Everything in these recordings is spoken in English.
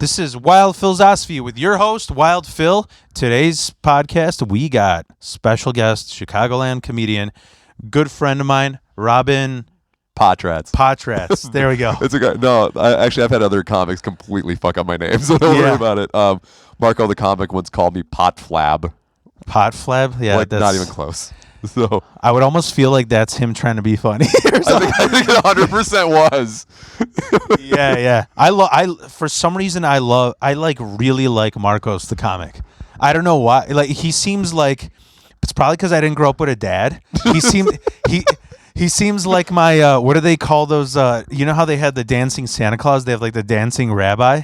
This is Wild Philosophy with your host, Wild Phil. Today's podcast, we got special guest, Chicagoland comedian, good friend of mine, Robin Pottratz. There we go. It's a guy. No, I've had other comics completely fuck up my name, so don't worry about it. Marco the comic once called me Potflab. Potflab? Yeah, like, not even close. So I would almost feel like that's him trying to be funny. I think it 100% was. Yeah. For some reason I really like Marcos the comic. I don't know why. Like, he seems like, it's probably because I didn't grow up with a dad. He seems like my what do they call those? You know how they had the dancing Santa Claus? They have like the dancing rabbi.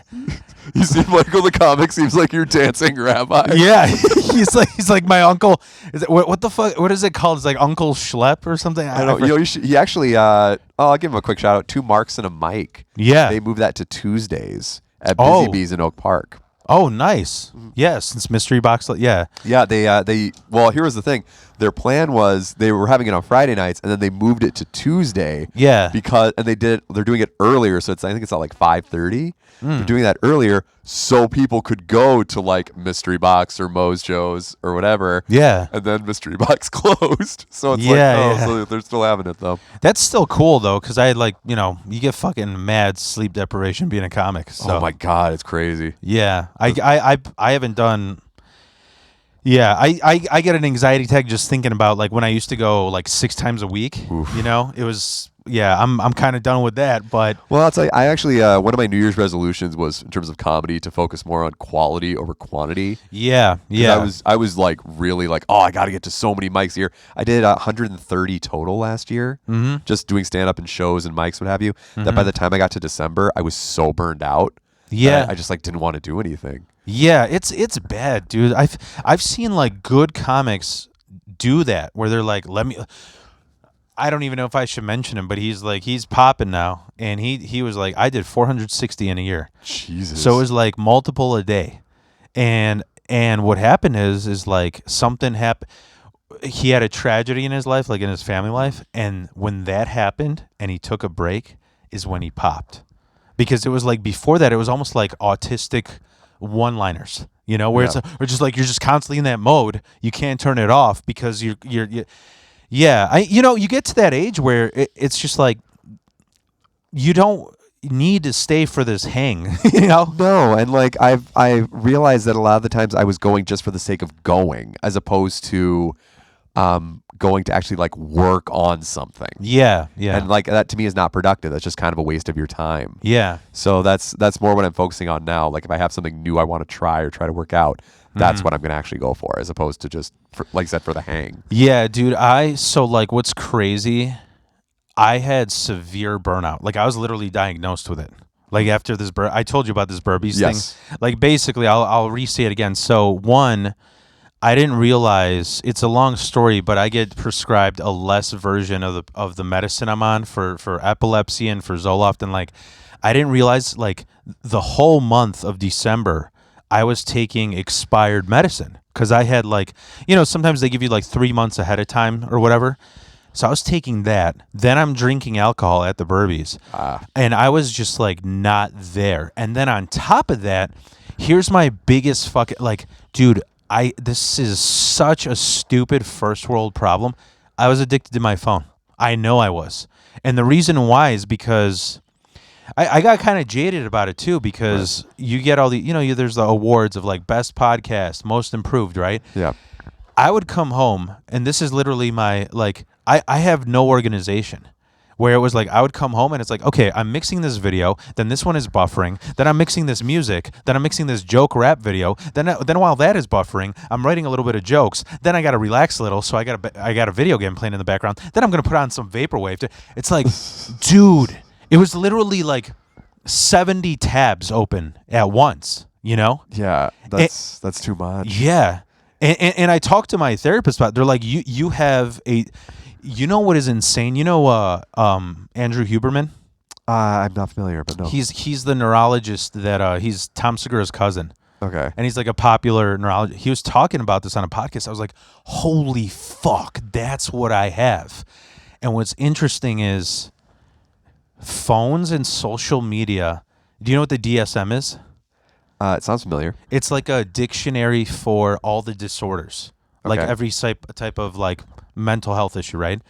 You see, Michael the comic seems like your dancing rabbi. Yeah, he's like my uncle. What the fuck? What is it called? It's like Uncle Schlepp or something. I don't know. He actually. I'll give him a quick shout out. 2 Marks and a Mike. Yeah, they moved that to Tuesdays at Busy Bees in Oak Park. Oh, nice. Yeah, since Mystery Box. Yeah. Yeah, they well, here was the thing. Their plan was they were having it on Friday nights, and then they moved it to Tuesday. Yeah. They're doing it earlier, so I think it's at like 5:30. They're doing that earlier so people could go to like Mystery Box or Moe's Joe's or whatever. Yeah. And then Mystery Box closed. So it's so they're still having it though. That's still cool though, because you get fucking mad sleep deprivation being a comic. So. Oh my God, it's crazy. Yeah. I haven't done. Yeah, I get an anxiety attack just thinking about like when I used to go like 6 times a week. Oof. It was I'm kind of done with that. But I'll tell you, I actually one of my New Year's resolutions was in terms of comedy to focus more on quality over quantity. Yeah. I was like really like, I got to get to so many mics here. I did 130 total last year, just doing stand up and shows and mics, what have you. That by the time I got to December, I was so burned out. Yeah, I just like didn't want to do anything. Yeah, it's bad, dude. I've seen like good comics do that where they're like, I don't even know if I should mention him, but he's popping now, and he was like, I did 460 in a year. Jesus. So it was like multiple a day, and what happened is like something happened. He had a tragedy in his life, like in his family life, and when that happened and he took a break is when he popped, because it was like before that it was almost like autistic one-liners, where it's just like you're just constantly in that mode. You can't turn it off because you get to that age where it's just like you don't need to stay for this hang, No, and like I realized that a lot of the times I was going just for the sake of going, as opposed to going to actually like work on something. Yeah. And like that to me is not productive. That's just kind of a waste of your time. Yeah. So that's more what I'm focusing on now. Like if I have something new I want to try or try to work out, that's what I'm going to actually go for, as opposed to just like I said, for the hang. Yeah, dude. What's crazy, I had severe burnout. Like I was literally diagnosed with it. Like after this, I told you about this burpees thing. Like basically, I'll re-say it again. So one, I didn't realize, it's a long story, but I get prescribed a less version of the medicine I'm on for epilepsy and for Zoloft, and like I didn't realize like the whole month of December I was taking expired medicine, because I had like, sometimes they give you like 3 months ahead of time or whatever. So I was taking that. Then I'm drinking alcohol at the Burbies. And I was just like not there. And then on top of that, here's my biggest fucking, like, dude, this is such a stupid first world problem. I was addicted to my phone. I know I was. And the reason why is because I got kind of jaded about it too, because you get all the, there's the awards of like best podcast, most improved, right? Yeah. I would come home, and this is literally my, like, I have no organization, where it was like I would come home and it's like, okay, I'm mixing this video, then this one is buffering, then I'm mixing this music, then I'm mixing this joke rap video, then while that is buffering, I'm writing a little bit of jokes, then I got to relax a little, so I got a video game playing in the background, then I'm going to put on some vaporwave. It's like, dude, it was literally like 70 tabs open at once, Yeah, that's too much. Yeah. And I talked to my therapist about it. They're like, you have a, what is insane? Andrew Huberman? I'm not familiar, but no. He's the neurologist that he's Tom Segura's cousin. Okay. And he's like a popular neurologist. He was talking about this on a podcast. I was like, holy fuck, that's what I have. And what's interesting is phones and social media. Do you know what the DSM is? It sounds familiar. It's like a dictionary for all the disorders, like Okay. every type of like mental health issue, right?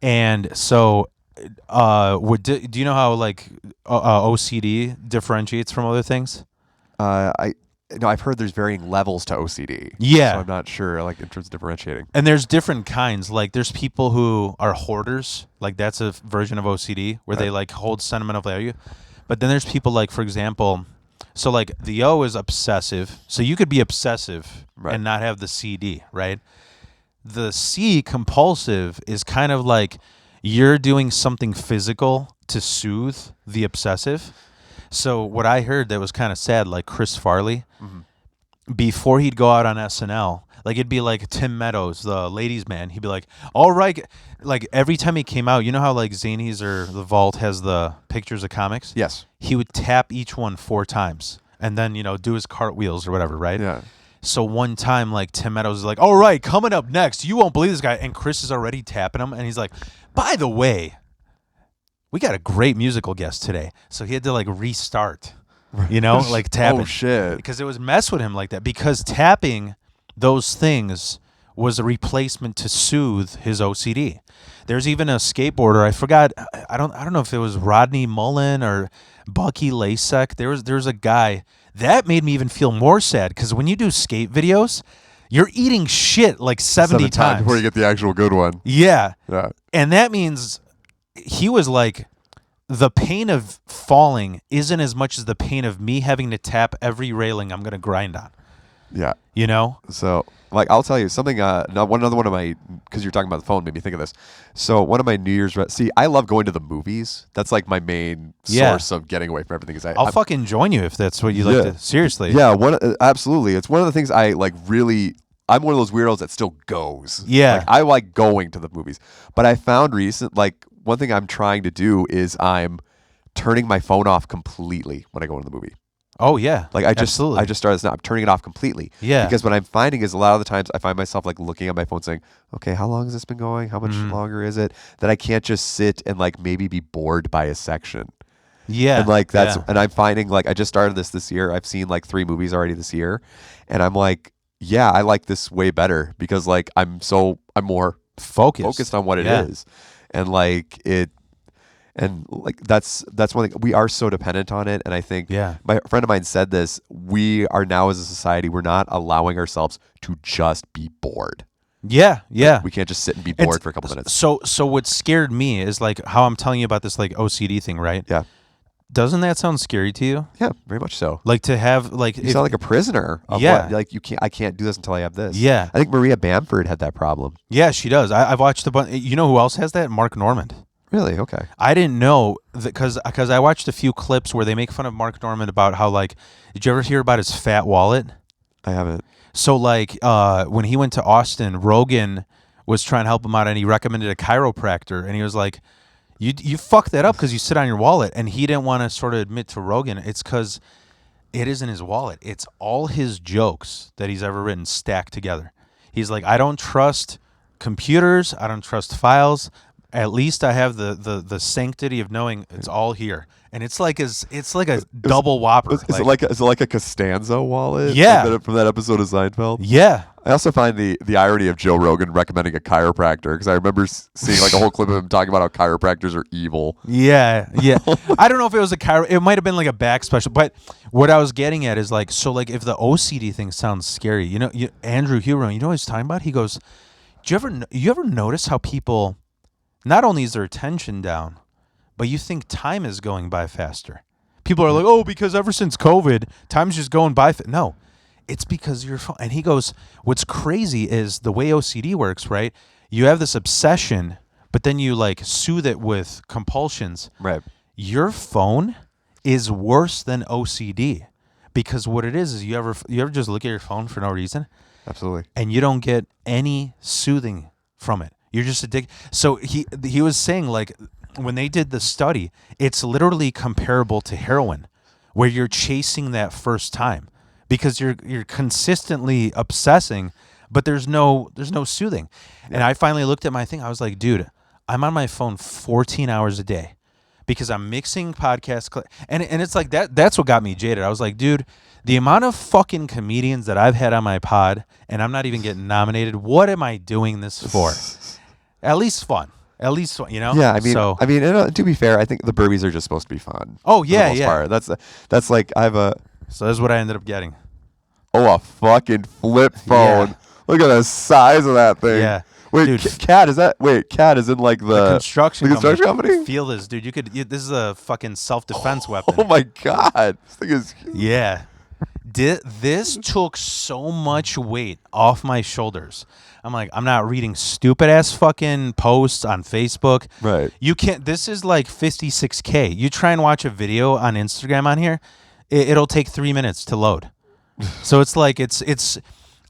And so, do you know how like OCD differentiates from other things? I've heard there's varying levels to OCD. Yeah. So I'm not sure, like, in terms of differentiating. And there's different kinds. Like there's people who are hoarders, like that's a version of OCD where they like hold sentimental value. But then there's people like, for example, so like the O is obsessive. So you could be obsessive and not have the CD, right? The C, compulsive, is kind of like you're doing something physical to soothe the obsessive. So what I heard that was kind of sad, like Chris Farley, before he'd go out on SNL, like it'd be like Tim Meadows, the ladies' man. He'd be like, all right. Like every time he came out, you know how like Zanies or The Vault has the pictures of comics? Yes. He would tap each one 4 times and then, do his cartwheels or whatever, right? Yeah. So one time, like Tim Meadows is like, all right, coming up next, you won't believe this guy. And Chris is already tapping him. And he's like, by the way, we got a great musical guest today. So he had to like restart, like tapping. Oh, shit. Because it was mess with him like that. Because tapping those things was a replacement to soothe his OCD. There's even a skateboarder. I forgot. I don't know if it was Rodney Mullen or Bucky Lasek. There was a guy that made me even feel more sad because when you do skate videos, you're eating shit like 70 times before you get the actual good one. Yeah. Yeah. And that means he was like, the pain of falling isn't as much as the pain of me having to tap every railing I'm going to grind on. Yeah. So, like, I'll tell you something. Another one of my, because you're talking about the phone, made me think of this. So, one of my New Year's, I love going to the movies. That's like my main source of getting away from everything. I'll fucking join you if that's what you like to. Seriously. Yeah. Absolutely. It's one of the things I like. Really, I'm one of those weirdos that still goes. Yeah. Like, I like going to the movies, but I found one thing I'm trying to do is I'm turning my phone off completely when I go into the movie. Oh yeah, like I just started this now. I'm turning it off completely. Yeah, because what I'm finding is a lot of the times I find myself like looking at my phone saying, "Okay, how long has this been going? How much longer is it?" That I can't just sit and like maybe be bored by a section. Yeah, and like and I'm finding like I just started this year. I've seen like 3 movies already this year, and I'm like, yeah, I like this way better because like I'm more focused on what it is, and like it. And like that's one thing, we are so dependent on it, and I think my friend of mine said this. We are now as a society, we're not allowing ourselves to just be bored. Yeah. We can't just sit and be bored for a couple minutes. So what scared me is like how I'm telling you about this like OCD thing, right? Yeah. Doesn't that sound scary to you? Yeah, very much so. Like to have like you sound like a prisoner. Of like I can't do this until I have this. Yeah. I think Maria Bamford had that problem. Yeah, she does. I've watched a bunch. You know who else has that? Mark Normand. Really? Okay. I didn't know because I watched a few clips where they make fun of Mark Normand about how like, did you ever hear about his fat wallet? I haven't. So like when he went to Austin, Rogan was trying to help him out and he recommended a chiropractor and he was like, you fucked that up because you sit on your wallet, and he didn't want to sort of admit to Rogan it's because it isn't his wallet. It's all his jokes that he's ever written stacked together. He's like, I don't trust computers. I don't trust files. At least I have the sanctity of knowing it's all here, and it's like a double whopper. Is it like a Costanza wallet? Yeah, from that episode of Seinfeld. Yeah. I also find the irony of Joe Rogan recommending a chiropractor because I remember seeing like a whole clip of him talking about how chiropractors are evil. Yeah. I don't know if it was it might have been like a back special, but what I was getting at is like, so like if the OCD thing sounds scary, Andrew Huron, you know what he's talking about? He goes, do you ever notice how people, not only is their attention down, but you think time is going by faster. People are like, oh, because ever since COVID, time's just going by. No, it's because your phone. And he goes, what's crazy is the way OCD works, right? You have this obsession, but then you like soothe it with compulsions. Right. Your phone is worse than OCD because what it is you ever just look at your phone for no reason? Absolutely. And you don't get any soothing from it. You're just addicted. So he was saying like when they did the study, it's literally comparable to heroin, where you're chasing that first time because you're consistently obsessing, but there's no soothing. Yeah. And I finally looked at my thing. I was like, dude, I'm on my phone 14 hours a day, because I'm mixing and it's like that's what got me jaded. I was like, dude, the amount of fucking comedians that I've had on my pod and I'm not even getting nominated, what am I doing this for? At least fun, you know? Yeah, I mean, to be fair, I think the Burbies are just supposed to be fun. Oh yeah, for the most part. That's like so that's what I ended up getting. Oh, a fucking flip phone. Yeah. Look at the size of that thing. Yeah. Wait, dude. Cat is in like the construction company? Feel this, dude. This is a fucking self-defense weapon. Oh my God. This thing is huge. Yeah. This took so much weight off my shoulders. I'm like, I'm not reading stupid ass fucking posts on Facebook. Right. You can't. This is like 56K. You try and watch a video on Instagram on here, it'll take 3 minutes to load. So it's like it's.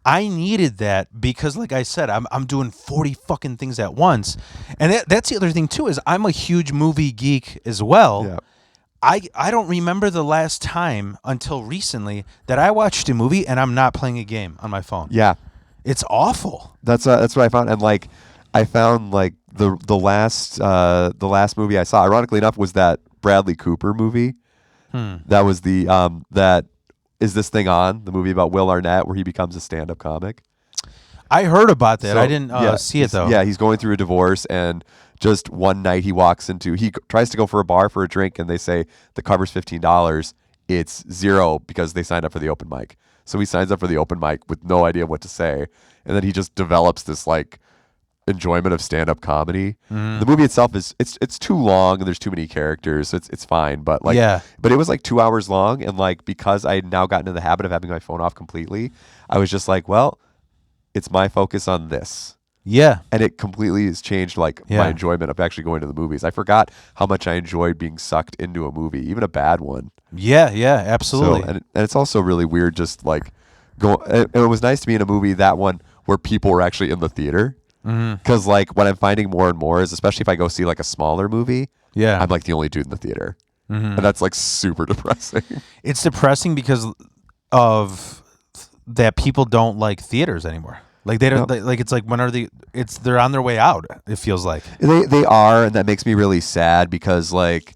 I needed that because, like I said, I'm doing 40 fucking things at once, and that's the other thing too is I'm a huge movie geek as well. Yeah. I don't remember the last time until recently that I watched a movie and I'm not playing a game on my phone. Yeah, it's awful. That's what I found, and like I found like the last movie I saw, ironically enough, was that Bradley Cooper movie. That was the that. Is This Thing On, the movie about Will Arnett where he becomes a stand-up comic. I heard about that. So, I didn't see it, though. Yeah, he's going through a divorce, and just one night he tries to go for a bar for a drink, and they say the cover's $15. It's $0 because they signed up for the open mic. So he signs up for the open mic with no idea what to say, and then he just develops this, like, enjoyment of stand-up comedy. The movie itself is it's too long and there's too many characters, so it's fine, but like but it was like 2 hours long, and like because I had now gotten in the habit of having my phone off completely, I was just like, well, it's my focus on this. Yeah. And it completely has changed like my enjoyment of actually going to the movies. I forgot how much I enjoyed being sucked into a movie, even a bad one. Yeah, absolutely. So, and it's also really weird just like it was nice to be in a movie, that one where people were actually in the theater. Because like what I'm finding more and more is, especially if I go see like a smaller movie, I'm like the only dude in the theater, and that's like super depressing. It's depressing because of that people don't like theaters anymore. Like they don't like. It's like they're on their way out. It feels like they are, and that makes me really sad because like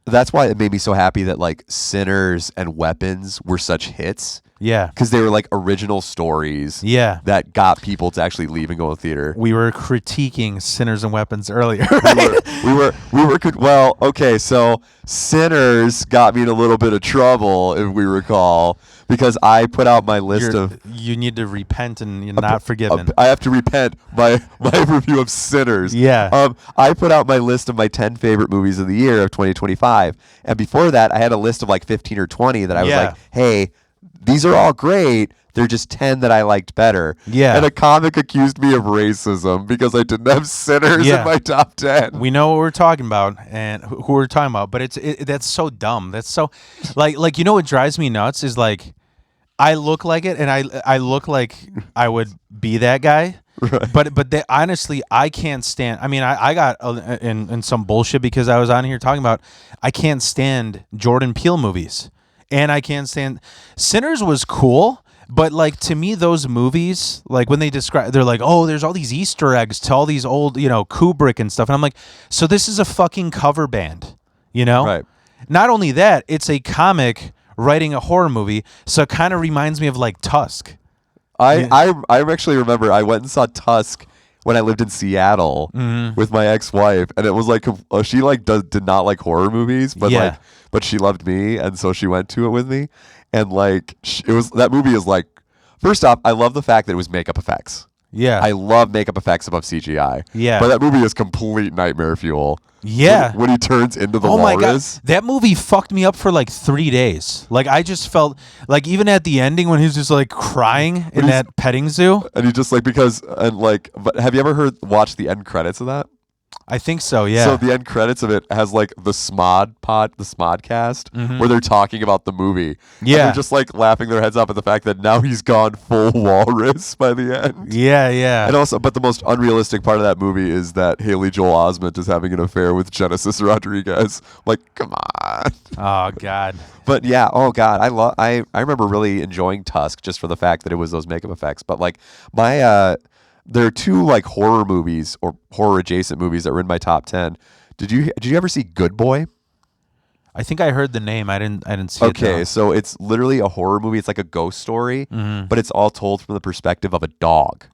that's why it made me so happy that like Sinners and Weapons were such hits. Yeah. Because they were like original stories that got people to actually leave and go to the theater. We were critiquing Sinners and Weapons earlier. Right? Well, okay, so Sinners got me in a little bit of trouble, if we recall, because I put out my list You need to repent and you're not forgiven. I have to repent my review of Sinners. Yeah. I put out my list of my 10 favorite movies of the year of 2025. And before that, I had a list of like 15 or 20 that I was like, hey, these are all great. They're just 10 that I liked better. Yeah. And a comic accused me of racism because I didn't have Sinners in my top 10. We know what we're talking about and who we're talking about, but that's so dumb. That's so like you know what drives me nuts is like I look like it and I look like I would be that guy. Right. But honestly, I can't stand. I mean, I got in some bullshit because I was on here talking about I can't stand Jordan Peele movies. And I can't stand Sinners was cool, but like to me those movies, like when they describe, they're like, oh, there's all these Easter eggs to all these old, Kubrick and stuff, and I'm like, so this is a fucking cover band, Right. Not only that, it's a comic writing a horror movie, so it kind of reminds me of like Tusk. I actually remember I went and saw Tusk when I lived in Seattle with my ex-wife, and it was like she like did not like horror movies, but she loved me, and so she went to it with me, and like that movie is like, first off, I love the fact that it was makeup effects. Yeah, I love makeup effects above CGI. Yeah, but that movie is complete nightmare fuel. Yeah, when he turns into the walrus. My God, that movie fucked me up for like 3 days. Like I just felt like even at the ending when he was just like crying in that petting zoo, and he just like but have you ever watched the end credits of that? I think so, yeah. So the end credits of it has like the Smodcast, where they're talking about the movie. Yeah. And they're just like laughing their heads off at the fact that now he's gone full walrus by the end. Yeah. And also, but the most unrealistic part of that movie is that Haley Joel Osment is having an affair with Genesis Rodriguez. Like, come on. Oh, God. But yeah, oh God, I remember really enjoying Tusk just for the fact that it was those makeup effects. But like there are two like horror movies or horror adjacent movies that were in my top 10. Did you ever see Good Boy? I think I heard the name. I didn't see it. Okay, so it's literally a horror movie. It's like a ghost story, but it's all told from the perspective of a dog.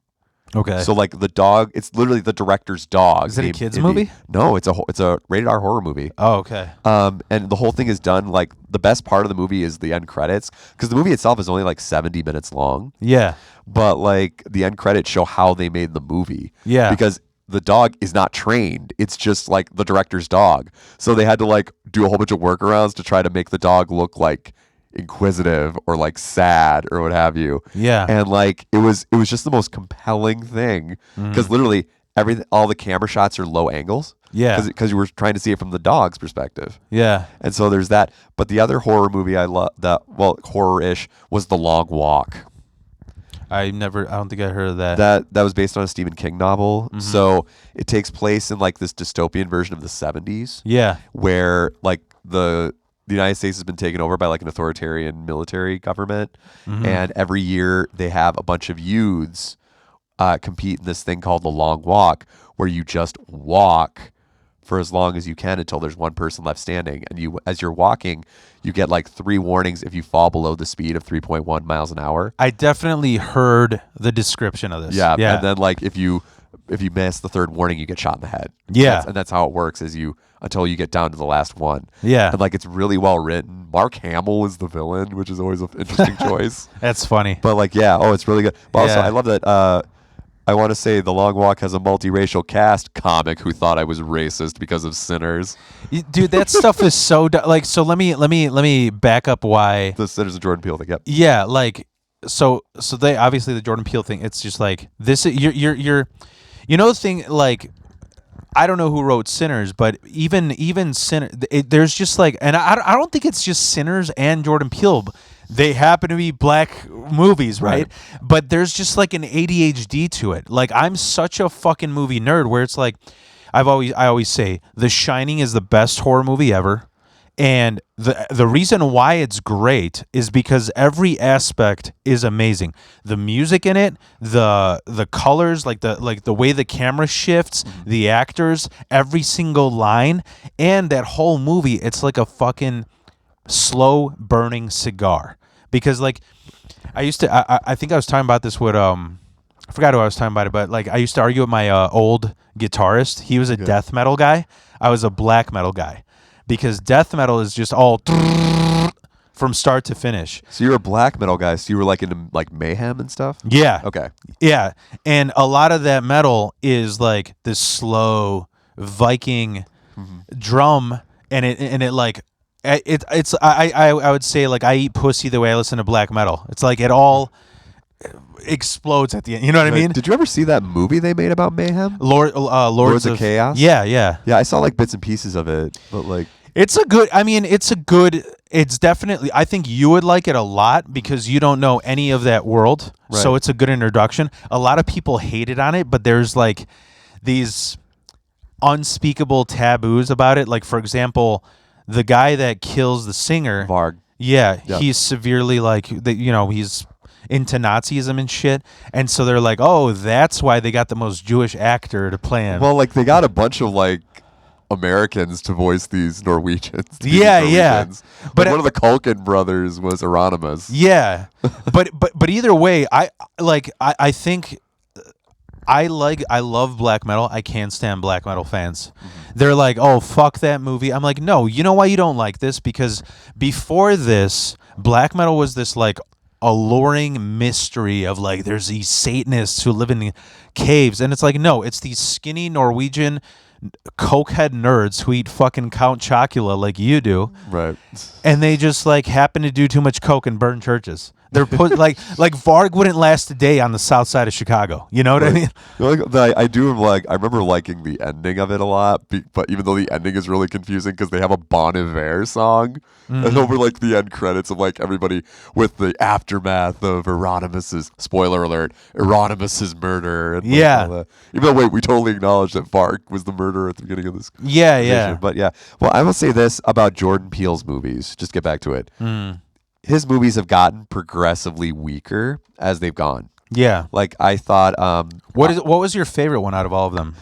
Okay. So like the dog, it's literally the director's dog. Is it a kids movie? No, it's a rated R horror movie. Oh, okay. And the whole thing is done like the best part of the movie is the end credits because the movie itself is only like 70 minutes long. Yeah. But like the end credits show how they made the movie. Yeah. Because the dog is not trained. It's just like the director's dog. So they had to like do a whole bunch of workarounds to try to make the dog look like inquisitive or like sad or what have you. Yeah. And like it was just the most compelling thing because literally all the camera shots are low angles. Yeah. Because you were trying to see it from the dog's perspective. Yeah. And so there's that. But the other horror movie I love horror-ish was The Long Walk. I don't think I heard of that. That was based on a Stephen King novel. So it takes place in like this dystopian version of the 70s. Yeah. Where like the United States has been taken over by like an authoritarian military government. And every year they have a bunch of youths compete in this thing called the Long Walk, where you just walk for as long as you can until there's one person left standing. And you, as you're walking, you get like 3 warnings if you fall below the speed of 3.1 miles an hour. I definitely heard the description of this. Yeah. And then like if you miss the 3rd warning, you get shot in the head. Yeah. And that's how it works until you get down to the last one. Yeah. And like it's really well written. Mark Hamill is the villain, which is always an interesting choice. That's funny. But like, it's really good. But also I love that I want to say The Long Walk has a multiracial cast comic who thought I was racist because of Sinners. Dude, that stuff is so like. So let me back up why The Sinners and Jordan Peele thing. Yep. Yeah, like so they obviously the Jordan Peele thing. It's just like this. You're the thing. Like I don't know who wrote Sinners, but even Sinner. There's just like, and I don't think it's just Sinners and Jordan Peele. They happen to be black movies, right? But there's just like an ADHD to it. Like I'm such a fucking movie nerd where it's like I always say The Shining is the best horror movie ever. And the reason why it's great is because every aspect is amazing. The music in it, the colors, like the way the camera shifts, the actors, every single line, and that whole movie, it's like a fucking slow burning cigar. Because like I think I was talking about this with I forgot who I was talking about it, but like I used to argue with my old guitarist. He was a death metal guy. I was a black metal guy. Because death metal is just all from start to finish. So you're a black metal guy. So you were like into like Mayhem and stuff? Yeah. Okay. Yeah. And a lot of that metal is like this slow Viking drum, and it like it's I would say like I eat pussy the way I listen to black metal. It's like it all explodes at the end. You know what I mean? Did you ever see that movie they made about Mayhem? Lords of Chaos? Yeah, yeah. Yeah, I saw like bits and pieces of it, but like it's definitely, I think you would like it a lot because you don't know any of that world. Right. So it's a good introduction. A lot of people hated on it, but there's like these unspeakable taboos about it. Like, for example, the guy that kills the singer, Varg. Yeah, yep. He's severely like, he's into Nazism and shit. And so they're like, oh, that's why they got the most Jewish actor to play him. Well, like they got a bunch of like Americans to voice these Norwegians. Yeah. But one of the Culkin brothers was Euronymous. Yeah. but either way, I think I love black metal. I can't stand black metal fans. Mm-hmm. They're like, oh, fuck that movie. I'm like, no, you know why you don't like this? Because before this, black metal was this like alluring mystery of like there's these Satanists who live in caves, and it's like, no, it's these skinny Norwegian cokehead nerds who eat fucking Count Chocula like you do, right? And they just like happen to do too much coke and burn churches. They're put like Varg wouldn't last a day on the south side of Chicago. You know what I mean? I do like. I remember liking the ending of it a lot, but even though the ending is really confusing because they have a Bon Iver song, and over like the end credits of like everybody with the aftermath of Euronymous' spoiler alert, Euronymous' murder. And like all that. Even though we totally acknowledge that Varg was the murderer at the beginning of this. Yeah. But yeah. Well, I will say this about Jordan Peele's movies. Just get back to it. His movies have gotten progressively weaker as they've gone. Yeah. Like I thought. What was your favorite one out of all of them?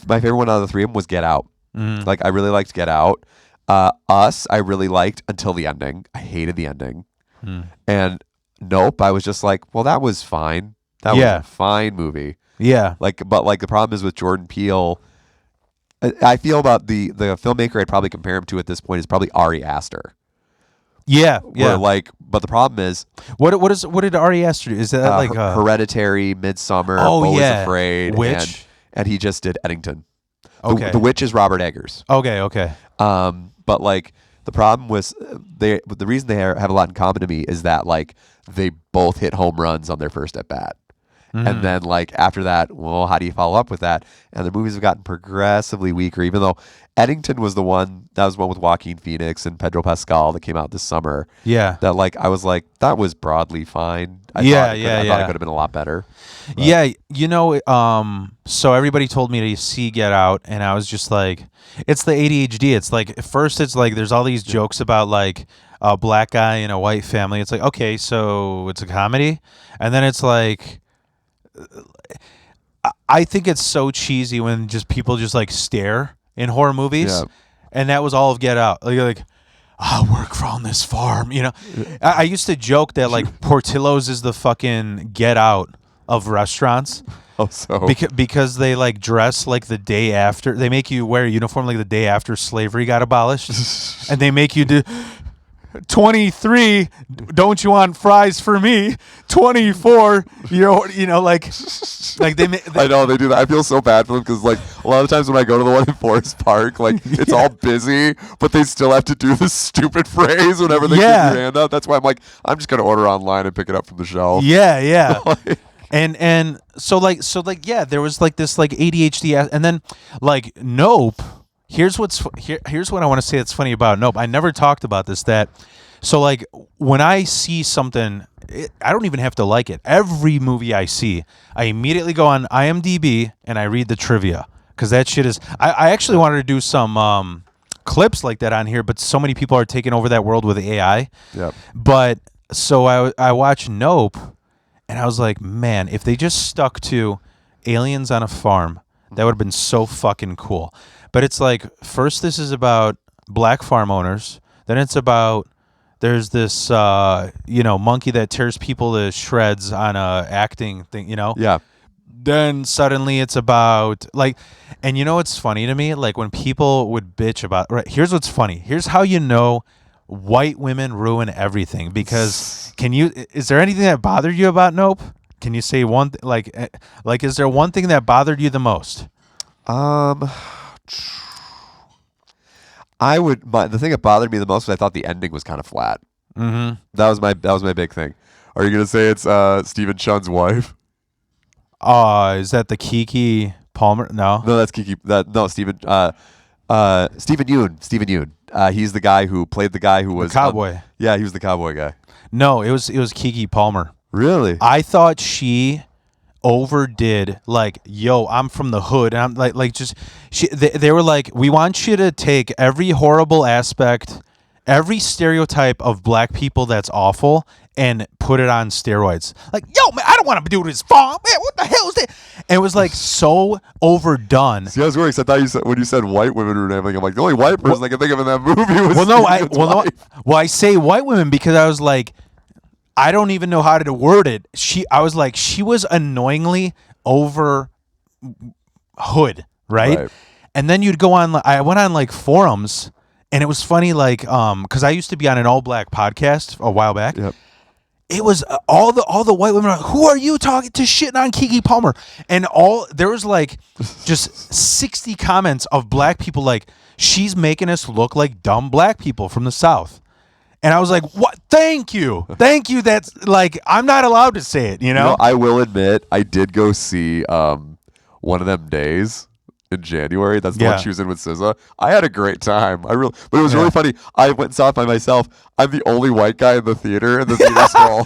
My favorite one out of the 3 of them was Get Out. Like, I really liked Get Out. Us, I really liked until the ending. I hated the ending. And Nope, I was just like, well, that was fine. That was a fine movie. Yeah. But the problem is with Jordan Peele, I feel about the filmmaker I'd probably compare him to at this point is probably Ari Aster. Yeah. Where, but the problem is, what did Ari Aster do? Is that like Hereditary, Midsummer, Beau is Afraid, Witch, and he just did Eddington. Okay. The Witch is Robert Eggers. Okay. But like the problem was the reason they have a lot in common to me is that like they both hit home runs on their first at bat. And then, like, after that, well, how do you follow up with that? And the movies have gotten progressively weaker, even though Eddington was the one with Joaquin Phoenix and Pedro Pascal that came out this summer. Yeah. That, like, I was like, that was broadly fine. I thought it could have been a lot better. But. Yeah, so everybody told me to see Get Out, and I was just like, it's the ADHD. It's like, at first it's like, there's all these jokes about, like, a black guy in a white family. It's like, okay, so it's a comedy? And then it's like... I think it's so cheesy when just people just like stare in horror movies, and that was all of Get Out. Like, I work on this farm, you know. I used to joke that like Portillo's is the fucking Get Out of restaurants. Oh, so because they like dress like the day after. They make you wear a uniform like the day after slavery got abolished, and they make you do. 23, don't you want fries for me? 24, you know, like they I know they do that. I feel so bad for them because, like, a lot of times when I go to the one in Forest Park, like, it's all busy, but they still have to do this stupid phrase whenever they get your hand up. That's why I'm like, I'm just gonna order online and pick it up from the shelf. Yeah. and so there was like this like ADHD, and then like Nope. Here's what I want to say that's funny about Nope. I never talked about this. So like when I see something, I don't even have to like it. Every movie I see, I immediately go on IMDb and I read the trivia because that shit is. I actually wanted to do some clips like that on here, but so many people are taking over that world with AI. Yep. But so I watched Nope, and I was like, man, if they just stuck to aliens on a farm, that would have been so fucking cool. But it's like, first this is about black farm owners. Then it's about, there's this, monkey that tears people to shreds on a acting thing, you know? Yeah. Then suddenly it's about, like, and you know what's funny to me? Like when people would bitch about, right, here's what's funny. Here's how you know white women ruin everything. Because is there anything that bothered you about Nope? Can you say one, is there one thing that bothered you the most? The thing that bothered me the most was I thought the ending was kind of flat. Mm-hmm. That was my big thing. Are you gonna say it's Stephen Chun's wife? Is that the Keke Palmer? No, that's Keke. Stephen Yeun. Stephen Yeun. He's the guy who played the guy who was the cowboy. He was the cowboy guy. No, it was Keke Palmer. Really? I thought she overdid, like, yo, I'm from the hood, and I'm like just they were like, we want you to take every horrible aspect, every stereotype of black people that's awful, and put it on steroids. Like, yo, man, I don't want to do this farm, man. What the hell is that? And it was like so overdone. See, I was worried. I thought you said when you said white women ruin everything, I'm like, the only white person I can think of in that movie was I say white women because I was like, I don't even know how to word it. I was like, she was annoyingly over hood, right? And then you'd go on. I went on like forums, and it was funny, like, because I used to be on an all black podcast a while back. Yep. It was all the white women. Like, who are you talking to shitting on Keke Palmer? And there was like just 60 comments of black people like, she's making us look like dumb black people from the South. And I was like, what? Thank you. That's like, I'm not allowed to say it, you know? I will admit, I did go see One of Them Days in January. That's the one she was in with SZA. I had a great time. But it was really funny. I went and saw it by myself. I'm the only white guy in the theater, and the theater's small.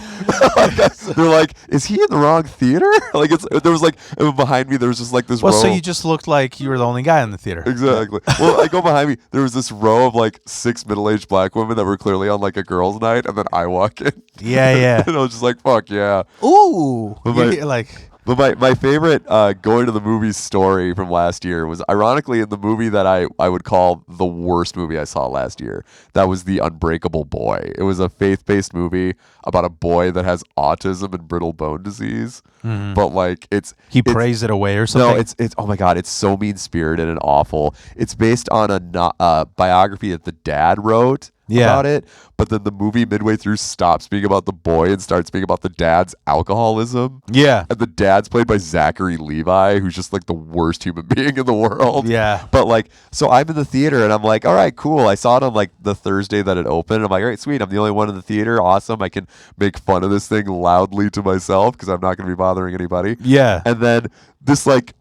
They're like, is he in the wrong theater? Like, there was like, behind me, there was just like this row. So you just looked like you were the only guy in the theater. Exactly. Well, I go behind me, there was this row of like 6 middle-aged black women that were clearly on like a girls' night, and then I walk in. Yeah. And I was just like, fuck yeah. Ooh. Like... But my favorite going to the movies story from last year was ironically in the movie that I would call the worst movie I saw last year. That was The Unbreakable Boy. It was a faith-based movie about a boy that has autism and brittle bone disease. But like He prays it away or something. no, it's oh my god, it's so mean-spirited and awful. It's based on a biography that the dad wrote about it, but then the movie midway through stops being about the boy and starts being about the dad's alcoholism. Yeah. And the dad's played by Zachary Levi, who's just like the worst human being in the world. Yeah. But like, so I'm in the theater and I'm like, all right, cool. I saw it on like the Thursday that it opened. I'm like, all right, sweet. I'm the only one in the theater. Awesome. I can make fun of this thing loudly to myself because I'm not going to be bothering anybody. Yeah. And then this like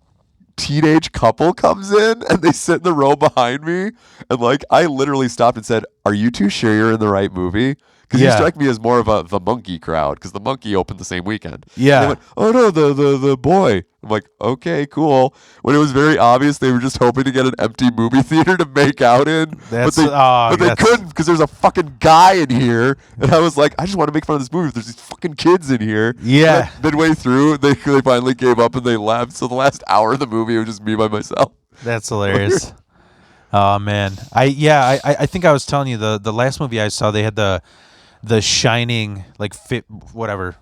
teenage couple comes in and they sit in the row behind me, and like I literally stopped and said, "Are you two sure you're in the right movie?" Because you strike me as more of the Monkey crowd, because the Monkey opened the same weekend. Yeah. And they went, "Oh no, the boy." I'm like, okay, cool. When it was very obvious they were just hoping to get an empty movie theater to make out in, but they couldn't because there's a fucking guy in here. And I was like, I just want to make fun of this movie. There's these fucking kids in here. Yeah. And midway through, they finally gave up and they left. So the last hour of the movie it was just me by myself. That's hilarious. Oh man, I think I was telling you the last movie I saw, they had the Shining whatever,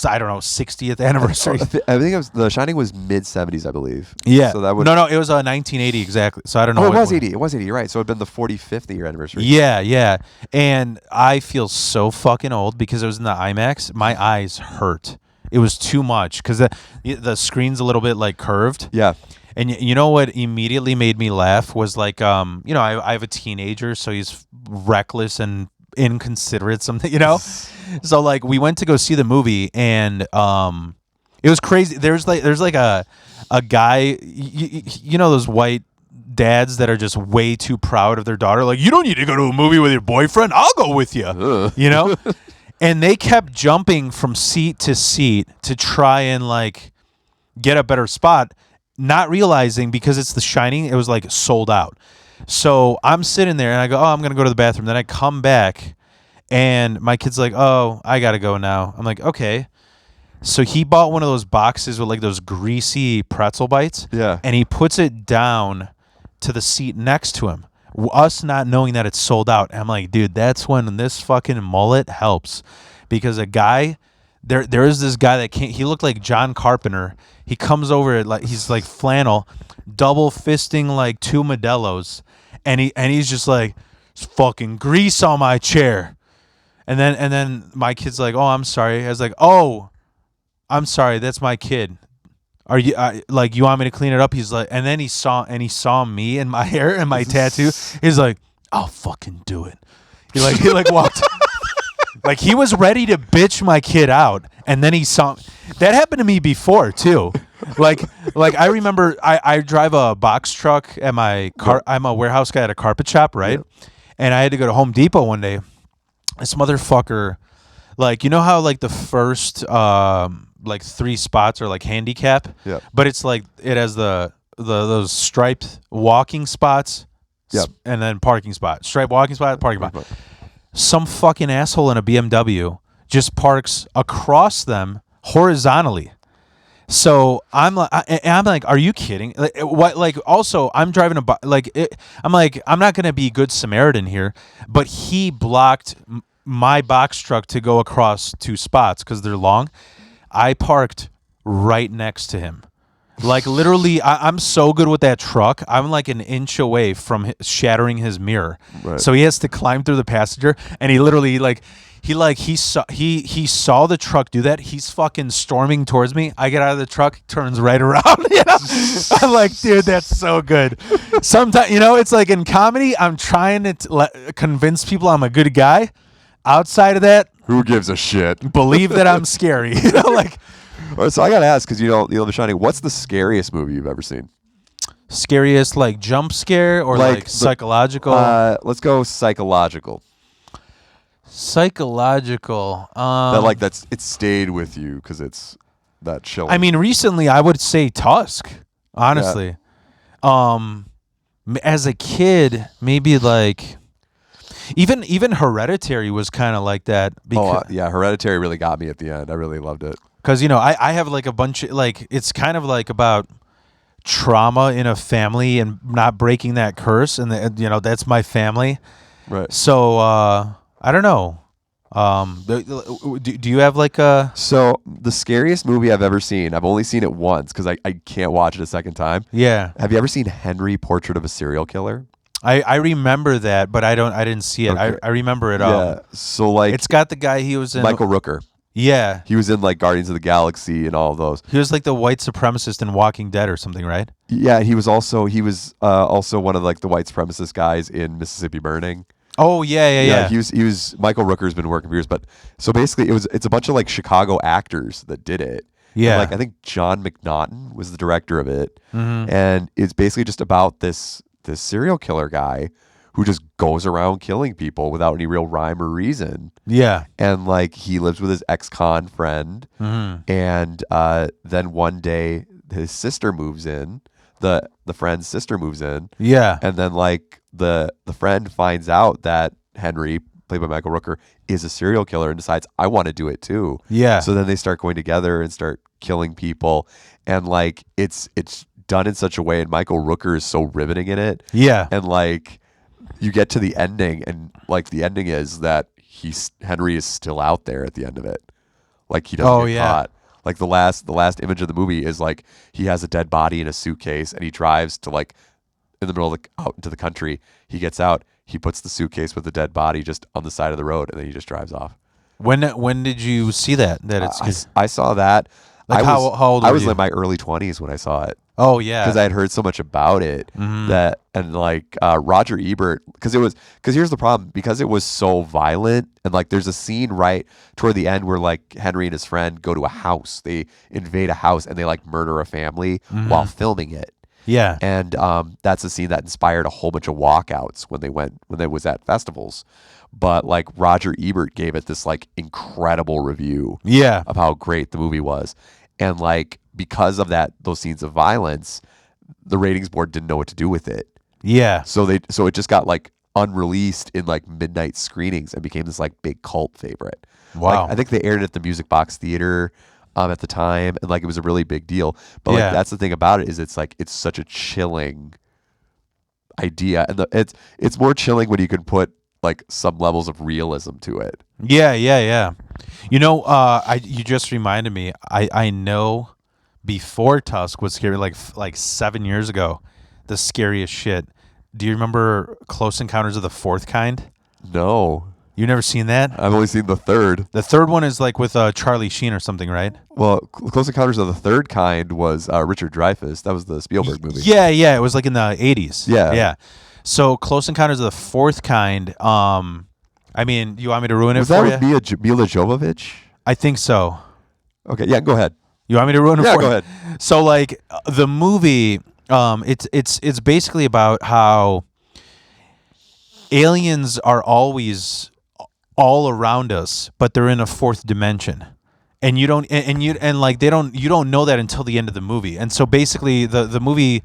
I don't know, 60th anniversary. I think it was The Shining was mid 70s, I believe. Yeah. So that would no, it was 1980 exactly. So I don't know. Oh, it was 80. It was 80. You're right. So it'd been the 45th year anniversary. Yeah. And I feel so fucking old because it was in the IMAX. My eyes hurt. It was too much because the screen's a little bit like curved. Yeah. And you know what immediately made me laugh was like, I have a teenager, so he's reckless and inconsiderate, something, So like we went to go see the movie, and it was crazy. There's like a guy, you know those white dads that are just way too proud of their daughter. Like, you don't need to go to a movie with your boyfriend. I'll go with you. And they kept jumping from seat to seat to try and like get a better spot, not realizing because it's The Shining, it was like sold out. So I'm sitting there and I go, oh, I'm going to go to the bathroom. Then I come back and my kid's like, oh, I got to go now. I'm like, okay. So he bought one of those boxes with like those greasy pretzel bites. Yeah. And he puts it down to the seat next to him. Us not knowing that it's sold out. And I'm like, dude, that's when this fucking mullet helps. Because a guy, there is this guy that he looked like John Carpenter. He comes over, like he's like flannel, double fisting like two Modelo's. And he's just like, fucking grease on my chair. And then my kid's like, oh, I'm sorry. I was like, oh, I'm sorry. That's my kid. Are you like, you want me to clean it up? He's like, and then he saw me and my hair and my tattoo. He's like, I'll fucking do it. He walked, like he was ready to bitch my kid out. And then he saw, that happened to me before too. Like I remember I drive a box truck at my car. I'm a warehouse guy at a carpet shop, right? Yeah. And I had to go to Home Depot one day. This motherfucker, like, you know how like the first like 3 spots are like handicap, but it's like it has those striped walking spots, and then parking spot, striped walking spot, parking spot. Some fucking asshole in a BMW just parks across them horizontally. So I'm like, are you kidding? Like, what? Like, also, I'm driving I'm like, I'm not gonna be good Samaritan here, but he blocked my box truck to go across 2 spots because they're long. I parked right next to him. Like, literally, I'm so good with that truck. I'm like an inch away from shattering his mirror. Right. So he has to climb through the passenger, and he literally he saw the truck do that. He's fucking storming towards me. I get out of the truck, turns right around. I'm like, dude, that's so good. Sometimes, it's like in comedy, I'm trying to convince people I'm a good guy. Outside of that, who gives a shit? Believe that I'm scary. Like. All right, so I gotta ask, because you know The Shining. What's the scariest movie you've ever seen? Scariest, like jump scare or like psychological? Let's go psychological. Psychological. It stayed with you because it's that chilling. I mean, recently I would say Tusk. Honestly, as a kid, maybe like. Even Hereditary was kind of like that. Hereditary really got me at the end. I really loved it. Because I have like a bunch of like it's kind of like about trauma in a family and not breaking that curse, and that's my family. Right. So I don't know. Do you have like a? So the scariest movie I've ever seen, I've only seen it once because I can't watch it a second time. Yeah. Have you ever seen Henry, Portrait of a Serial Killer? I remember that, but I didn't see it. Okay. I remember it. Yeah. So like it's got the guy he was in. Michael Rooker. Yeah. He was in like Guardians of the Galaxy and all of those. He was like the white supremacist in Walking Dead or something, right? Yeah, he was also one of like the white supremacist guys in Mississippi Burning. Oh yeah. He was Michael Rooker's been working for years, but so basically it's a bunch of like Chicago actors that did it. Yeah. And, like I think John McNaughton was the director of it, Mm-hmm. and it's basically just about this serial killer guy who just goes around killing people without any real rhyme or reason. Yeah. And like he lives with his ex-con friend, Mm-hmm. and then one day his sister moves in. The friend's sister moves in. Yeah. And then like the friend finds out that Henry, played by Michael Rooker, is a serial killer and decides I want to do it too. Yeah. So then they start going together and start killing people, and like it's done in such a way, and Michael Rooker is so riveting in it. Yeah. And like you get to the ending, and like the ending is that Henry is still out there at the end of it. Like he doesn't get caught. Like the last image of the movie is like he has a dead body in a suitcase, and he drives to like in the middle of out into the country. He gets out, he puts the suitcase with the dead body just on the side of the road, and then he just drives off. When did you see that I saw that. Like how old were I was you? in my early 20s when I saw it. Oh yeah. Because I had heard so much about it that, and like Roger Ebert, because here's the problem, because it was so violent, and like there's a scene right toward the end where like Henry and his friend go to a house, they invade a house and they like murder a family while filming it. Yeah. And that's a scene that inspired a whole bunch of walkouts when they was at festivals. But like Roger Ebert gave it this like incredible review Yeah. of how great the movie was. And like because of those scenes of violence, the ratings board didn't know what to do with it. Yeah. So it just got like unreleased in like midnight screenings and became this like big cult favorite. Wow. Like, I think they aired it at the Music Box Theater at the time, and like it was a really big deal. But like that's the thing about it, is it's like it's such a chilling idea, and it's more chilling when you can put like some levels of realism to it. Yeah. You just reminded me. I know before Tusk was scary, like 7 years ago, the scariest shit. Do you remember Close Encounters of the Fourth Kind? No. You never seen that? I've only seen the third. The third one is like with Charlie Sheen or something, right? Well, Close Encounters of the Third Kind was Richard Dreyfuss. That was the Spielberg movie. Yeah. It was like in the 80s. Yeah. So Close Encounters of the Fourth Kind. I mean, you want me to ruin it Was for that you? with Mila Jovovich? I think so. Okay, yeah, go ahead. You want me to ruin it Yeah, for go you? ahead. So like the movie, it's basically about how aliens are always all around us, but they're in a fourth dimension. And you don't you don't know that until the end of the movie. And so basically the movie,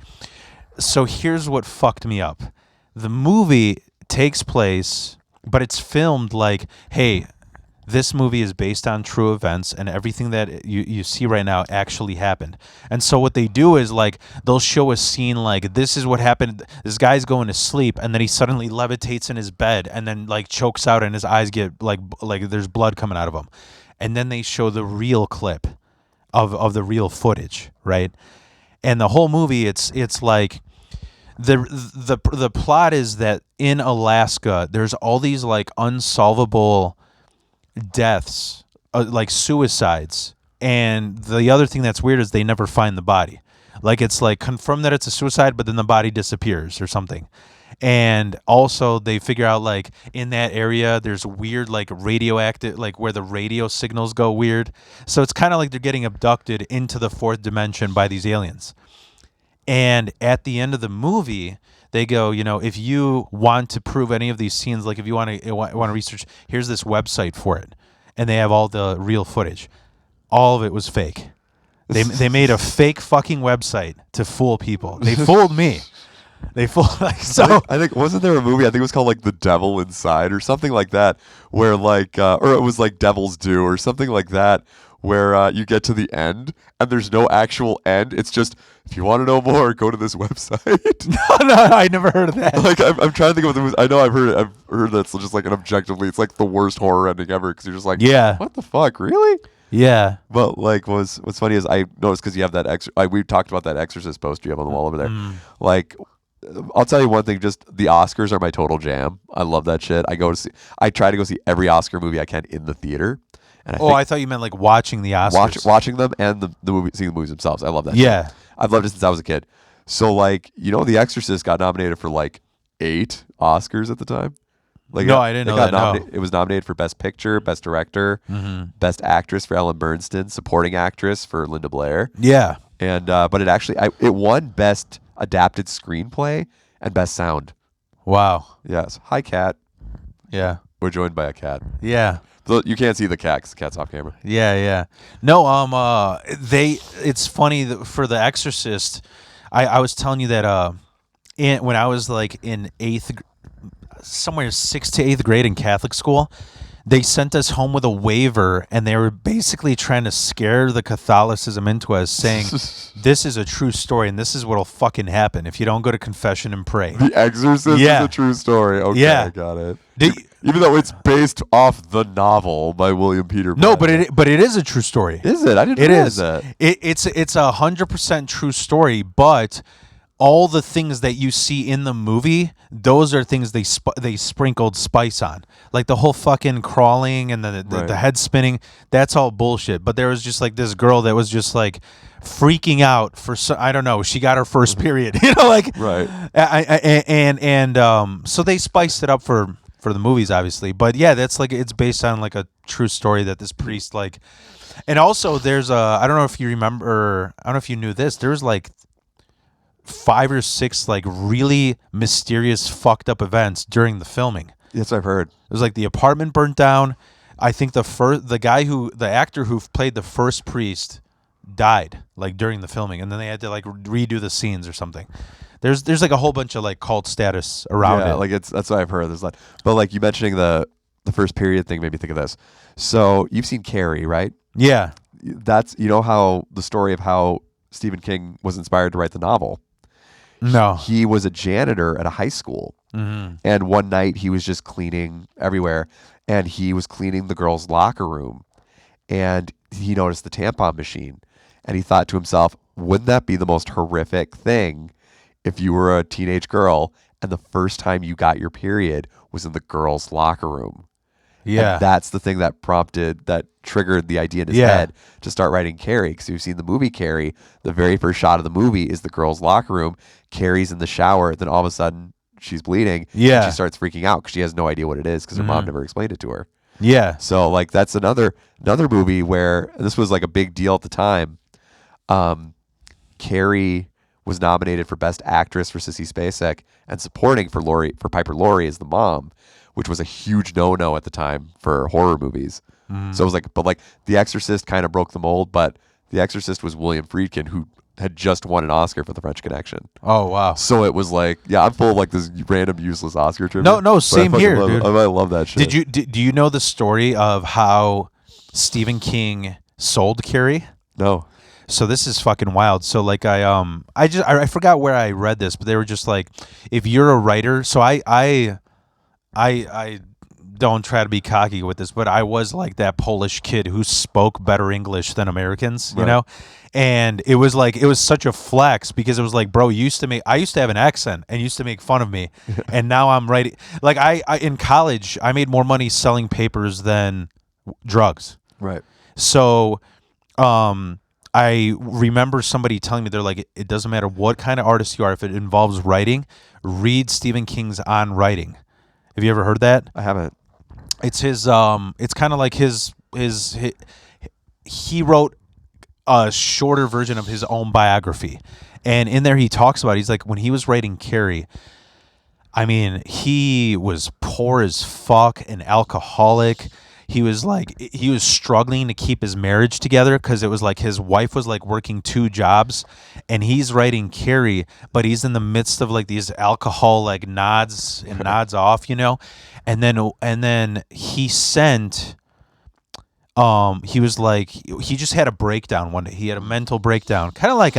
so here's what fucked me up. The movie takes place, but it's filmed like, hey, this movie is based on true events, and everything that you see right now actually happened. And so what they do is like they'll show a scene like, this is what happened. This guy's going to sleep, and then he suddenly levitates in his bed, and then like chokes out, and his eyes get like there's blood coming out of him. And then they show the real clip of the real footage, right? And the whole movie, it's like the plot is that in Alaska there's all these like unsolvable deaths, like suicides, and the other thing that's weird is they never find the body. Like it's like confirmed that it's a suicide, but then the body disappears or something. And also they figure out like in that area there's weird like radioactive, like where the radio signals go weird. So it's kind of like they're getting abducted into the fourth dimension by these aliens. And at the end of the movie, they go, if you want to prove any of these scenes, like if you want to research, here's this website for it. And they have all the real footage. All of it was fake. They made a fake fucking website to fool people. They fooled me. They fooled I think wasn't there a movie? I think it was called like The Devil Inside or something like that, where like or it was like Devil's Due or something like that, where you get to the end and there's no actual end. It's just, if you want to know more, go to this website. No, I never heard of that. Like I'm trying to think of the movie. I know I've heard that's just like an objectively, it's like the worst horror ending ever because you're just like, Yeah. what the fuck, really? Yeah. But like, what's funny is I noticed because you have that we talked about that Exorcist poster you have on the wall over there. Like, I'll tell you one thing: just the Oscars are my total jam. I love that shit. I try to go see every Oscar movie I can in the theater. And I thought you meant like watching the Oscars. Watching them and the movie, seeing the movies themselves. I love that. Yeah. Shit. I've loved it since I was a kid. So like, The Exorcist got nominated for like 8 Oscars at the time. Like, no, I didn't know that. No. It was nominated for Best Picture, Best Director, Best Actress for Ellen Burstyn, Supporting Actress for Linda Blair. Yeah. And but it won Best Adapted Screenplay and Best Sound. Wow. Yes. Hi, cat. Yeah. We're joined by a cat. Yeah. You can't see the cat because the cat's off camera. Yeah. No, it's funny that for The Exorcist, I was telling you that when I was like in somewhere 6th to 8th grade in Catholic school, they sent us home with a waiver, and they were basically trying to scare the Catholicism into us, saying, this is a true story, and this is what'll fucking happen if you don't go to confession and pray. The Exorcist is a true story. Okay, I got it. Even though it's based off the novel by William Peter Blatty. No, but it is a true story. Is it? I didn't realize that. It's 100% true story, but all the things that you see in the movie, those are things they sprinkled spice on, like the whole fucking crawling and the head spinning. That's all bullshit. But there was just like this girl that was just like freaking out for I don't know. She got her first period, like right. So they spiced it up for the movies, obviously. But yeah, that's like it's based on like a true story that this priest like. And also, there's I don't know if you remember. I don't know if you knew this. There's like 5 or 6 like really mysterious fucked up events during the filming. Yes, I've heard. It was like the apartment burnt down. I think the actor who played the first priest died like during the filming, and then they had to like redo the scenes or something. There's like a whole bunch of like cult status around it. Like that's what I've heard. There's like, but like you mentioning the first period thing made me think of this. So you've seen Carrie, right? Yeah. That's how the story of how Stephen King was inspired to write the novel. No. He was a janitor at a high school. And one night he was just cleaning everywhere, and he was cleaning the girls' locker room, and he noticed the tampon machine, and he thought to himself, wouldn't that be the most horrific thing if you were a teenage girl and the first time you got your period was in the girls' locker room? Yeah. And that's the thing that triggered the idea in his head to start writing Carrie. Because you've seen the movie Carrie, the very first shot of the movie is the girls' locker room. Carrie's in the shower. Then all of a sudden she's bleeding. Yeah. And she starts freaking out because she has no idea what it is because her mom never explained it to her. Yeah. So like that's another movie where this was like a big deal at the time. Carrie was nominated for Best Actress for Sissy Spacek and supporting for Piper Laurie as the mom, which was a huge no-no at the time for horror movies. So it was like, but like The Exorcist kind of broke the mold, but The Exorcist was William Friedkin, who had just won an Oscar for The French Connection. Oh, wow. So it was like, I'm full of like this random useless Oscar trivia. No, same here, dude. I love that shit. Do you know the story of how Stephen King sold Carrie? No. So this is fucking wild. So like I forgot where I read this, but they were just like, if you're a writer, so I don't try to be cocky with this, but I was like that Polish kid who spoke better English than Americans, you know? And it was such a flex because it was like, bro, I used to have an accent and used to make fun of me. And now I'm writing, like I in college, I made more money selling papers than drugs. Right. So, I remember somebody telling me, they're like, it doesn't matter what kind of artist you are, if it involves writing, read Stephen King's On Writing. Have you ever heard that? I haven't. It's his it's kind of like his he wrote a shorter version of his own biography. And in there he talks about, he's like, when he was writing Carrie, I mean, he was poor as fuck, an alcoholic. He was struggling to keep his marriage together because it was like his wife was like working 2 jobs, and he's writing Carrie, but he's in the midst of like these alcohol like nods off, you know, and then he sent he was like, he just had a breakdown one day. He had a mental breakdown, kind of like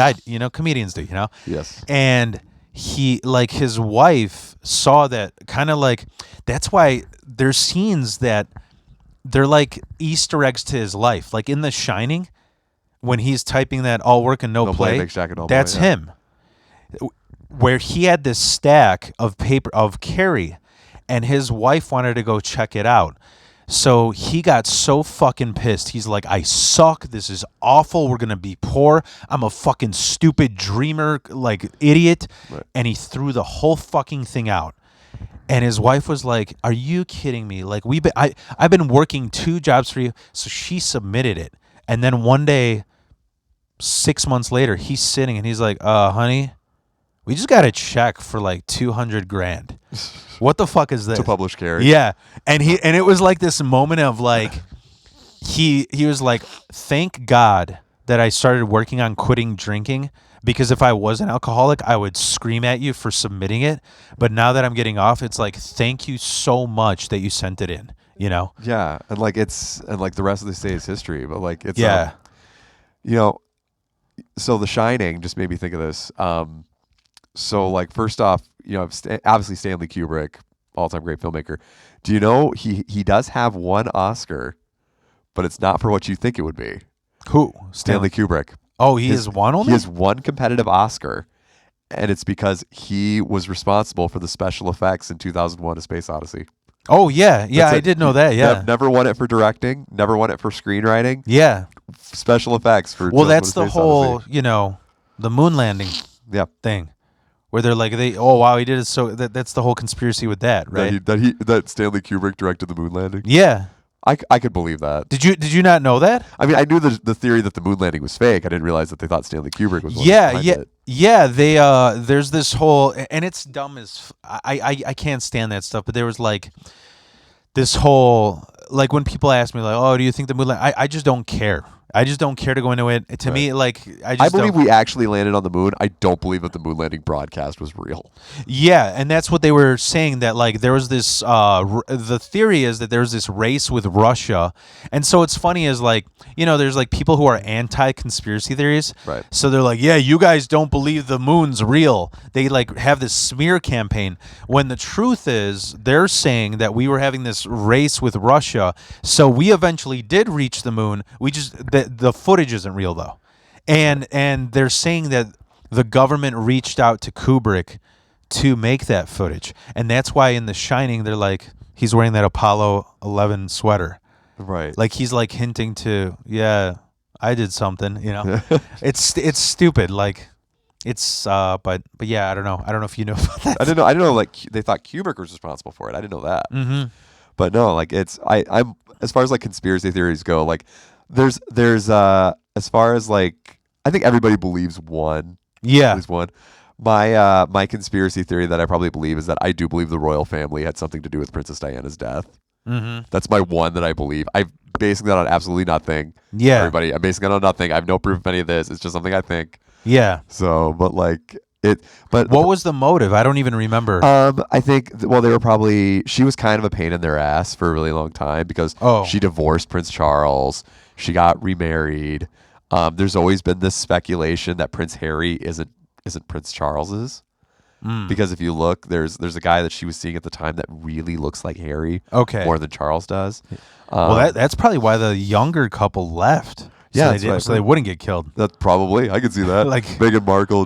comedians do, Yes. And he, like, his wife saw that, kind of like, that's why there's scenes that they're like Easter eggs to his life. Like in The Shining, when he's typing that all work and no play, makes Jack a dull that's boy, yeah. him. Where he had this stack of paper of Carrie, and his wife wanted to go check it out. So he got so fucking pissed. He's like, I suck. This is awful. We're going to be poor. I'm a fucking stupid dreamer, like idiot. Right. And he threw the whole fucking thing out. And his wife was like, are you kidding me? Like, I've been working 2 jobs for you. So she submitted it. And then one day, 6 months later, he's sitting and he's like, honey, we just got a check for like $200,000. What the fuck is this? To publish Carrie. Yeah. And it was like this moment of like, he was like, thank God that I started working on quitting drinking, because if I was an alcoholic, I would scream at you for submitting it. But now that I'm getting off, it's like, thank you so much that you sent it in, Yeah. And like the rest of this day is history, but like it's, yeah. So The Shining just made me think of this. So like, first off, obviously Stanley Kubrick, all-time great filmmaker. Do you know he does have one Oscar, but it's not for what you think it would be. Who? Stanley Kubrick. Oh, he has one only? He has one competitive Oscar, and it's because he was responsible for the special effects in 2001: A Space Odyssey. Oh, yeah. Yeah, I did know that, yeah. Never won it for directing, never won it for screenwriting. Yeah. Special effects for Well, that's the whole, Odyssey. The moon landing thing. Where they're like, oh, wow, he did it. So that's the whole conspiracy with that, right? That Stanley Kubrick directed the moon landing. Yeah. I could believe that. Did you not know that? I mean, I knew the theory that the moon landing was fake. I didn't realize that they thought Stanley Kubrick was one behind it. Yeah. They there's this whole, and it's dumb as I can't stand that stuff. But there was like this whole, like, when people ask me like, oh, do you think the moon landing? I just don't care. I just don't care to go into it. To me, like, I believe we actually landed on the moon. I don't believe that the moon landing broadcast was real. Yeah, and that's what they were saying, that like there was this the theory is that there's this race with Russia. And so it's funny is like, there's like people who are anti-conspiracy theories. Right. So they're like, yeah, you guys don't believe the moon's real. They like have this smear campaign, when the truth is they're saying that we were having this race with Russia. So we eventually did reach the moon. We just the footage isn't real though. And they're saying that the government reached out to Kubrick to make that footage. And that's why in The Shining, they're like, he's wearing that Apollo 11 sweater. Right. Like he's like hinting to, yeah, I did something, It's stupid. Like it's, but yeah, I don't know. I don't know if you know about that. I didn't know like they thought Kubrick was responsible for it. I didn't know that. Mm-hmm. But no, like I'm as far as like conspiracy theories go, like there's as far as like, I think everybody believes one. Yeah. At least one. My conspiracy theory that I probably believe is that I do believe the royal family had something to do with Princess Diana's death. Mm-hmm. That's my one that I believe. I'm basing that on absolutely nothing. Yeah. Everybody, I'm basing it on nothing. I have no proof of any of this. It's just something I think. Yeah. So, but like what was the motive? I don't even remember. I think, well, she was kind of a pain in their ass for a really long time because she divorced Prince Charles. She got remarried. There's always been this speculation that Prince Harry isn't Prince Charles's. Because if you look, there's a guy that she was seeing at the time that really looks like Harry more than Charles does. Well, that's probably why the younger couple left. Yeah, so they wouldn't get killed. That's probably, I could see that. Like Meghan Markle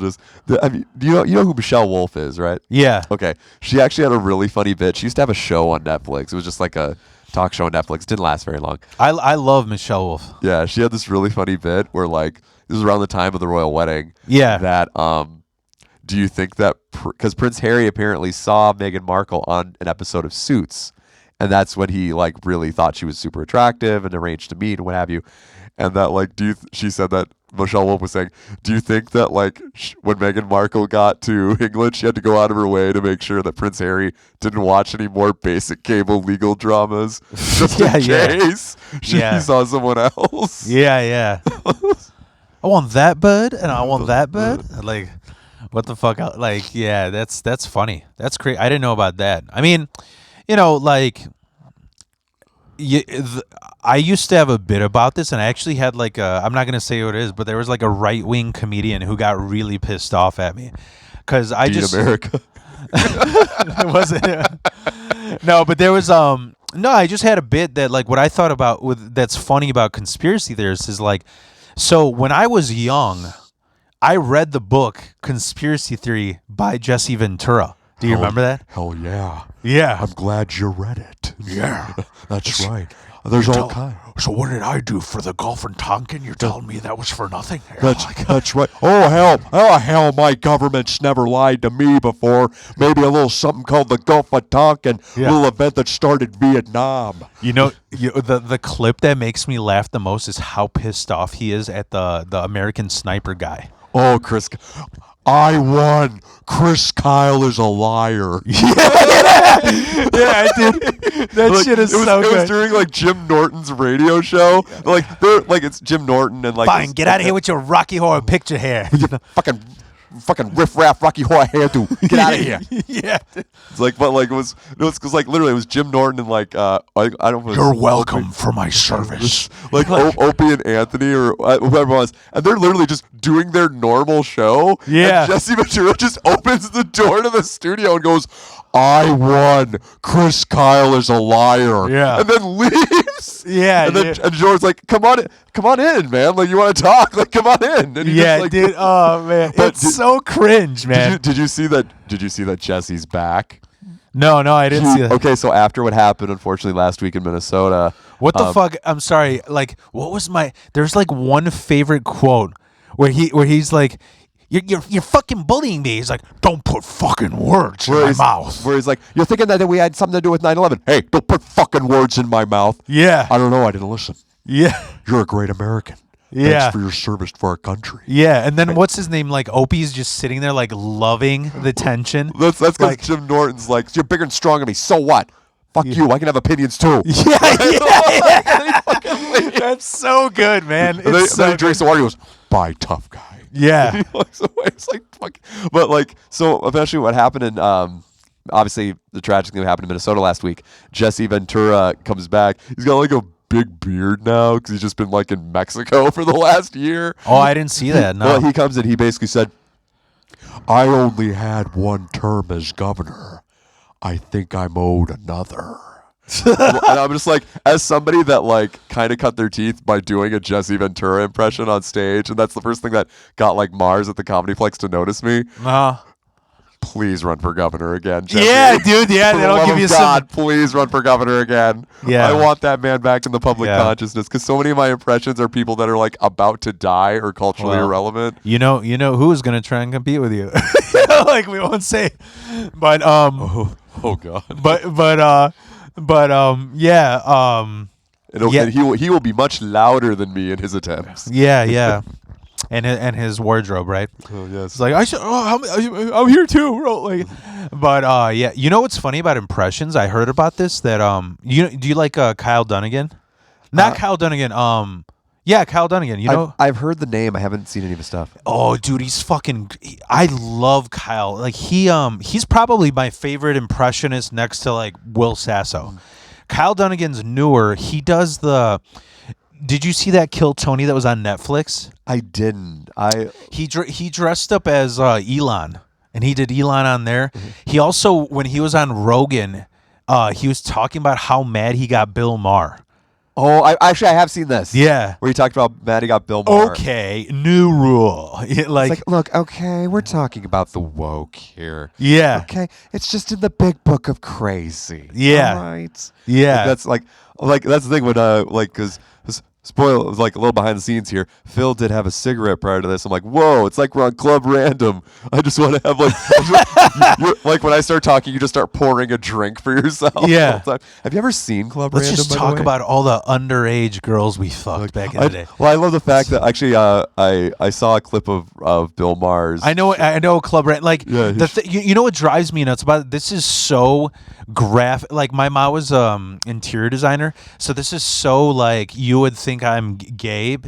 I mean, you know who Michelle Wolf is, right? Yeah. Okay. She actually had a really funny bit. She used to have a show on Netflix. It was just like a talk show on Netflix. It didn't last very long. I love Michelle Wolf. Yeah, she had this really funny bit where like this was around the time of the royal wedding. Yeah. That do you think that because Prince Harry apparently saw Meghan Markle on an episode of Suits, and that's when he like really thought she was super attractive and arranged to meet and what have you, and that like she said that Michelle Wolf was saying, do you think that like when Meghan Markle got to England, she had to go out of her way to make sure that Prince Harry didn't watch any more basic cable legal dramas just in case she saw someone else? Yeah. I want that bud, and I want that bud. Like, what the fuck? Like, yeah, that's funny. That's crazy. I didn't know about that. I mean, like, I used to have a bit about this, and I actually had like I'm not gonna say what it is, but there was like a right wing comedian who got really pissed off at me because I just America. it wasn't no, but there was no, I just had a bit that like what I thought about with that's funny about conspiracy theorists is like, so when I was young, I read the book Conspiracy Theory by Jesse Ventura. Do you remember that? Hell yeah. Yeah. I'm glad you read it. Yeah. That's right. There's all kinds. So what did I do for the Gulf and Tonkin? You're telling me that was for nothing? That's right. Oh hell, my government's never lied to me before. Maybe a little something called the Gulf of Tonkin, little event that started Vietnam. You know, the clip that makes me laugh the most is how pissed off he is at the American Sniper guy. Oh, Chris, I won. Chris Kyle is a liar. Yeah, dude. That shit is so good. It was during like Jim Norton's radio show. Like it's Jim Norton and like. Fine, get out of here with your Rocky Horror Picture Hair. fucking riff-raff Rocky Horror hairdo. Get out of here. Yeah. It's like, but like it was because like literally it was Jim Norton and like I don't know. If it was You're welcome for my service. like Opie and Anthony or whoever it was, and they're literally just doing their normal show. Yeah. And Jesse Ventura just opens the door to the studio and goes, "I won. Chris Kyle is a liar." Yeah. And then leaves. Yeah. And then and George's like, "Come on in, man. Like you want to talk? Like come on in." And he yeah, just, like, dude. Oh man, it's so cringe, man. Did you see that? Did you see that Jesse's back? No, I didn't see that. Okay, so after what happened, unfortunately, last week in Minnesota. What the fuck? I'm sorry. Like, what was my? There's like one favorite quote where he's like, "You're fucking bullying me." He's like, "Don't put fucking words in my mouth." Where he's like, "You're thinking that we had something to do with 9/11? Hey, don't put fucking words in my mouth." Yeah. I don't know. I didn't listen. Yeah. You're a great American. Yeah. Thanks for your service for our country. Yeah, and then what's his name? Like Opie's just sitting there, like loving the tension. That's because like, Jim Norton's like, "You're bigger and stronger than me. So what? Fuck you. I can have opinions too." Yeah. That's so good, man. And then he drinks the water. He goes, "Bye, tough guy." Yeah. He walks away. It's like fuck. But like, so eventually, what happened in obviously the tragic thing that happened in Minnesota last week. Jesse Ventura comes back. He's got like a big beard now because he's just been like in Mexico for the last year. Oh, I didn't see that. No. Well, he comes in. He basically said, I only had one term as governor. I think I'm owed another. and I'm just like, as somebody that like kind of cut their teeth by doing a Jesse Ventura impression on stage, and that's the first thing that got like Mars at the Comedy Plex to notice me. Please run for governor again, Jesse. Yeah, dude. Yeah, For the that'll love give of you God, please run for governor again. Yeah. I want that man back in the public Yeah. consciousness because so many of my impressions are people that are like about to die or culturally irrelevant. You know who's gonna try and compete with you? Like we won't say, but Oh God. yeah, And he will be much louder than me in his attempts. yeah. And his wardrobe, right? Oh yes. It's like I'm here too, bro. Like, but yeah, you know what's funny about impressions? I heard about this that do you like Kyle Dunnigan? Not Kyle Dunnigan. Yeah, Kyle Dunnigan. You know, I've heard the name. I haven't seen any of his stuff. oh, dude, he's fucking. I love Kyle. Like he's probably my favorite impressionist next to like Will Sasso. Kyle Dunnigan's newer. He does the. Did you see that Kill Tony that was on Netflix? I didn't. He dressed up as Elon, and he did Elon on there. Mm-hmm. He also, when he was on Rogan, he was talking about how mad he got Bill Maher. Oh, I have seen this. Yeah. Where he talked about Maddie got Bill Maher. Okay, new rule. It's like, look, okay, we're talking about the woke here. Yeah. Okay, it's just in the big book of crazy. Yeah. All right. Yeah. That's that's the thing when because spoil like a little behind the scenes here. Phil did have a cigarette prior to this. I'm like, whoa, it's like we're on Club Random. I just want to have like like when I start talking, you just start pouring a drink for yourself. Yeah. All the time. Have you ever seen Club Let's Random? just by the talk way? about all the underage girls we fucked back in the day. Well, I love the fact that actually I saw a clip of Bill Maher's. I know Club Rant. Like Yeah, you know what drives me nuts about it? This is so graphic. Like my mom was interior designer, so this is so like you would think I'm Gabe.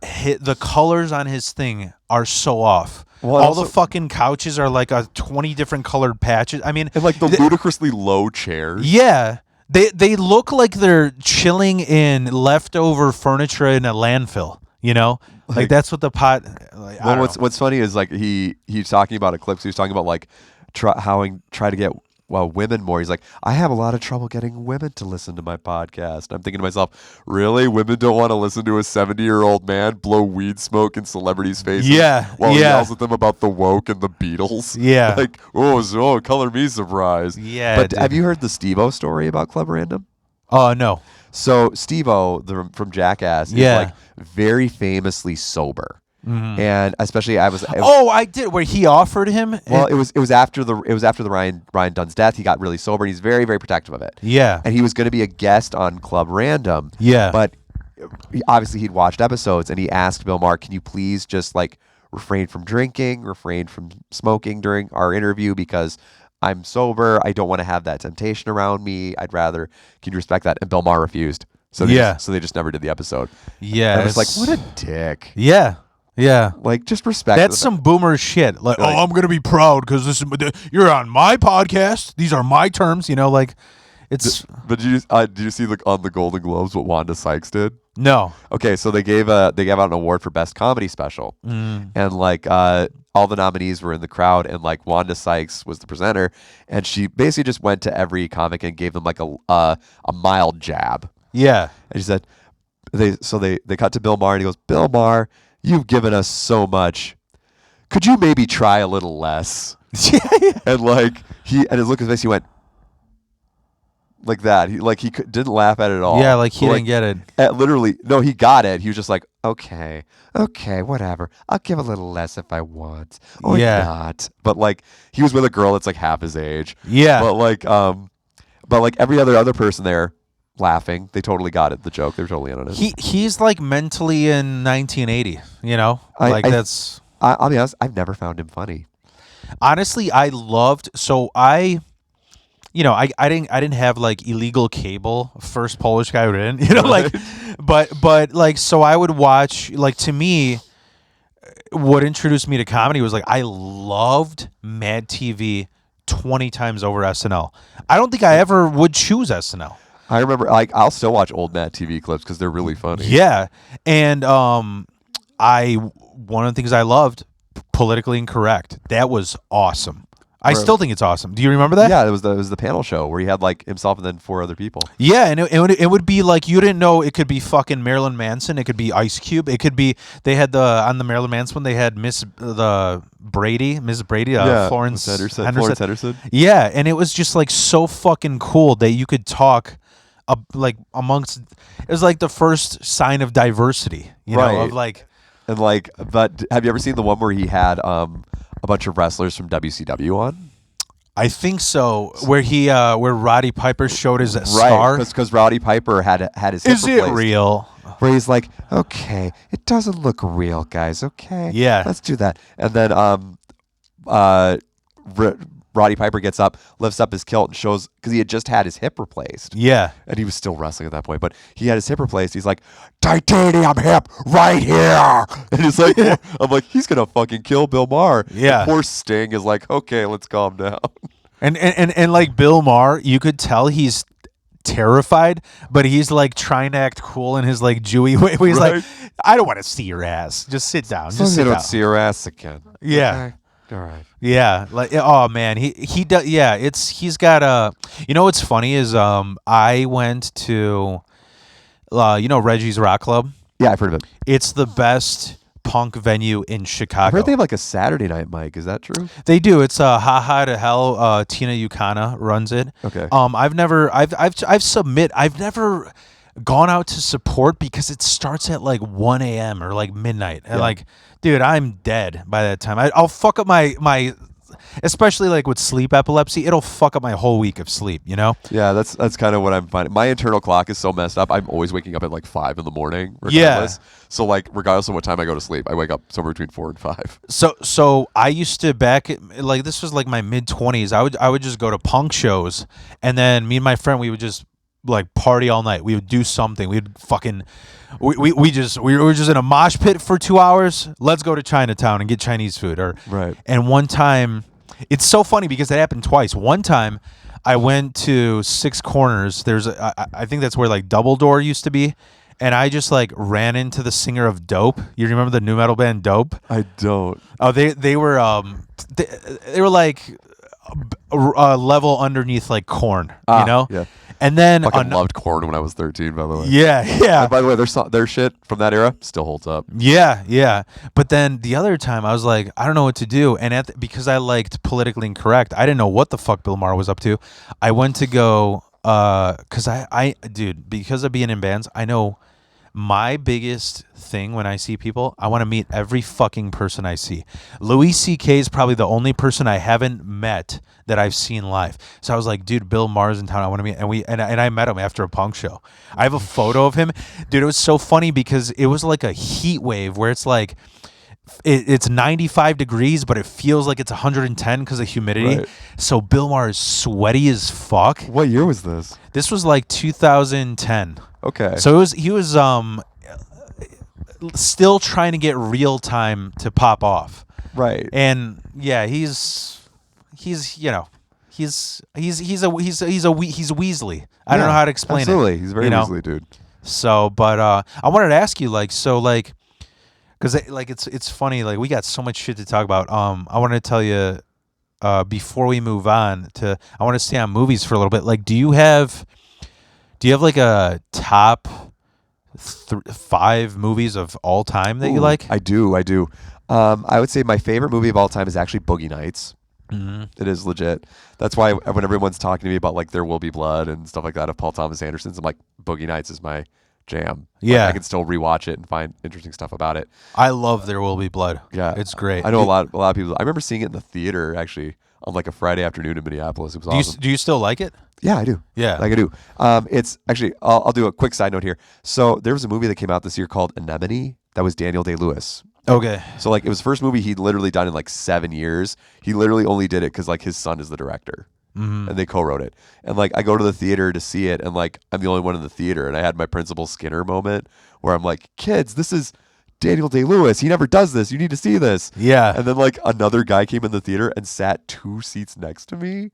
The colors on his thing are so off. Well, all also- the fucking couches are like 20 different colored patches. I mean, and like the ludicrously low chairs. yeah. They look like they're chilling in leftover furniture in a landfill. You know, like that's what the pot. Like, well, what's funny is like he's talking about eclipse. He was talking about like try to get women more. He's like, I have a lot of trouble getting women to listen to my podcast. I'm thinking to myself, really, women don't want to listen to a 70-year-old man blow weed smoke in celebrities' faces? While he yells at them about the woke and the Beatles. Yeah, like color me surprised. Yeah, but have you heard the Steve-O story about Club Random? Oh no. So Steve-O from Jackass is like very famously sober. Mm-hmm. And especially I did where he offered him. Well, it was after the Ryan Dunn's death. He got really sober and he's very, very protective of it. Yeah. And he was going to be a guest on Club Random. Yeah. But obviously he'd watched episodes and he asked Bill Maher, can you please just like refrain from drinking, refrain from smoking during our interview because I'm sober. I don't want to have that temptation around me. Can you respect that? And Bill Maher refused. So they just never did the episode. Yeah. And I was like, what a dick. Yeah. Yeah, like just respect. That's some boomer shit. Like, oh, I'm gonna be proud because you're on my podcast. These are my terms. You know, like it's. But did you see like on the Golden Globes what Wanda Sykes did? No. Okay, so they gave out an award for best comedy special, and like all the nominees were in the crowd, and like Wanda Sykes was the presenter, and she basically just went to every comic and gave them like a mild jab. Yeah, and she said they cut to Bill Maher and he goes, Bill Maher, you've given us so much. Could you maybe try a little less? And like his look on his face, he went like that. He didn't laugh at it at all. Yeah, like he didn't get it. Literally, no, he got it. He was just like, okay, whatever. I'll give a little less if I want, or not. But like, he was with a girl that's like half his age. Yeah. But like every other person there, laughing, they totally got it. The joke, they're totally in on it. He's like mentally in 1980. You know, I'll be honest, I've never found him funny. Honestly, I didn't have like illegal cable. First Polish guy who didn't, you know, like, but like, so I would watch, like, to me, what introduced me to comedy was like, I loved Mad TV 20 times over SNL. I don't think I ever would choose SNL. I remember, like, I'll still watch old Mad TV clips because they're really funny. Yeah, and one of the things I loved, Politically Incorrect. That was awesome. I still think it's awesome. Do you remember that? Yeah, it was the panel show where he had like himself and then 4 other people. Yeah, and it would be like, you didn't know it could be fucking Marilyn Manson. It could be Ice Cube. It could be, they had on the Marilyn Manson one, they had Miss Brady, Florence Henderson. Yeah, and it was just like so fucking cool that you could talk like amongst. It was like the first sign of diversity, you know, of like. And like, but have you ever seen the one where he had a bunch of wrestlers from WCW on? I think so. Where Roddy Piper showed his scar, because Roddy Piper had his. Is it real? Where he's like, okay, it doesn't look real, guys. Okay, yeah, let's do that. And then Roddy Piper gets up, lifts up his kilt, and shows, because he had just had his hip replaced. Yeah. And he was still wrestling at that point, but he had his hip replaced. He's like, titanium hip right here. And he's like, I'm like, he's going to fucking kill Bill Maher. Yeah. And poor Sting is like, okay, let's calm down. And like Bill Maher, you could tell he's terrified, but he's like trying to act cool in his like Jewy way. Where he's like, I don't want to see your ass. Just sit down. Just sit down. Don't see your ass again. Yeah. Okay. All right. Yeah, like, oh man, he does. Yeah, he's got a. You know what's funny is I went to, Reggie's Rock Club. Yeah, I've heard of it. It's the best punk venue in Chicago. I heard they have like a Saturday night mic. Is that true? They do. It's Ha Ha to Hell. Tina Ukana runs it. Okay. I've never gone out to support because it starts at like 1 a.m. or like midnight. And like, dude, I'm dead by that time. I'll fuck up my especially like with sleep epilepsy, it'll fuck up my whole week of sleep, you know? Yeah, that's kind of what I'm finding. My internal clock is so messed up. I'm always waking up at like 5 in the morning, regardless. Yeah. So like, regardless of what time I go to sleep, I wake up somewhere between 4 and 5. So I used to like, this was like my mid-20s. I would just go to punk shows, and then me and my friend, we would just like party all night. We would do something. We'd fucking we were just in a mosh pit for 2 hours. Let's go to Chinatown and get Chinese food. Right. And one time, it's so funny because it happened twice. One time, I went to Six Corners. I think that's where like Double Door used to be. And I just like ran into the singer of Dope. You remember the new metal band Dope? I don't. Oh, they were they were like a level underneath like Korn, you know? Yeah. And then I loved Korn when I was 13, by the way. Yeah. And by the way, their shit from that era still holds up. Yeah. But then the other time I was like, I don't know what to do. And because I liked Politically Incorrect, I didn't know what the fuck Bill Maher was up to. I went to go because dude, because of being in bands, I know my biggest thing when I see people, I want to meet every fucking person I see. Louis C.K. is probably the only person I haven't met that I've seen live. So I was like, dude, Bill Maher's in town. I want to meet. And I met him after a punk show. I have a photo of him. Dude, it was so funny because it was like a heat wave where it's like, it's 95 degrees, but it feels like it's 110 because of humidity. Right. So Bill Maher is sweaty as fuck. What year was this? This was like 2010. Okay. So he was still trying to get real time to pop off. Right. And yeah, he's Weasley. I don't know how to explain absolutely. it. He's very Weasley, dude. So, but I wanted to ask you because it's funny, like we got so much shit to talk about. I want to tell you before we move on I want to stay on movies for a little bit. Like, do you have like a top 5 movies of all time that you like? I do. I would say my favorite movie of all time is actually Boogie Nights. Mm-hmm. It is legit. That's why when everyone's talking to me about like There Will Be Blood and stuff like that of Paul Thomas Anderson's, I'm like, Boogie Nights is my jam. Yeah. Like, I can still rewatch it and find interesting stuff about it. I love There Will Be Blood. Yeah, it's great. I know a lot of people. I remember seeing it in the theater actually on like a Friday afternoon in Minneapolis. It was awesome. Do you still like it? Yeah, I do. Yeah, like I do. It's actually I'll do a quick side note here. So there was a movie that came out this year called Anemone. That was Daniel Day-Lewis. Okay. So like it was the first movie he'd literally done in like 7 years. He literally only did it because like his son is the director. Mm-hmm. And they co-wrote it. And like I go to the theater to see it, and like I'm the only one in the theater, and I had my Principal Skinner moment where I'm like, kids, this is Daniel Day-Lewis. He never does this. You need to see this. Yeah. And then like another guy came in the theater and sat 2 seats next to me.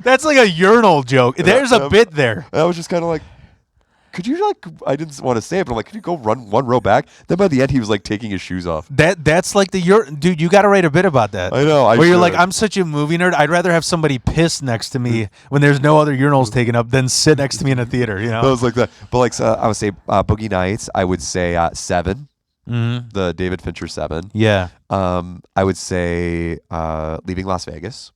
That's like a urinal joke. There's a bit there. And I was just kind of like, could you like, I didn't want to say it, but I'm like, could you go run one row back? Then by the end, he was like taking his shoes off. That's like dude, you got to write a bit about that. I know. Where you're like, I'm such a movie nerd. I'd rather have somebody piss next to me when there's no other urinals taken up than sit next to me in a theater, you know? I was like that. But like, I would say Boogie Nights. I would say Seven. Mm-hmm. The David Fincher 7. Yeah. I would say Leaving Las Vegas.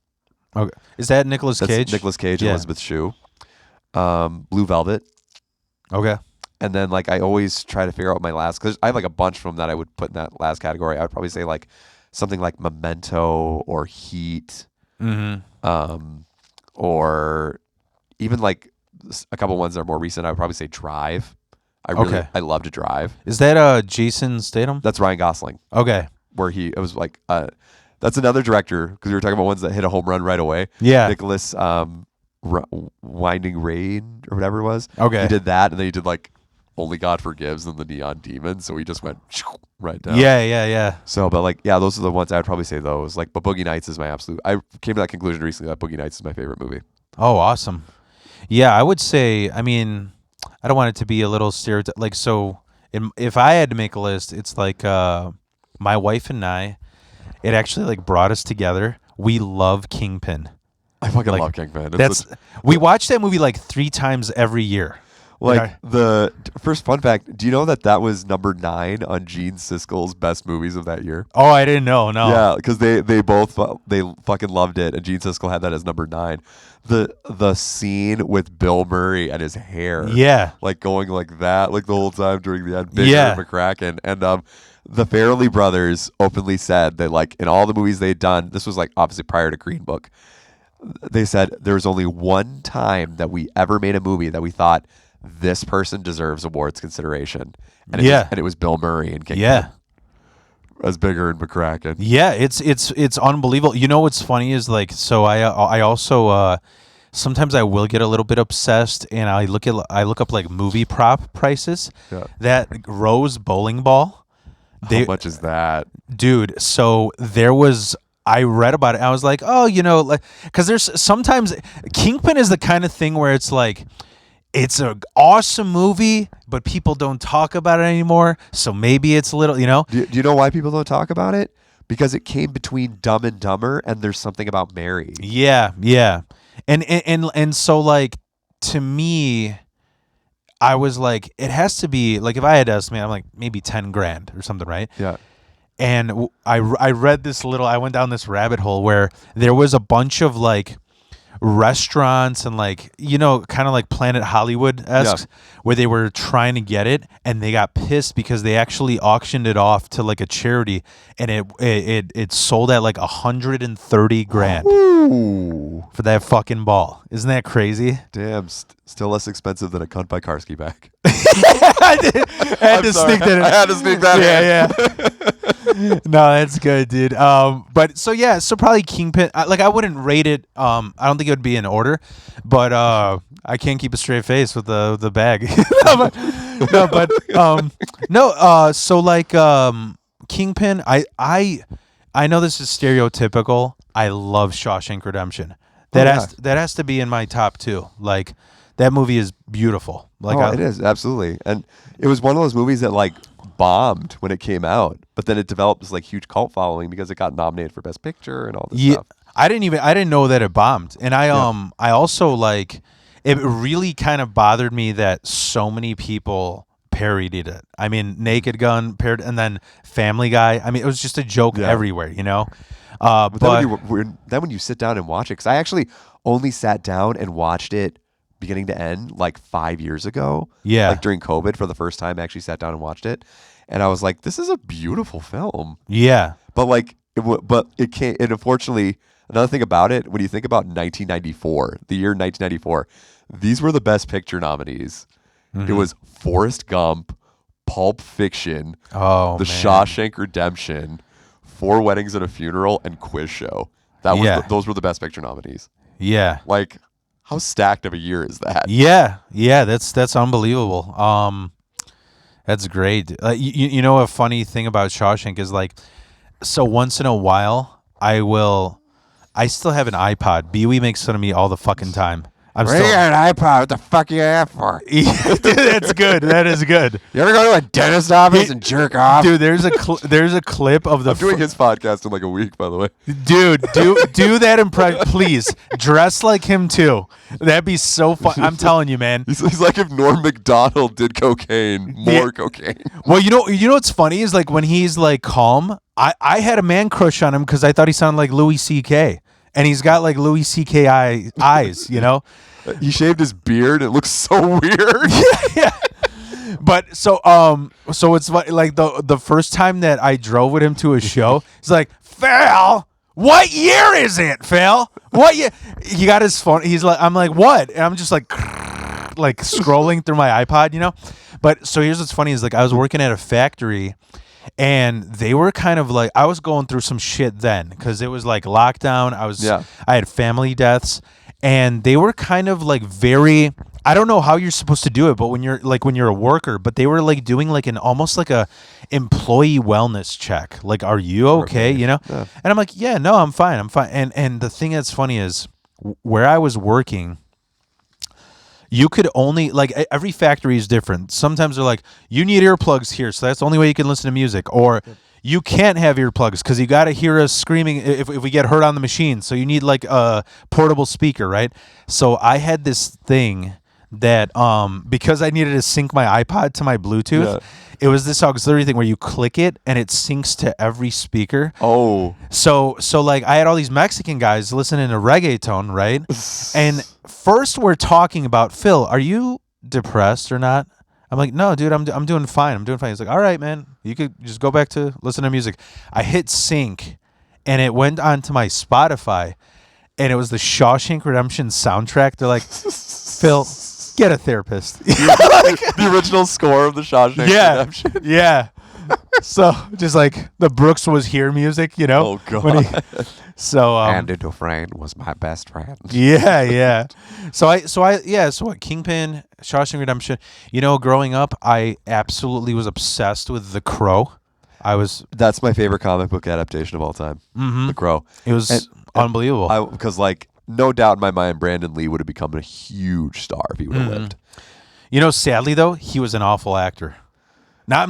Okay. Is that Nicolas Cage? That's Nicolas Cage and Elizabeth Shue. Blue Velvet. Okay. And then like I always try to figure out my last, because I have like a bunch from that I would put in that last category. I would probably say like something like Memento or Heat, or even like a couple ones that are more recent. I would probably say Drive. I love to Drive. Is that Jason Statham? That's Ryan Gosling. Okay. Where it was like that's another director, because we were talking about ones that hit a home run right away. Yeah. Nicholas Winding Rain or whatever it was. Okay. He did that, and then he did like Only God Forgives and the Neon Demon. So he just went right down. Yeah. So, but like, yeah, those are the ones I would probably say those. Like, but Boogie Nights is my absolute. I came to that conclusion recently that Boogie Nights is my favorite movie. Oh, awesome. Yeah, I would say. I mean, I don't want it to be a little stereotype. Like, so if I had to make a list, it's like my wife and I. It actually like brought us together. We love Kingpin. I fucking love Kingpin. We watch that movie like 3 times every year. Like the first fun fact, do you know that was number 9 on Gene Siskel's best movies of that year? Oh, I didn't know. No. Yeah, because they fucking loved it, and Gene Siskel had that as number 9. The scene with Bill Murray and his hair, like going like that, like the whole time during the end, Bigger and McCracken, and the Farrelly brothers openly said that like in all the movies they'd done, this was like obviously prior to Green Book. They said there was only one time that we ever made a movie that we thought this person deserves awards consideration, and it was Bill Murray and Kingpin. Yeah, as Bigger and McCracken. Yeah, it's unbelievable. You know what's funny is like, so I also sometimes I will get a little bit obsessed, and I look up like movie prop prices. Yeah. That Rose bowling ball. How much is that, dude? So there was I read about it. And I was like, oh, like, because there's sometimes Kingpin is the kind of thing where it's like, it's an awesome movie, but people don't talk about it anymore. So maybe it's a little, Do you know why people don't talk about it? Because it came between Dumb and Dumber, and there's something about Mary. Yeah, yeah, and so like to me, I was like, it has to be like, if I had to estimate, I'm like maybe 10 grand or something, right? Yeah. And I read this I went down this rabbit hole where there was a bunch of like restaurants and like kind of like Planet Hollywood-esque where they were trying to get it, and they got pissed because they actually auctioned it off to like a charity, and it sold at like 130 grand for that fucking ball. Isn't that crazy? Damn, still less expensive than a Cunt by Karski bag. I had to sneak that in. I had to sneak that in. Yeah. No, that's good, dude. But so probably Kingpin. I wouldn't rate it. I don't think it would be in order, but I can't keep a straight face with the bag. So like Kingpin. I know this is stereotypical. I love Shawshank Redemption. That has to be in my top 2. Like that movie is beautiful. Like it is, absolutely. And it was one of those movies that like bombed when it came out, but then it developed this like huge cult following because it got nominated for Best Picture and all this stuff. I didn't know that it bombed. And I also like, it really kind of bothered me that so many people parodied it. I mean, Naked Gun parodied, and then Family Guy. I mean, it was just a joke everywhere, But then when you sit down and watch it, because I actually only sat down and watched it beginning to end like 5 years ago. Yeah. Like during COVID for the first time, I actually sat down and watched it. And I was like, this is a beautiful film. Yeah. But like, it can't, and unfortunately, another thing about it, when you think about 1994, the year 1994, these were the Best Picture nominees. Mm-hmm. It was Forrest Gump, Pulp Fiction, The Shawshank Redemption, 4 Weddings and a Funeral, and Quiz Show. Those were the Best Picture nominees. Yeah. Like, how stacked of a year is that? Yeah. That's unbelievable. That's great. You know, a funny thing about Shawshank is like, so once in a while, I still have an iPod. Bewee makes fun of me all the fucking time. You got an iPod? What the fuck you have for? Yeah, dude, that's good. That is good. You ever go to a dentist office and jerk off? Dude, there's a clip of the. I'm doing his podcast in like a week, by the way. Dude, do that impression, please. Dress like him too. That'd be so fun. I'm telling you, man. He's like if Norm Macdonald did cocaine, more cocaine. Well, you know what's funny is like when he's like calm. I had a man crush on him because I thought he sounded like Louis C.K. And he's got like Louis C.K. eyes, you know. He shaved his beard. It looks so weird. Yeah. But so it's like the first time that I drove with him to a show, he's like, Phil, what year is it, Phil? What year? He got his phone. He's like, I'm like, what? And I'm just like scrolling through my iPod, you know. But so here's what's funny is like I was working at a factory. And they were kind of like, I was going through some shit then because it was like lockdown. I had family deaths, and they were kind of like very, I don't know how you're supposed to do it, but when you're a worker, but they were like doing like almost like a employee wellness check. Like, are you okay? You know? Yeah. And I'm like, yeah, no, I'm fine. And the thing that's funny is where I was working, you could only, like, every factory is different. Sometimes they're like, you need earplugs here, so that's the only way you can listen to music. Or you can't have earplugs because you got to hear us screaming if we get hurt on the machine. So you need, like, a portable speaker, right? So I had this thing that, because I needed to sync my iPod to my Bluetooth, it was this auxiliary thing where you click it and it syncs to every speaker. Oh. So like, I had all these Mexican guys listening to reggaeton, right? And first we're talking about, Phil, are you depressed or not? I'm like, no, dude, I'm doing fine. I'm doing fine. He's like, all right, man, you could just go back to listen to music. I hit sync and it went onto my Spotify and it was the Shawshank Redemption soundtrack. They're like, Phil, get a therapist. The original score of the Shawshank Redemption. Yeah. So just like the Brooks Was Here music, you know? Oh, God. Andy Dufresne was my best friend. Yeah. So what, Kingpin, Shawshank Redemption. You know, growing up, I absolutely was obsessed with The Crow. That's my favorite comic book adaptation of all time. The Crow. It was unbelievable. Because like no doubt in my mind, Brandon Lee would have become a huge star if he would have lived. You know, sadly though, he was an awful actor. Not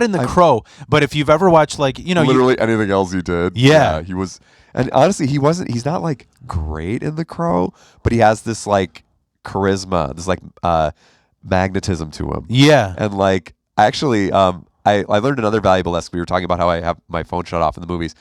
in The Crow, but if you've ever watched like literally anything else he did. Yeah, he was. And honestly, he's not like great in The Crow, but he has this like charisma, this like magnetism to him. Yeah. And like actually, I learned another valuable lesson. We were talking about how I have my phone shut off in the movies.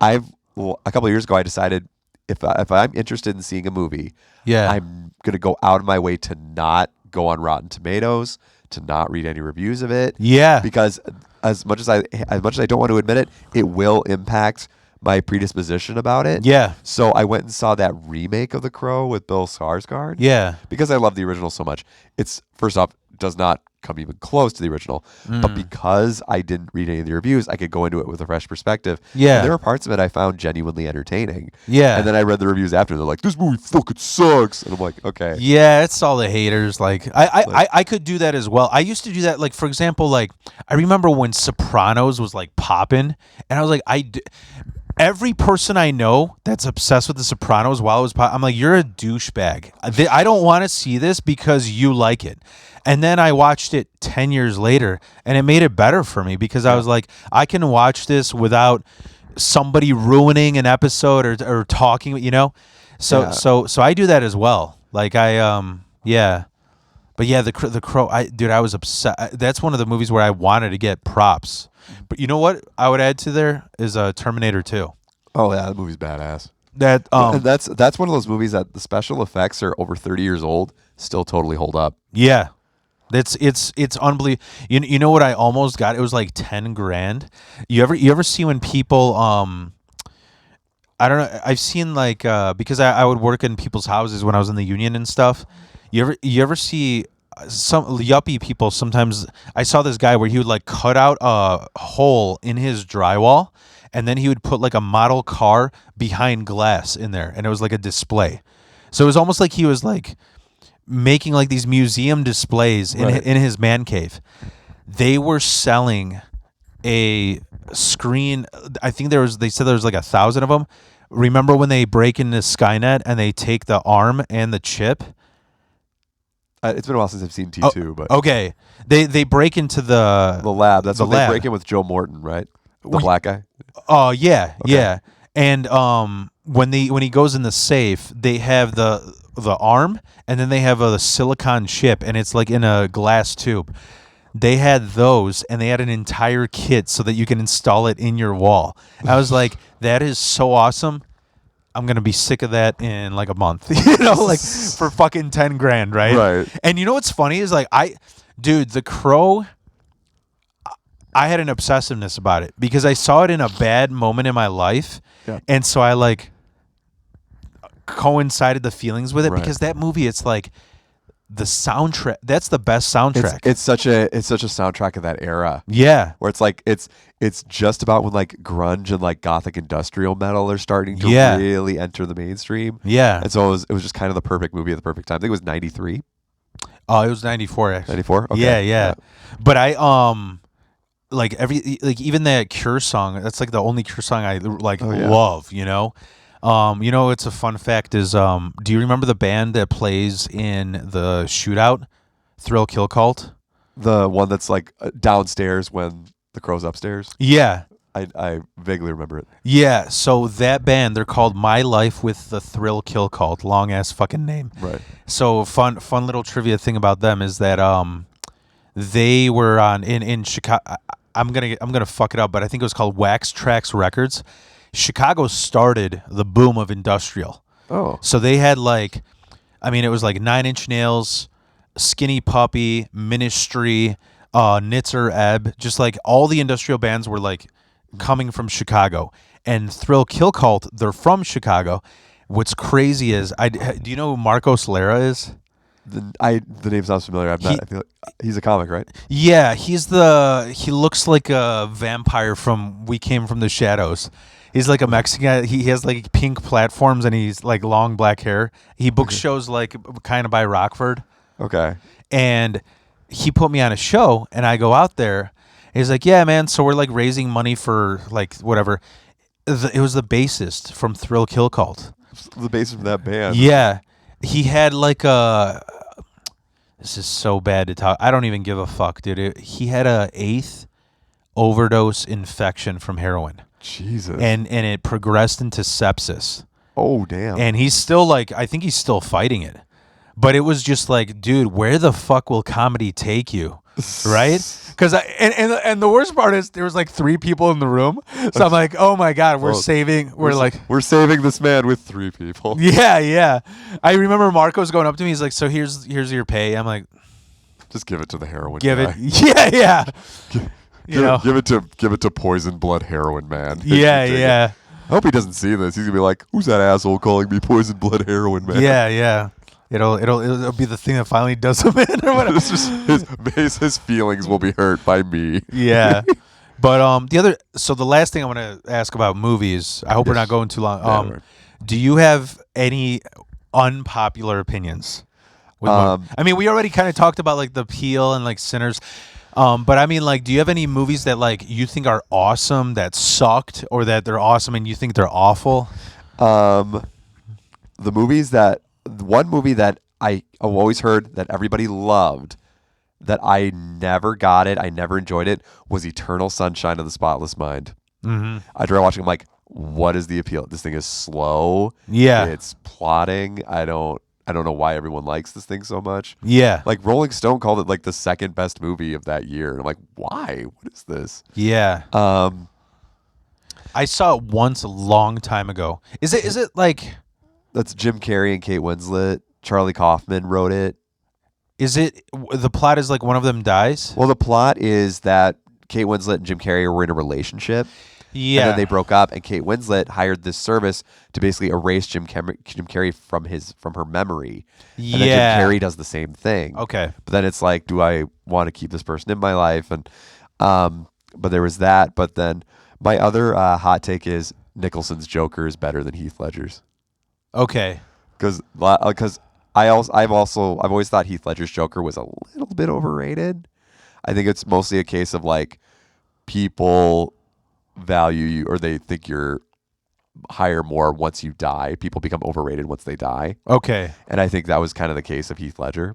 A couple of years ago, I decided if I'm interested in seeing a movie, I'm gonna go out of my way to not go on Rotten Tomatoes, to not read any reviews of it. Yeah. Because as much as I don't want to admit it, it will impact my predisposition about it. Yeah. So I went and saw that remake of The Crow with Bill Skarsgård. Yeah. Because I love the original so much. It's first off does not come even close to the original, but because I didn't read any of the reviews, I could go into it with a fresh perspective. Yeah. And there were parts of it I found genuinely entertaining. Yeah. And then I read the reviews after. They're like, "This movie fucking sucks," and I'm like, "Okay." Yeah, it's all the haters. Like I could do that as well. I used to do that. Like for example, like I remember when Sopranos was like popping, and I was like, every person I know that's obsessed with The Sopranos while it was I'm like, you're a douchebag. I don't want to see this because you like it. And then I watched it 10 years later, and it made it better for me because I was like, I can watch this without somebody ruining an episode or talking, you know? So I do that as well. Like yeah. But yeah, the Crow, I was upset. That's one of the movies where I wanted to get props. But you know what I would add to there is Terminator 2. Oh yeah, that movie's badass. And That's one of those movies that the special effects are over 30 years old, still totally hold up. Yeah. It's unbelievable. You know what I almost got? It was like $10,000. You ever see when people I don't know, I've seen like because I would work in people's houses when I was in the union and stuff. You ever see some yuppie people? Sometimes I saw this guy where he would like cut out a hole in his drywall, and then he would put like a model car behind glass in there, and it was like a display. So it was almost like he was like making like these museum displays in his man cave. They were selling a screen. I think they said there was like 1,000 of them. Remember when they break into Skynet and they take the arm and the chip? It's been a while since I've seen T2, but okay, they break into the lab. That's the what lab. they break in with Joe Morton, right? The black guy. Oh yeah, yeah. And when he goes in the safe, they have the arm, and then they have a silicon chip, and it's like in a glass tube. They had those, and they had an entire kit so that you can install it in your wall. I was like, that is so awesome. I'm gonna be sick of that in like a month, like for fucking $10,000, right? Right. And you know what's funny is like The Crow. I had an obsessiveness about it because I saw it in a bad moment in my life, and so I like coincided the feelings with it because that movie, it's like the soundtrack. That's the best soundtrack. It's such a soundtrack of that era. Yeah, where it's like it's just about when like grunge and like gothic industrial metal are starting to really enter the mainstream. Yeah, and so it was just kind of the perfect movie at the perfect time. I think it was 93. Oh, it was 94 actually. 94. Okay. Yeah. But I like even that Cure song. That's like the only Cure song I like love. You know. It's a fun fact is do you remember the band that plays in the Shootout, Thrill Kill Cult? The one that's like downstairs when the Crow's upstairs? Yeah. I vaguely remember it. Yeah, so that band, they're called My Life with the Thrill Kill Cult, long ass fucking name. Right. So fun little trivia thing about them is that they were on in Chicago. I'm gonna fuck it up, but I think it was called Wax Trax Records. Chicago started the boom of industrial. Oh. So they had it was like 9 Inch Nails, Skinny Puppy, Ministry, Nitzer Ebb, just like all the industrial bands were like coming from Chicago. And Thrill Kill Cult, they're from Chicago. What's crazy is, do you know who Marcos Lara is? The name sounds familiar. I feel like he's a comic, right? Yeah, he looks like a vampire from We Came from the Shadows. He's like a Mexican guy. He has like pink platforms and he's like long black hair. He books shows like kind of by Rockford. Okay. And he put me on a show and I go out there He's like, yeah, man. So we're like raising money for like whatever. It was the bassist from Thrill Kill Cult. The bass from that band. Yeah, he had like a. This is so bad to talk. I don't even give a fuck, dude. He had a 8th overdose infection from heroin. Jesus. And it progressed into sepsis. Oh, damn. And he's still like, I think he's still fighting it. But it was just like, dude, where the fuck will comedy take you? Right? Because and the worst part is there was like 3 people in the room. So I'm like, oh my God, we're saving this man with 3 people. Yeah. I remember Marco's going up to me. He's like, so here's your pay. I'm like, just give it to the heroin give guy. it. Yeah. Give it to Poison Blood Heroin Man. Yeah. I hope he doesn't see this. He's gonna be like, "Who's that asshole calling me Poison Blood Heroin Man?" Yeah. It'll be the thing that finally does him in or whatever. It's just his feelings will be hurt by me. Yeah. But the last thing I want to ask about movies. I hope we're not going too long. Right. Do you have any unpopular opinions? I mean, we already kind of talked about like The Peel and like Sinners. But I mean, like, do you have any movies that like you think are awesome that sucked, or that they're awesome and you think they're awful? One movie that I've always heard that everybody loved, that I never got it, I never enjoyed it, was Eternal Sunshine of the Spotless Mind. Mm-hmm. I tried watching. I'm like, what is the appeal? This thing is slow. Yeah, it's plotting. I don't know why everyone likes this thing so much. Yeah. Like Rolling Stone called it like the second best movie of that year. And I'm like, why? What is this? Yeah. I saw it once a long time ago. Is it like... That's Jim Carrey and Kate Winslet. Charlie Kaufman wrote it. Is it... The plot is like one of them dies? Well, the plot is that Kate Winslet and Jim Carrey were in a relationship. Yeah. And then they broke up, and Kate Winslet hired this service to basically erase Jim Carrey from her memory. And then Jim Carrey does the same thing. Okay. But then it's like, do I want to keep this person in my life? And but there was that. But then my other hot take is Nicholson's Joker is better than Heath Ledger's. Okay. Because I've always thought Heath Ledger's Joker was a little bit overrated. I think it's mostly a case of like people value you, or they think you're higher more once you die. People become overrated once they die. Okay. And I think that was kind of the case of Heath Ledger.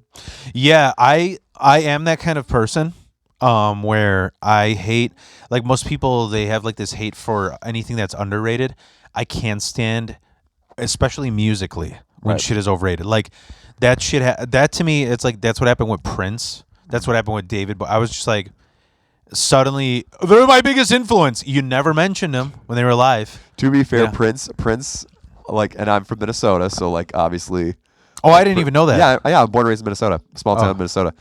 Yeah, I am that kind of person where I hate, like most people, they have like this hate for anything that's underrated. I can't stand, especially musically, when shit is overrated. Like that shit, that to me, it's like that's what happened with Prince. That's what happened with David. But I was just like, suddenly, they're my biggest influence. You never mentioned them when they were alive. To be fair, Prince, like, and I'm from Minnesota, so like obviously. Oh, I didn't even know that. Yeah, I'm born and raised in Minnesota, small town Minnesota.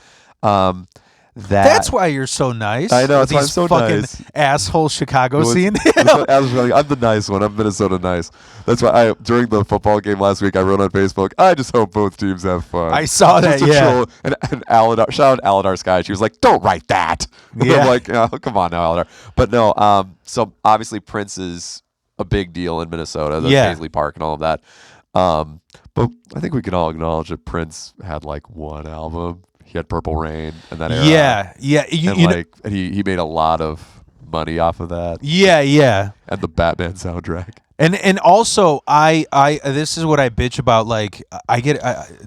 That's why you're so nice. I know, that's why I'm so fucking nice. Asshole Chicago scene. I'm the nice one. I'm Minnesota nice. That's why during the football game last week, I wrote on Facebook, I just hope both teams have fun. I saw that, just yeah. And Aladar, shout out Aladar Sky. She was like, don't write that. Yeah. I'm like, oh, come on now, Aladar. But no, so obviously Prince is a big deal in Minnesota, the Paisley Park and all of that. But I think we can all acknowledge that Prince had like one album. He had Purple Rain and that era. Yeah. And he made a lot of money off of that. Yeah. And the Batman soundtrack. And also I this is what I bitch about. Like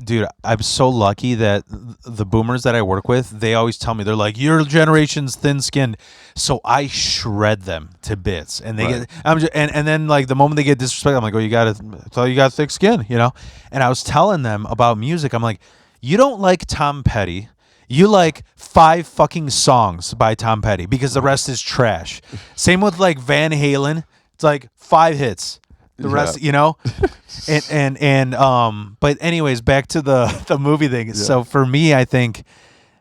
dude, I'm so lucky that the boomers that I work with, they always tell me, they're like, your generation's thin-skinned, so I shred them to bits. And they get and then like the moment they get disrespected, I'm like, oh, you got thick skin, you know. And I was telling them about music. I'm like, you don't like Tom Petty. You like 5 fucking songs by Tom Petty because the rest is trash. Same with like Van Halen. It's like 5 hits. The rest, you know? But anyways, back to the movie thing. Yeah. So for me, I think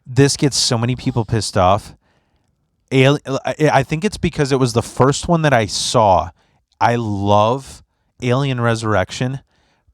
this gets so many people pissed off. I think it's because it was the first one that I saw. I love Alien Resurrection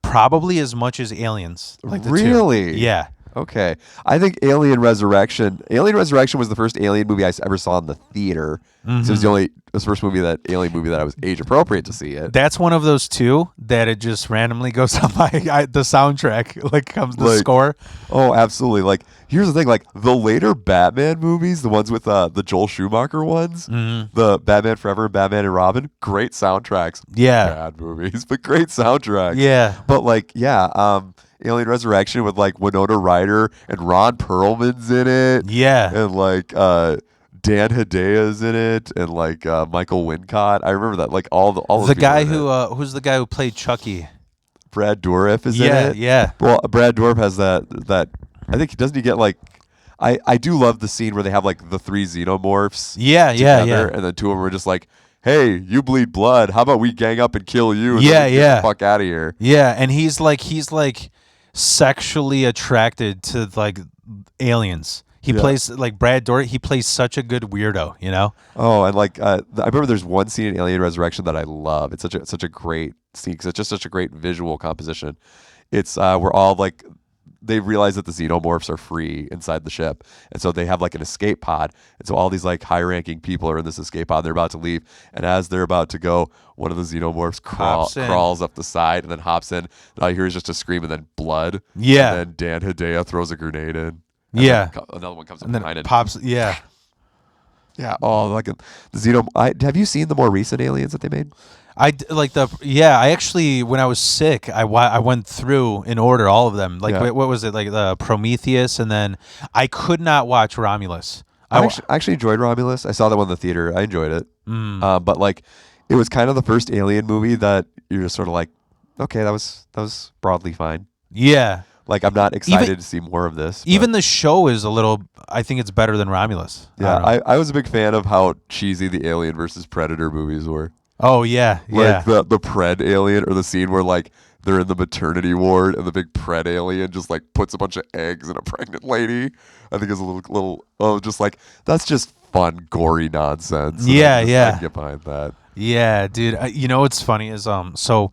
probably as much as Aliens. Like really? Yeah. Okay. I think Alien Resurrection was the first Alien movie I ever saw in the theater. So it was it was the first Alien movie that I was age appropriate to see it. That's one of those two that it just randomly goes on the soundtrack, like comes the score. Oh, absolutely. Like, here's the thing, like the later Batman movies, the ones with the Joel Schumacher ones, the Batman Forever and Batman and Robin, great soundtracks. Yeah. Bad movies, but great soundtracks. Yeah. But like, Alien Resurrection with like Winona Ryder and Ron Perlman's in it. Yeah. And like Dan Hidea's in it, and like Michael Wincott. I remember that. Like all those the people guy in who it. who's the guy who played Chucky? Brad Dourif is in it. Yeah. Well, Brad Dourif has that. I think doesn't he get like. I do love the scene where they have like the 3 xenomorphs. Yeah. And then 2 of them are just like, hey, you bleed blood. How about we gang up and kill you? And Yeah, get the fuck out of here. Yeah, and he's like sexually attracted to like aliens. He plays like Brad Dourif. He plays such a good weirdo, you know. Oh, and like I remember there's one scene in Alien Resurrection that I love. It's such a great scene because it's just such a great visual composition. It's we're all like. They realize that the xenomorphs are free inside the ship, and so they have like an escape pod. And so all these like high-ranking people are in this escape pod. They're about to leave, and as they're about to go, one of the xenomorphs crawls up the side and then hops in. And all you hear is just a scream and then blood. Yeah. And then Dan Hedaya throws a grenade in. And Yeah. another one comes up And then behind it pops. Yeah. Yeah. Oh, like the xenomorph. Have you seen the more recent Aliens that they made? I actually, when I was sick, I went through in order all of them. Like, what was it? Like the Prometheus, and then I could not watch Romulus. I actually enjoyed Romulus. I saw that one in the theater. I enjoyed it. But like, it was kind of the first Alien movie that you're just sort of like, okay, that was broadly fine. Yeah. Like, I'm not excited to see more of this. Even the show is a little. I think it's better than Romulus. Yeah, I was a big fan of how cheesy the Alien versus Predator movies were. Oh yeah, like the Pred alien, or the scene where like they're in the maternity ward and the big Pred alien just like puts a bunch of eggs in a pregnant lady. I think it's a little just like that's just fun, gory nonsense. Yeah, I can get behind that. Yeah, dude. You know what's funny is so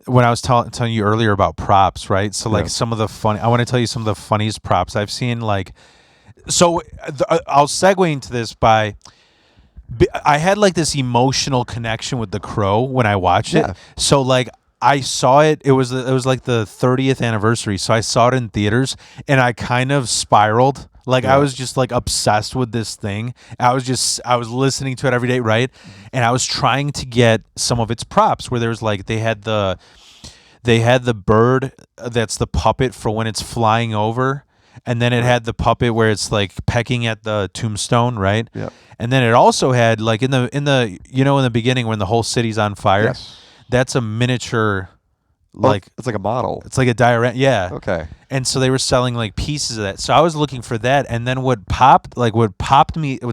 when I was telling you earlier about props, right? So like some of the funny. I want to tell you some of the funniest props I've seen. Like, so I'll segue into this by. I had like this emotional connection with The Crow when I watched it. So like I saw it. It was like the 30th anniversary. So I saw it in theaters, and I kind of spiraled. Like I was just like obsessed with this thing. I was listening to it every day, right? And I was trying to get some of its props. Where there was like they had the bird that's the puppet for when it's flying over. And then it had the puppet where it's like pecking at the tombstone, right? Yeah. And then it also had like in the in the beginning when the whole city's on fire. Yes. That's a miniature, like it's like a model. It's like a diorama. Yeah. Okay. And so they were selling like pieces of that. So I was looking for that. And then what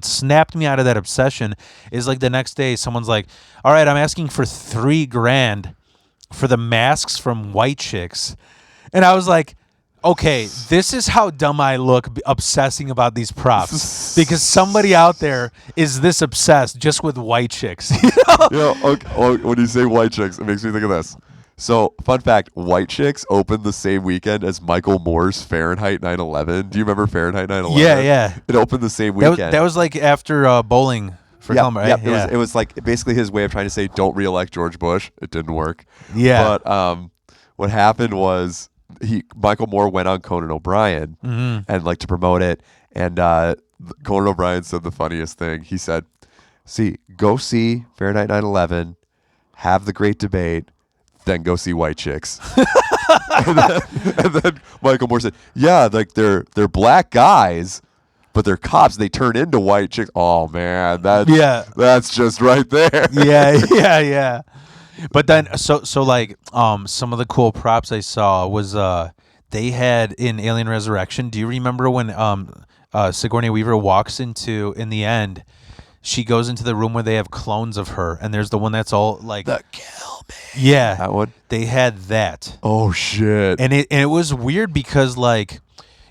snapped me out of that obsession is like the next day someone's like, "All right, I'm asking for $3,000 for the masks from White Chicks," and I was like. Okay, this is how dumb I look obsessing about these props because somebody out there is this obsessed just with White Chicks. When you say White Chicks, it makes me think of this. So, fun fact, White Chicks opened the same weekend as Michael Moore's Fahrenheit 9/11. Do you remember Fahrenheit 9/11? Yeah. It opened the same weekend. That was like after Bowling for Columbia, right? Yeah. It was like basically his way of trying to say don't re-elect George Bush. It didn't work. Yeah. But what happened was Michael Moore went on Conan O'Brien and like to promote it, and Conan O'Brien said the funniest thing. He said, go see Fahrenheit 9/11, have the great debate, then go see White Chicks." and then Michael Moore said, "Yeah, like they're black guys, but they're cops. They turn into white chicks." Oh man, that's just right there. Yeah. But then, so like, some of the cool props I saw was they had in Alien Resurrection. Do you remember when Sigourney Weaver walks in the end? She goes into the room where they have clones of her, and there's the one that's all like the kill me. Yeah, that one. They had that. Oh shit! And it was weird because like,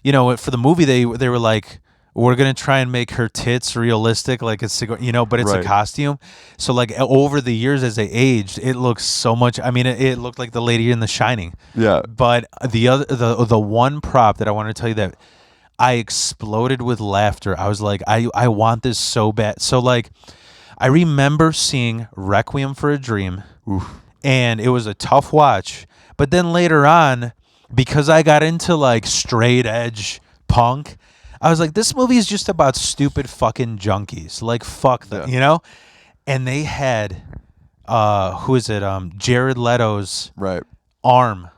for the movie they were like, we're gonna try and make her tits realistic, like it's but it's a Right. costume. So like over the years as they aged, it looks so much. I mean, it looked like the lady in The Shining. Yeah. But the one prop that I want to tell you that I exploded with laughter. I was like, I want this so bad. So like, I remember seeing Requiem for a Dream, and it was a tough watch. But then later on, because I got into like straight edge punk, I was like, this movie is just about stupid fucking junkies. Like, fuck them, And they had, who is it? Jared Leto's Right. arm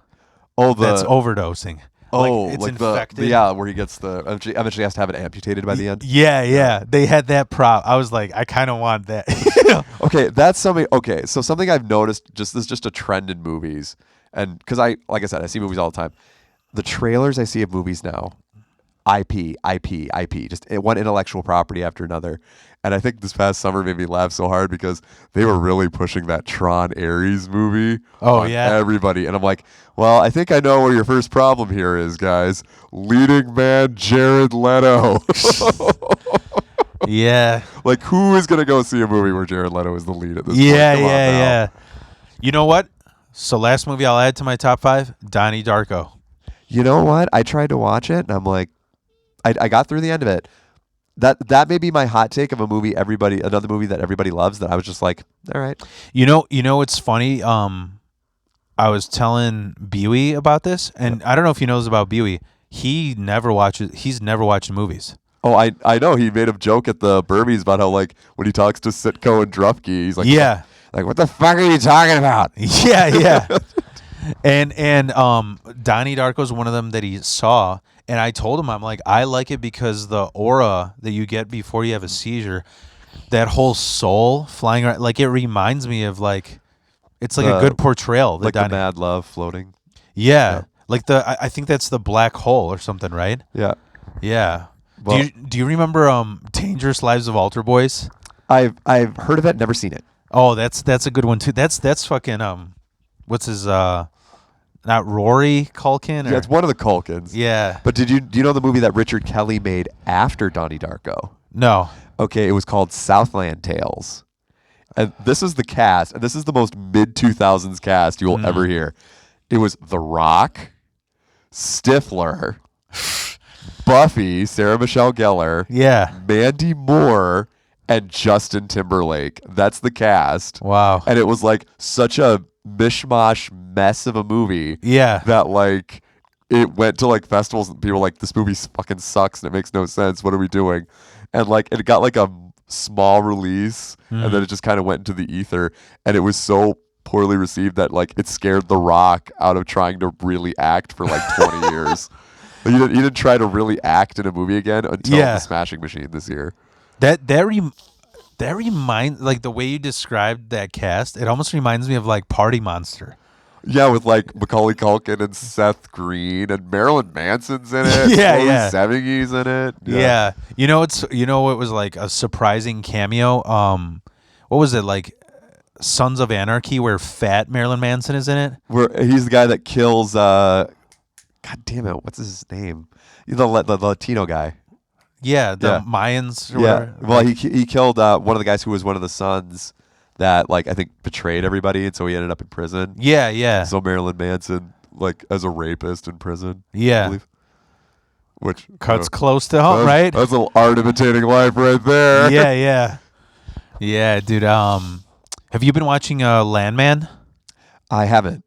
Oh, that's overdosing. Like, it's like infected. where he gets eventually has to have it amputated by the end. Yeah. They had that prop. I was like, I kind of want that. Okay, that's something. Okay, so something I've noticed this is just a trend in movies, and because like I said, I see movies all the time. The trailers I see of movies now, IP, just one intellectual property after another. And I think this past summer made me laugh so hard because they were really pushing that Tron Ares movie on everybody. And I'm like, well, I think I know where your first problem here is, guys. Leading man Jared Leto. Yeah. Like, who is going to go see a movie where Jared Leto is the lead at this point? Yeah. You know what? So last movie I'll add to my top 5, Donnie Darko. You know what? I tried to watch it, and I'm like, I got through the end of it. That may be my hot take of another movie that everybody loves, that I was just like, all right. You know it's funny. I was telling Bewey about this, and I don't know if he knows about Bewey. He's never watched movies. Oh, I know. He made a joke at the Burbies about how, like, when he talks to Sitko and Drufke, he's like, yeah, like, what the fuck are you talking about? Yeah. and Donnie Darko's one of them that he saw, and I told him, I'm like, I like it because the aura that you get before you have a seizure, that whole soul flying around, like, it reminds me of, like, it's like a good portrayal. Like the mad love floating. Yeah. Like I think that's the black hole or something, right? Yeah. Yeah. Well, do you remember Dangerous Lives of Altar Boys? I've heard of it, never seen it. Oh, that's a good one too. That's fucking what's his not Rory Culkin? Yeah, it's one of the Culkins. Yeah. But do you know the movie that Richard Kelly made after Donnie Darko? No. Okay, it was called Southland Tales. And this is the cast, and this is the most mid-2000s cast you will ever hear. It was The Rock, Stifler, Buffy, Sarah Michelle Gellar, Mandy Moore, and Justin Timberlake. That's the cast. Wow. And it was like such a mishmash mess of a movie. Yeah. That like it went to like festivals and people were like, this movie fucking sucks and it makes no sense. What are we doing? And like it got like a small release and then it just kind of went into the ether, and it was so poorly received that like it scared The Rock out of trying to really act for like 20 years. Like, he didn't try to really act in a movie again until The Smashing Machine this year. That reminds, like, the way you described that cast, it almost reminds me of like Party Monster. Yeah, with like Macaulay Culkin and Seth Green and Marilyn Manson's in it. Yeah. Sevigny's in it. Yeah. You know what was like a surprising cameo? What was it, like Sons of Anarchy, where fat Marilyn Manson is in it? Where he's the guy that kills God damn it, what's his name? The Latino guy. Yeah, the Mayans or whatever. Well, he killed one of the guys who was one of the sons that, like, I think betrayed everybody, and so he ended up in prison. Yeah. So Marilyn Manson, like, as a rapist in prison. Yeah. I believe. Which cuts close to home, right? That's a little art imitating life right there. Yeah, dude. Have you been watching Landman? I haven't.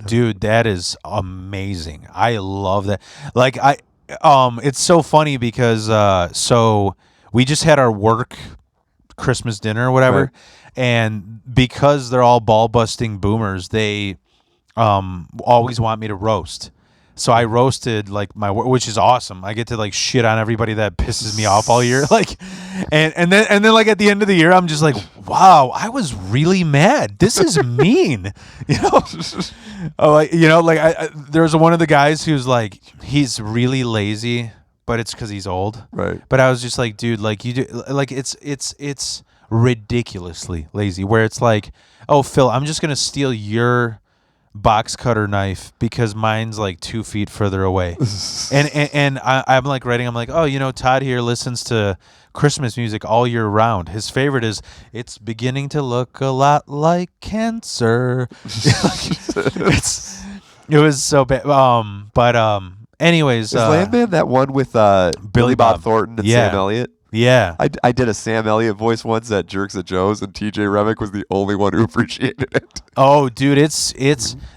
Dude, that is amazing. I love that. Like, it's so funny because so we just had our work Christmas dinner or whatever, right. And because they're all ball busting boomers, they always want me to roast. So I roasted like which is awesome. I get to like shit on everybody that pisses me off all year. Like, and then like at the end of the year, I'm just like, wow, I was really mad. This is mean, there's one of the guys who's like, he's really lazy, but it's because he's old. Right. But I was just like, dude, like you do, like it's ridiculously lazy. Where it's like, oh, Phil, I'm just gonna steal your box cutter knife because mine's like 2 feet further away. and I'm like writing. I'm like, oh, Todd here listens to Christmas music all year round. His favorite is "It's beginning to look a lot like cancer." It was so bad. Anyways, is Landman that one with Billy Bob Thornton and Sam Elliott? Yeah. I did a Sam Elliott voice once at Jerks at Joe's, and TJ Remick was the only one who appreciated it. Oh, dude, it's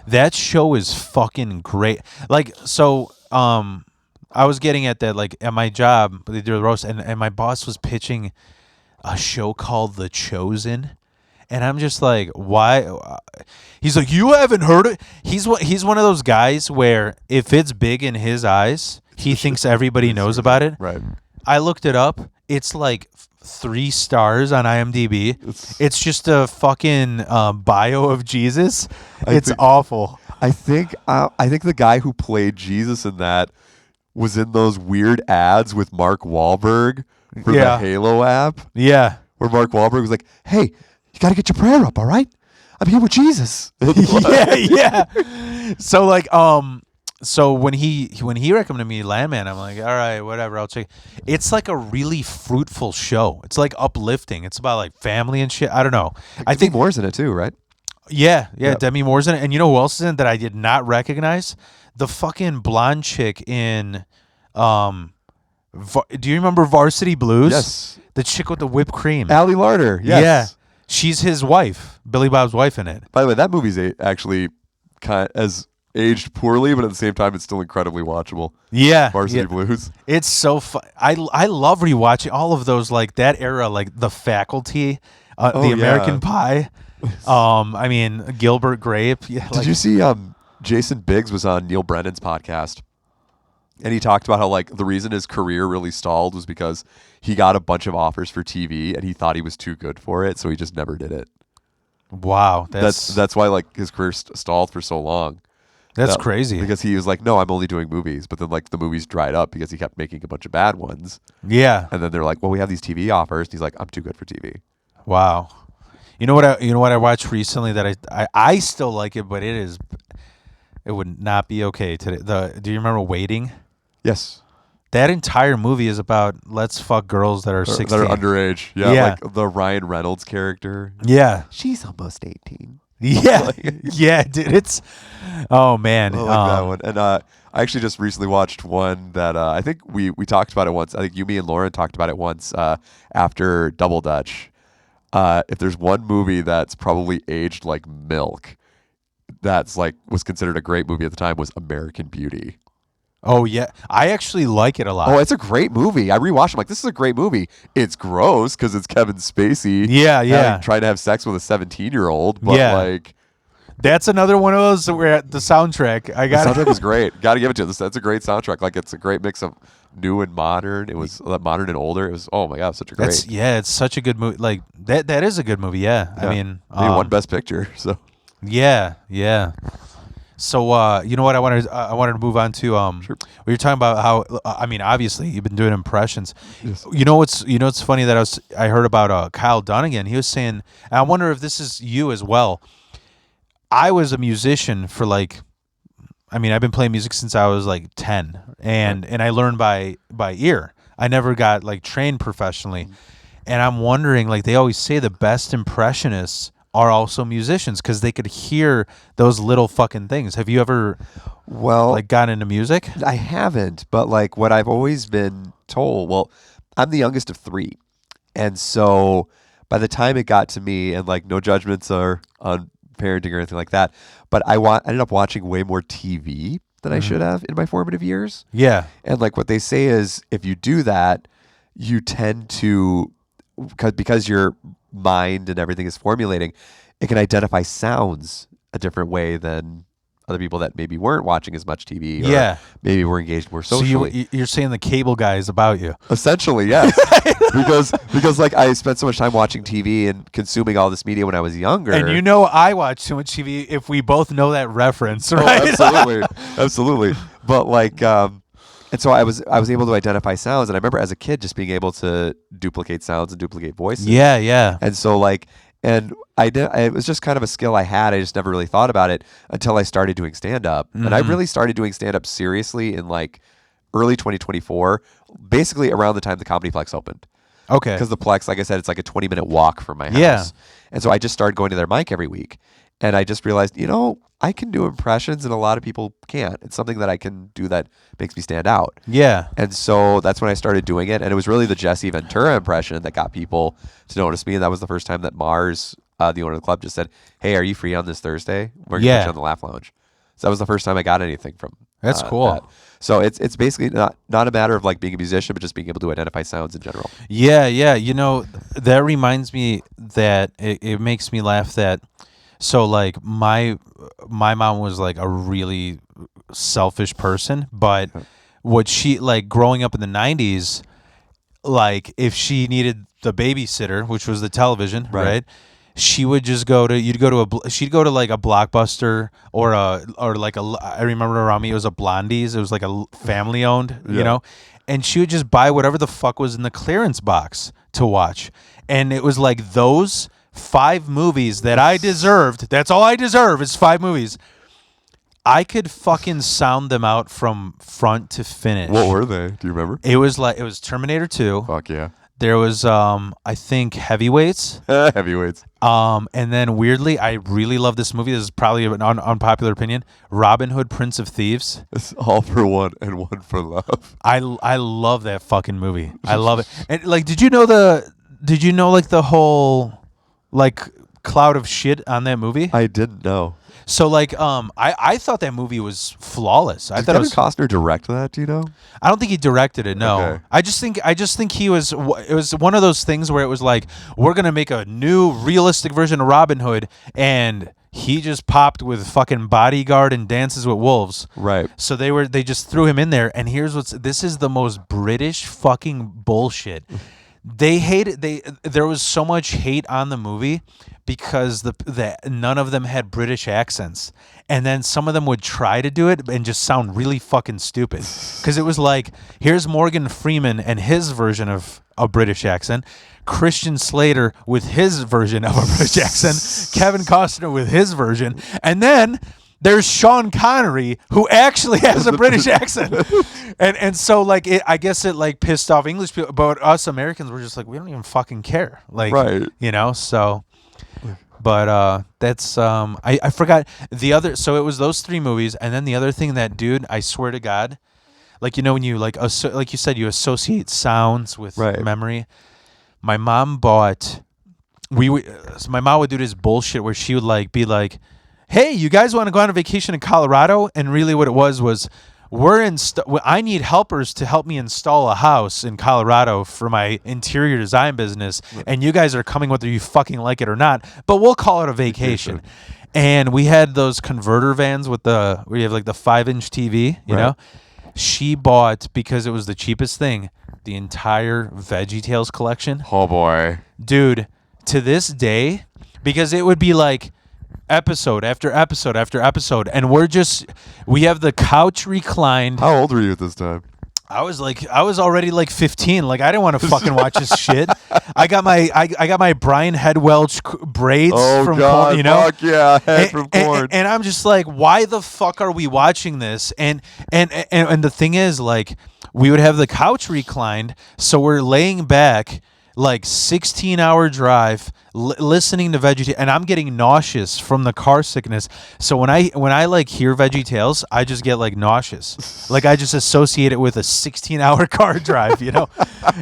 that show is fucking great. Like, so I was getting at that, like, at my job, they do the roast, and my boss was pitching a show called The Chosen. And I'm just like, why? He's like, you haven't heard it? He's one of those guys where if it's big in his eyes, he thinks everybody knows about it. Right. I looked it up. It's like 3 stars on IMDb. It's just a fucking bio of Jesus. It's awful. I think the guy who played Jesus in that was in those weird ads with Mark Wahlberg for the Halo app. Yeah. Where Mark Wahlberg was like, hey, you got to get your prayer up, all right? I'm here with Jesus. yeah. So like, so when he recommended me Landman, I'm like, all right, whatever, I'll check. It's like a really fruitful show. It's like uplifting. It's about like family and shit. I don't know. I think Moore's in it too, right? Yeah. Yep. Demi Moore's in it. And you know who else is in it that I did not recognize? The fucking blonde chick in do you remember Varsity Blues? Yes. The chick with the whipped cream. Allie Larder. Yes. Yeah. She's his wife, Billy Bob's wife in it. By the way, that movie's actually kind of as aged poorly, but at the same time, it's still incredibly watchable. Yeah. Varsity Blues. It's so fun. I love rewatching all of those, like that era, like The Faculty, The American Pie. I mean, Gilbert Grape. Yeah, Did you see Jason Biggs was on Neil Brennan's podcast? And he talked about how like the reason his career really stalled was because he got a bunch of offers for TV and he thought he was too good for it, so he just never did it. Wow, that's why like his career stalled for so long. That's crazy. Because he was like, no, I'm only doing movies, but then like the movies dried up because he kept making a bunch of bad ones. Yeah. And then they're like, well, we have these TV offers. And he's like, I'm too good for TV. Wow. You know what I watched recently that I still like it, but it would not be okay today. Do you remember Waiting? Yes. That entire movie is about let's fuck girls that are 16. That are underage. Yeah. Like the Ryan Reynolds character. Yeah. She's almost 18. Yeah. Yeah, dude. It's, oh man. I like that one. And I actually just recently watched one that I think we talked about it once. I think you, me, and Lauren talked about it once after Double Dutch. If there's one movie that's probably aged like milk, that's like was considered a great movie at the time, was American Beauty. Oh yeah, I actually like it a lot. Oh, it's a great movie. I rewatched it. I'm like, this is a great movie. It's gross because it's Kevin Spacey. Yeah. Trying to have sex with a 17-year-old. But like, that's another one of those where the soundtrack. The soundtrack is great. Got to give it to you. That's a great soundtrack. Like, it's a great mix of new and modern. It was modern and older. It was, oh my god, such a great. It's such a good movie. Like that is a good movie. Yeah. I mean, won Best Picture. So. Yeah. So you know what I wanted to move on to Sure. we were talking about how I mean obviously you've been doing impressions. Yes. You know what's funny that I heard about Kyle Dunnigan. He was saying, and I wonder if this is you as well. I was a musician for like, I mean I've been playing music since I was like 10 and I learned by ear. I never got like trained professionally. And I'm wondering, like they always say the best impressionists are also musicians because they could hear those little fucking things. Have you ever like gotten into music? I haven't, but like what I've always been told, well, I'm the youngest of 3. And so by the time it got to me, and like no judgments are on parenting or anything like that, but I ended up watching way more TV than I should have in my formative years. Yeah. And like what they say is if you do that, you tend to, because your mind and everything is formulating, it can identify sounds a different way than other people that maybe weren't watching as much TV or maybe were engaged more socially. So you're saying the cable guy is about you. Essentially, yes. because like I spent so much time watching TV and consuming all this media when I was younger. And you know I watch too much TV if we both know that reference, right? Oh, absolutely. But like and so I was able to identify sounds, and I remember as a kid just being able to duplicate sounds and duplicate voices. Yeah. And so like And it was just kind of a skill I had. I just never really thought about it until I started doing stand-up. And I really started doing stand-up seriously in like early 2024, basically around the time the Comedy Plex opened. Okay. Because the Plex, like I said, it's like a 20-minute walk from my house. Yeah. And so I just started going to their mic every week. And I just realized, I can do impressions and a lot of people can't. It's something that I can do that makes me stand out. Yeah. And so that's when I started doing it. And it was really the Jesse Ventura impression that got people to notice me. And that was the first time that Mars, the owner of the club, just said, "Hey, are you free on this Thursday? We're going to put you on the Laugh Lounge." So that was the first time I got anything from That's cool. that. So it's basically not a matter of like being a musician, but just being able to identify sounds in general. Yeah. That reminds me that it makes me laugh that. So like my mom was like a really selfish person, but what she like growing up in the 90s, like if she needed the babysitter, which was the television, right? She would just she'd go to like a Blockbuster or I remember around me it was a Blondie's. It was like a family owned, and she would just buy whatever the fuck was in the clearance box to watch. And it was like those 5 movies that I deserved. That's all I deserve is 5 movies. I could fucking sound them out from front to finish. What were they? Do you remember? It was Terminator 2. Fuck yeah. There was I think Heavyweights. Heavyweights. And then weirdly, I really love this movie. This is probably an unpopular opinion. Robin Hood, Prince of Thieves. It's all for one and one for love. I love that fucking movie. I love it. And like, did you know like the whole like cloud of shit on that movie? I didn't know. So like I thought that movie was flawless. I Did thought Kevin it was, Costner direct that? Do you know? I don't think he directed it. No, Okay. I just think he was. It was one of those things where it was like we're gonna make a new realistic version of Robin Hood, and he just popped with fucking Bodyguard and Dances with Wolves. Right. So they just threw him in there, and this is the most British fucking bullshit. There was so much hate on the movie because none of them had British accents, and then some of them would try to do it and just sound really fucking stupid because it was like, here's Morgan Freeman and his version of a British accent, Christian Slater with his version of a British accent, Kevin Costner with his version, and then there's Sean Connery, who actually has a British accent. And so, like, I guess it, like, pissed off English people. But us Americans were just like, we don't even fucking care. Like, right. So. But that's, I forgot the other. So it was those 3 movies. And then the other thing that, dude, I swear to God, like, when you, like you said, you associate sounds with memory. My mom bought, so my mom would do this bullshit where she would, like, be like, hey, you guys want to go on a vacation in Colorado? And really what it was I need helpers to help me install a house in Colorado for my interior design business. And you guys are coming whether you fucking like it or not, but we'll call it a vacation. And we had those converter vans where you have like the 5-inch TV, you know? She bought, because it was the cheapest thing, the entire VeggieTales collection. Oh boy. Dude, to this day, because it would be like episode after episode after episode, and we have the couch reclined. How old were you at this time? I was already like 15. Like, I didn't want to fucking watch this shit. I got my Brian Head Welch braids from God, Korn, you know? Fuck yeah, head from Korn. And I'm just like, why the fuck are we watching this? And the thing is, like, we would have the couch reclined, so we're laying back, like 16-hour drive, listening to VeggieTales, and I'm getting nauseous from the car sickness. So when I like hear VeggieTales, I just get like nauseous. Like, I just associate it with a 16-hour car drive, you know,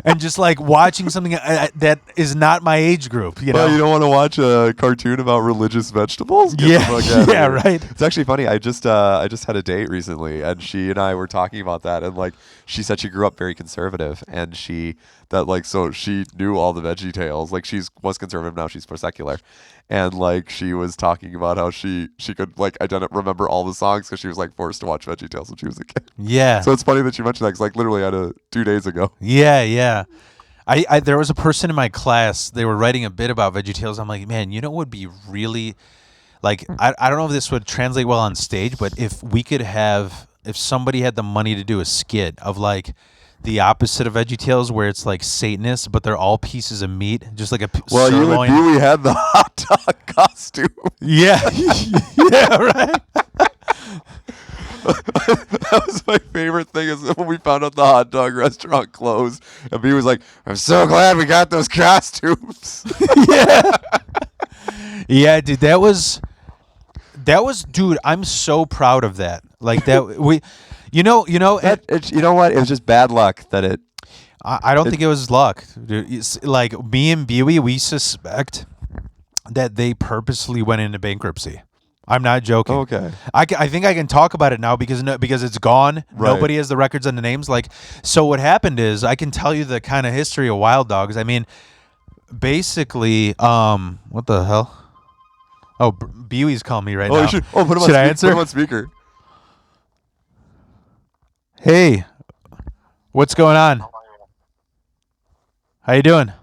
and just like watching something that is not my age group, you know. Well, you don't want to watch a cartoon about religious vegetables? Yeah, right. It's actually funny. I just had a date recently, and she and I were talking about that, and like she said she grew up very conservative, and she knew all the VeggieTales. Like, she was conservative, now she's more secular, and like she was talking about how she could like remember all the songs because she was like forced to watch VeggieTales when she was a kid. Yeah. So it's funny that you mentioned that, because like literally I had 2 days ago. Yeah. I there was a person in my class, they were writing a bit about VeggieTales. I'm like, man, what would be really, like, I don't know if this would translate well on stage, but if somebody had the money to do a skit of like the opposite of VeggieTales, where it's like Satanists, but they're all pieces of meat, just like a Well, sirloin. you and Dewey had the hot dog costume. Yeah, yeah, right. That was my favorite thing is when we found out the hot dog restaurant closed, and B was like, "I'm so glad we got those costumes." Yeah, dude, that was, dude. I'm so proud of that. Like that, you know, you know what? It was just bad luck that it. I don't think it was luck, dude. It's like me and Buey, we suspect that they purposely went into bankruptcy. I'm not joking. Okay. I think I can talk about it now because it's gone. Right. Nobody has the records and the names. Like, so what happened is I can tell you the kind of history of Wild Dogs. I mean, basically, what the hell? Oh, Buey's calling me right now. Put him Should I answer? Put him on speaker. Hey, what's going on? How you doing? Good.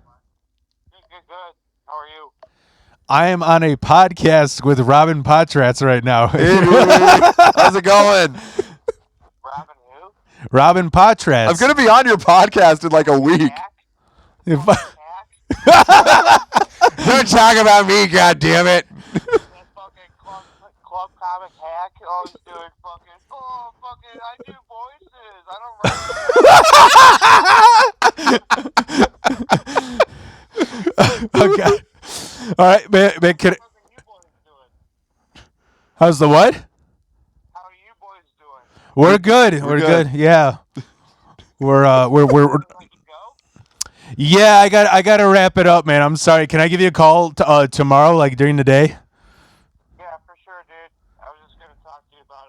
How are you? I am on a podcast with Robin Pottratz right now. Hey, how's it going? Robin who? Robin Pottratz. I'm gonna be on your podcast in like a week. Hack? If Hack? Don't talk about me, goddammit. That fucking club comic hack? Oh, he's doing fucking, I do voices. I don't write. Okay. All right, man. What are you boys doing? How's the what? How are you boys doing? We're good. We're good. good. Yeah. We're Ready to go? yeah. I got to wrap it up, man. I'm sorry. Can I give you a call tomorrow, like during the day? Yeah, for sure, dude. I was just gonna talk to you about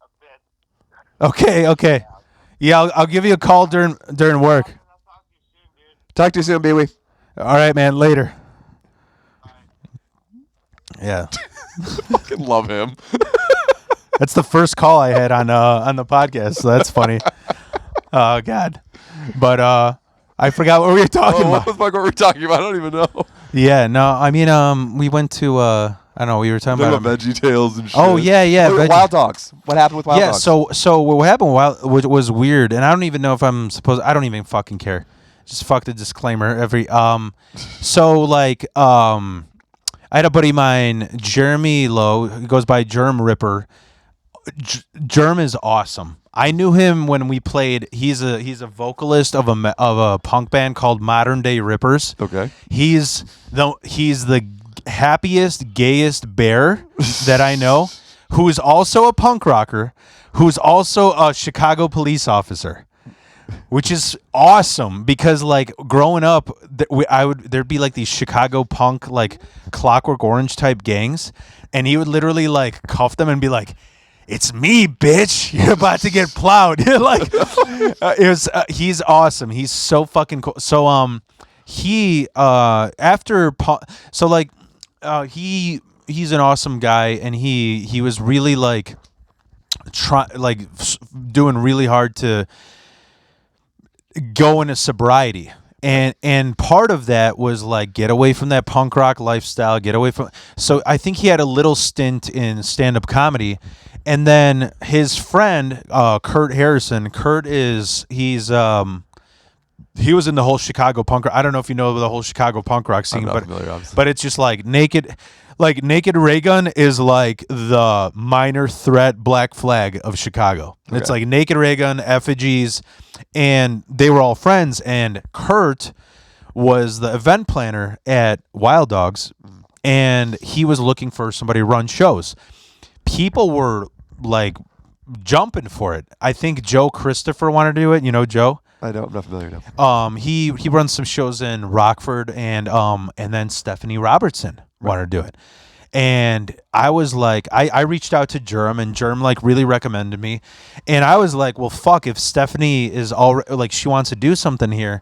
a bit. Okay. Yeah, I'll give you a call during work. I'll talk to you soon, dude. Talk to you soon, Beewee. All right, man. Later. Bye. Yeah. Fucking love him. That's the first call I had on the podcast, so that's funny. Oh God. But I forgot what we were talking What about. the fuck were we talking about? I don't even know. Yeah, no, I mean we went to I don't know, we were talking Talking about about Veggie Tales and shit. Oh yeah, Wait, Wild Dogs. What happened with Wild yeah, Dogs? so what happened which was weird, and I don't even know if I don't even fucking care. Just fuck the disclaimer every so like I had a buddy of mine, Jeremy Lowe, he goes by Germ Ripper. Germ is awesome. I knew him when we played. He's a vocalist of a punk band called Modern Day Rippers. Okay. He's the happiest, gayest bear that I know, who is also a punk rocker, who's also a Chicago police officer, which is awesome because like growing up, there'd be like these Chicago punk like Clockwork Orange type gangs, and he would literally like cuff them and be like, "It's me, bitch. You're about to get plowed." Like, he's awesome. He's so fucking cool. So, he's an awesome guy, and he was really like, doing really hard to go into sobriety. And part of that was like get away from that punk rock lifestyle, get away from. So I think he had a little stint in stand-up comedy, and then his friend Kurt Harrison. He was in the whole Chicago punk rock. I don't know if you know the whole Chicago punk rock scene, I'm not familiar, obviously. but it's just like Naked Ray Gun is like the minor threat Black Flag of Chicago. Okay. It's like Naked Ray Gun, Effigies, and they were all friends. And Kurt was the event planner at Wild Dogs, and he was looking for somebody to run shows. People were like jumping for it. I think Joe Christopher wanted to do it. You know Joe? I'm not familiar now. He runs some shows in Rockford, and then Stephanie Robertson wanted to do it. And I was like, I reached out to Germ, and Germ like really recommended me. And I was like, well, fuck, if Stephanie is already like she wants to do something here,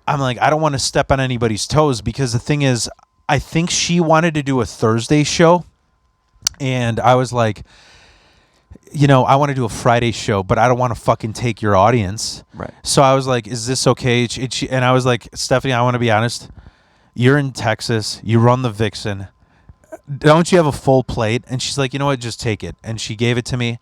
I'm like, I don't want to step on anybody's toes, because the thing is, I think she wanted to do a Thursday show, and I was like, you know, I want to do a Friday show, but I don't want to fucking take your audience. Right. So I was like, is this okay? And I was like, Stephanie, I want to be honest. You're in Texas. You run the Vixen. Don't you have a full plate? And she's like, you know what? Just take it. And she gave it to me.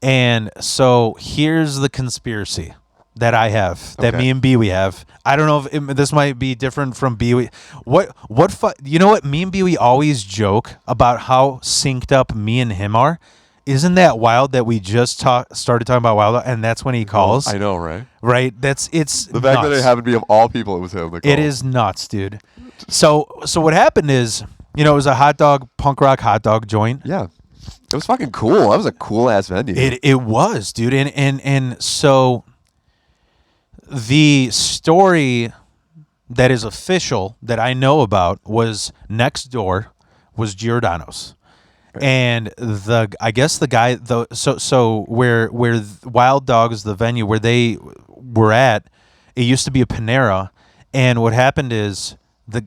And so here's the conspiracy. that I have, that Okay. me and Bewey have. I don't know if this might be different from Bewey. You know what? Me and Bewey always joke about how synced up me and him are. Isn't that wild that we just started talking about Wild, and that's when he calls? I know, right? Right? It's The fact that nuts. it happened to be of all people, it was him. That It called. is nuts, dude. So what happened is, it was a punk rock hot dog joint. Yeah. It was fucking cool. That was a cool ass venue. It was, dude. And so the story that is official that I know about was next door was Giordano's. And I guess the guy so where Wild Dogs, the venue where they were at, it used to be a Panera, and what happened is the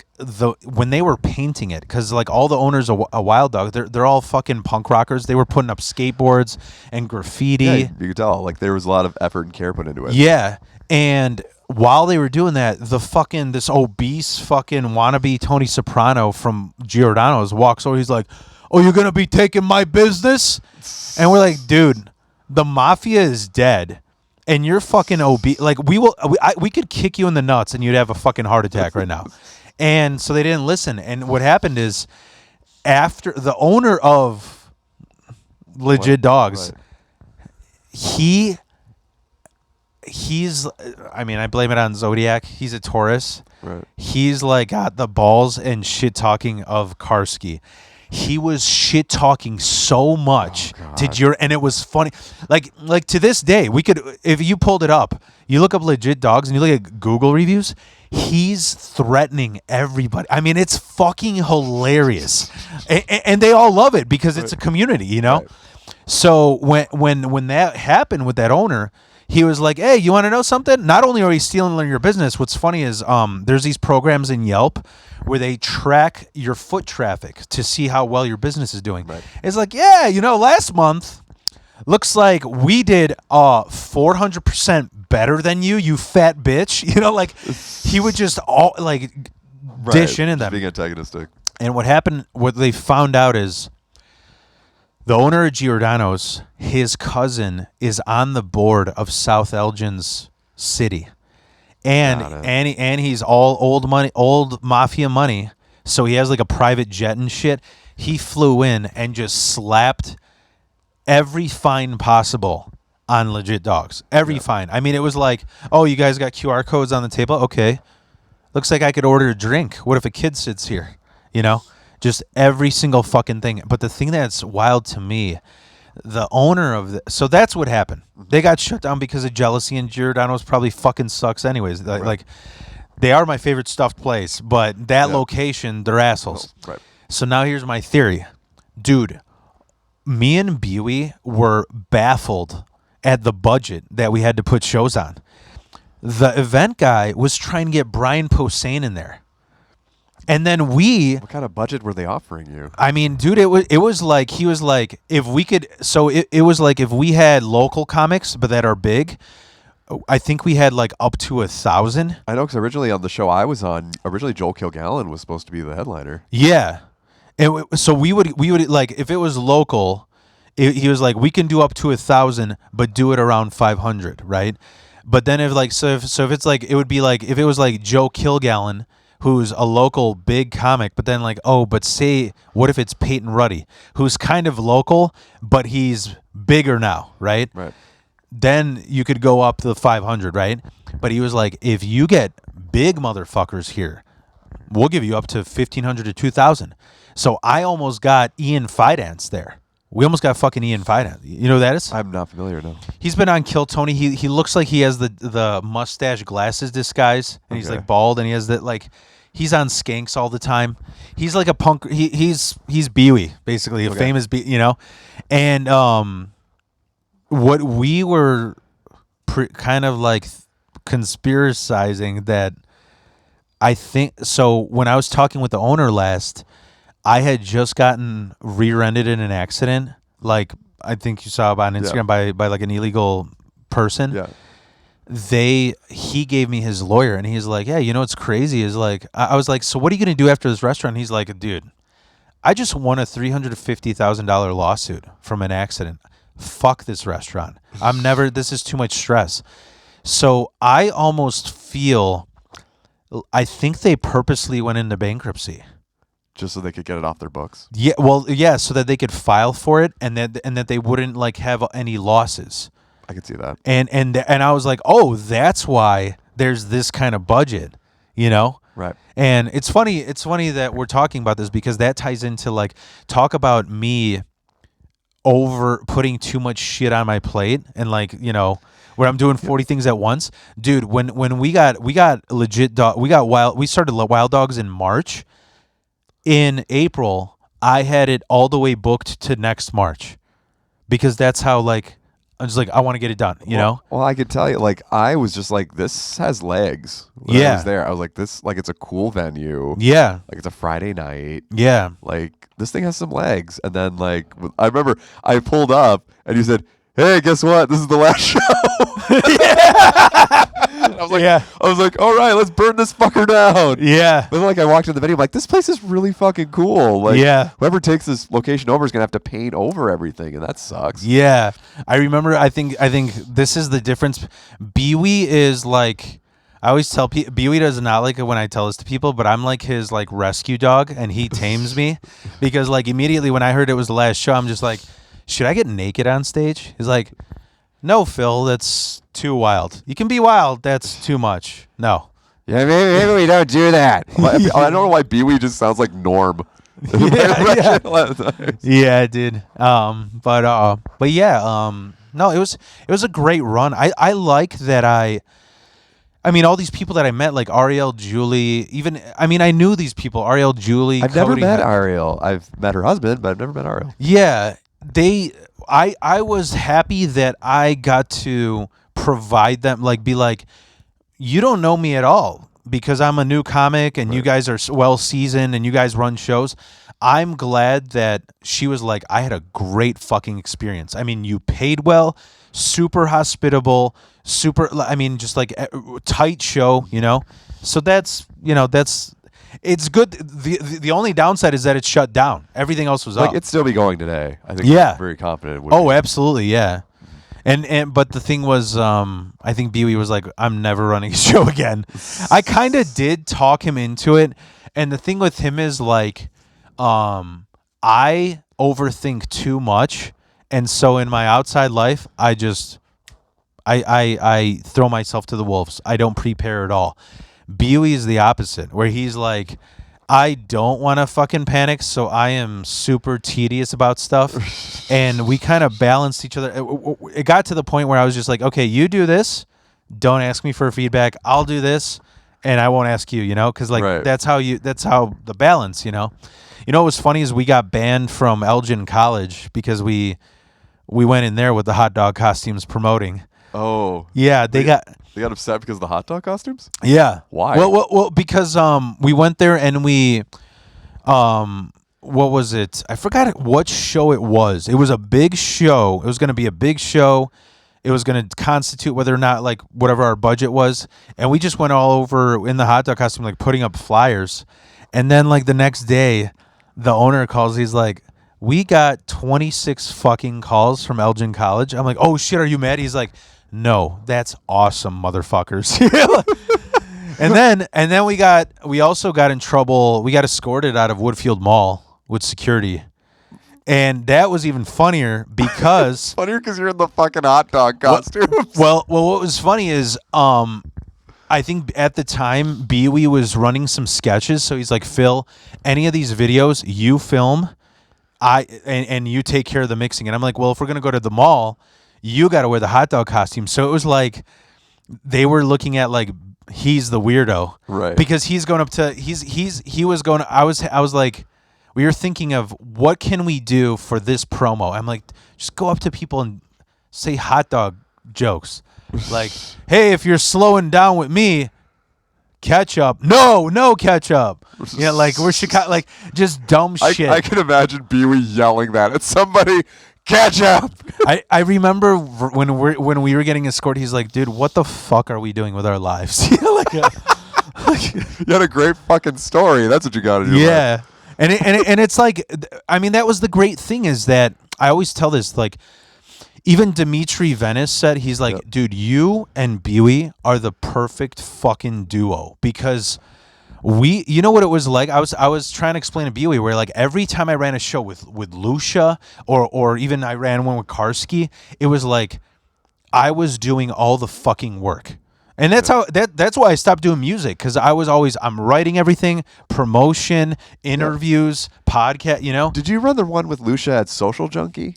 when they were painting it, because like all the owners of Wild Dog, they're all fucking punk rockers. They were putting up skateboards and graffiti. Yeah, you could tell. Like there was a lot of effort and care put into it. Yeah, and while they were doing that, this obese fucking wannabe Tony Soprano from Giordano's walks over. He's like, "Oh, you're gonna be taking my business?" And we're like, "Dude, the mafia is dead, and you're fucking obese. Like we could kick you in the nuts, and you'd have a fucking heart attack right now." And so they didn't listen. And what happened is, after the owner of Legit Dogs, Right. he's I mean, I blame it on Zodiac. He's a Taurus. Right. He's like got the balls and shit talking of Karski. He was shit talking so much and it was funny. Like to this day, we could, if you pulled it up, you look up Legit Dogs and you look at Google reviews, he's threatening everybody. I mean, it's fucking hilarious. And they all love it because it's a community, you know? Right. So when that happened with that owner, he was like, "Hey, you want to know something? Not only are we stealing your business, what's funny is there's these programs in Yelp where they track your foot traffic to see how well your business is doing." Right. It's like, "Yeah, last month looks like we did 400% better than you fat bitch." Like he would just dish into Just them. being antagonistic. And what they found out is the owner of Giordano's, his cousin is on the board of South Elgin's city. And Got it. and he's all old mafia money. So he has like a private jet and shit. He flew in and just slapped every fine possible on Legit Dogs. Every fine. I mean, it was like, "Oh, you guys got QR codes on the table? Okay. Looks like I could order a drink. What if a kid sits here?" Just every single fucking thing. But the thing that's wild to me, the owner of so that's what happened. They got shut down because of jealousy, and Giordano's probably fucking sucks anyways. Like they are my favorite stuffed place, but that location, they're assholes. Right. So now here's my theory. Dude, me and Bewey were baffled at the budget that we had to put shows on. The event guy was trying to get Brian Posehn in there. And then What kind of budget were they offering you? I mean, dude, it was like, he was like, if we could, so it was like if we had local comics, but that are big, I think we had like up to 1,000. I know, because originally on the show I was on, Joel Kilgallen was supposed to be the headliner. Yeah. So we would like, if it was local, he was like, we can do up to 1,000, but do it around 500, right? But then if it's like, it would be like, if it was like Joe Kilgallen, who's a local big comic, but then like, but say, what if it's Peyton Ruddy, who's kind of local, but he's bigger now, right? Right. Then you could go up to the 500, right? But he was like, if you get big motherfuckers here, we'll give you up to 1,500 to 2,000. So I almost got Ian Fidance there. We almost got fucking Ian Fidance. You know who that is? I'm not familiar, no. He's been on Kill Tony. He looks like he has the mustache glasses disguise, and he's Okay. like bald, and he has that like. He's on Skanks all the time. He's like a punk. He's Bewey, basically a famous And what we were kind of like conspiracizing that, I think so. When I was talking with the owner last, I had just gotten rear-ended in an accident. Like I think you saw on Instagram by like an illegal person. Yeah. He gave me his lawyer, and he's like, "Yeah, what's crazy is like," I was like, "So what are you gonna do after this restaurant?" He's like, "Dude, I just won a $350,000 lawsuit from an accident. Fuck this restaurant. This is too much stress." So I almost feel, I think they purposely went into bankruptcy. Just so they could get it off their books. Yeah, well, yeah, so that they could file for it, and that they wouldn't like have any losses. I could see that. And I was like, oh, that's why there's this kind of budget, you know? Right. And it's funny that we're talking about this because that ties into like talk about me over putting too much shit on my plate and like, you know, where I'm doing 40 things at once. Dude, when we got legit dog, we started Wild Dogs in March. In April, I had it all the way booked to next March because that's how like I'm just like I want to get it done, you know? Well, I could tell you, like I was just like, this has legs. When I was there, I was like, this, like it's a cool venue. Yeah, Like it's a Friday night. yeah. Like this thing has some legs. And then like I remember I pulled up and you said, "Hey, guess what? This is the last show." I was like, all right, let's burn this fucker down. Yeah. But then, like I walked in the venue, I'm like, this place is really fucking cool. Like, Yeah. whoever takes this location over is gonna have to paint over everything, and that sucks. Yeah. I remember I think this is the difference. Bewey is like I always tell people Bewey does not like it when I tell this to people, but I'm like his like rescue dog and he tames me because like immediately when I heard it was the last show, I'm just like, should I get naked on stage? He's like, no, Phil, that's too wild. You can be wild. That's too much. No. Yeah, maybe we don't do that. I don't know why Bewey just sounds like Norm. Yeah, dude. But yeah, no, it was a great run. I like that I mean, all these people that I met, like Ariel, Julie, I knew these people, Ariel, Julie. I've Cody, never met Ariel. I've met her husband, but I've never met Ariel. Yeah, I was happy that I got to provide them, like, be like, you don't know me at all because I'm a new comic and you guys are well seasoned and you guys run shows. I'm glad that she was like, I had a great fucking experience. I mean, you paid well, super hospitable, just like tight show, you know? So it's good. The only downside is that it's shut down. Everything else was Like, up. it'd still be going today. I think Yeah. I'm very confident it would Oh, be. absolutely, yeah. But the thing was, I think Bewey was like, I'm never running a show again. I kind of did talk him into it, and the thing with him is like, I overthink too much, and so in my outside life, I throw myself to the wolves. I don't prepare at all. Bewey is the opposite, where he's like, I don't want to fucking panic, so I am super tedious about stuff. And we kind of balanced each other. It got to the point where I was just like, okay, you do this. Don't ask me for feedback. I'll do this, and I won't ask you, you know? Because, like, Right. that's how the balance, you know? You know what was funny is we got banned from Elgin College because we went in there with the hot dog costumes promoting. Oh. Yeah, they got upset because of the hot dog costumes? Yeah. Why? Well, because we went there and we what was it? I forgot what show it was. It was a big show. It was going to be a big show. It was going to constitute whether or not like whatever our budget was, and we just went all over in the hot dog costume like putting up flyers. And then like the next day, the owner calls. He's like, "We got 26 fucking calls from Elgin College." I'm like, "Oh shit, are you mad?" He's like, "No, that's awesome, motherfuckers." and then we also got in trouble. We got escorted out of Woodfield Mall with security. And that was even funnier because Funnier because you're in the fucking hot dog costumes. well, what was funny is I think at the time Bewey was running some sketches, so he's like, "Phil, any of these videos you film, and you take care of the mixing." And I'm like, "Well, if we're gonna go to the mall, you got to wear the hot dog costume." So it was like they were looking at like he's the weirdo, Right. Because he's going up to he was going. I was like, we were thinking of what can we do for this promo. I'm like, just go up to people and say hot dog jokes, like, "Hey, if you're slowing down with me, ketchup, no ketchup." Yeah, like we're Chicago, like just dumb shit. I can imagine Bewey yelling that at somebody. Ketchup. I remember when we were getting escorted, he's like, "Dude, what the fuck are we doing with our lives?" You had a great fucking story. That's what you got to do. Yeah, and it's like, I mean, that was the great thing is that I always tell this, like, Even Dimitri Venice said, he's like, dude, you and Buey are the perfect fucking duo because you know what it was like? I was trying to explain to Buey where like every time I ran a show with Lucia or even I ran one with Karski, it was like I was doing all the fucking work. And that's that's why I stopped doing music, because I'm writing everything, promotion, interviews, podcast, you know. Did you run the one with Lucia at Social Junkie?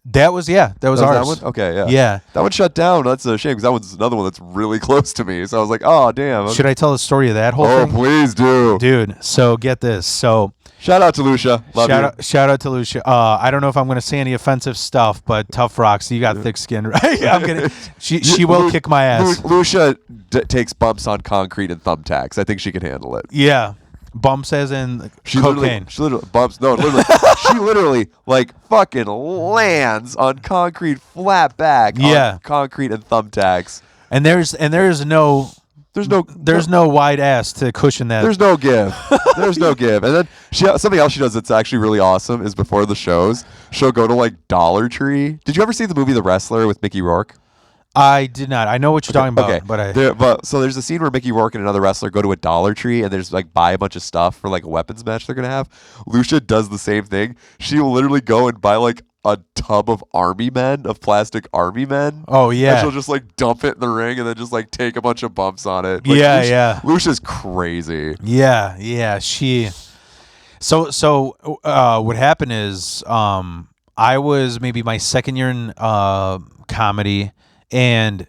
That was ours. That one? Okay, yeah. Yeah. That one shut down. That's a shame because that one's another one that's really close to me. So I was like, oh, damn. Should I tell the story of that whole Oh, thing? please do. Dude, so get this. So shout out to Lucia. Love you. Shout out to Lucia. I don't know if I'm going to say any offensive stuff, but tough rocks. You got thick skin, right? I'm gonna. She will kick my ass. Lucia takes bumps on concrete and thumbtacks. I think she can handle it. Yeah. Bumps as in cocaine. She literally bumps. No, literally. She literally like fucking lands on concrete flat back. Yeah. On concrete and thumbtacks. And there's no wide ass to cushion that. There's no give. There's no give. And then something else she does that's actually really awesome is before the shows, she'll go to like Dollar Tree. Did you ever see the movie The Wrestler with Mickey Rourke? I did not. I know what you're talking about. Okay. But so there's a scene where Mickey Rourke and another wrestler go to a Dollar Tree and there's like buy a bunch of stuff for like a weapons match they're gonna have. Lucia does the same thing. She will literally go and buy like a tub of plastic army men. Oh yeah. And she'll just like dump it in the ring and then just like take a bunch of bumps on it. Like, yeah. Lucia's crazy. Yeah. So what happened is I was maybe my second year in comedy, and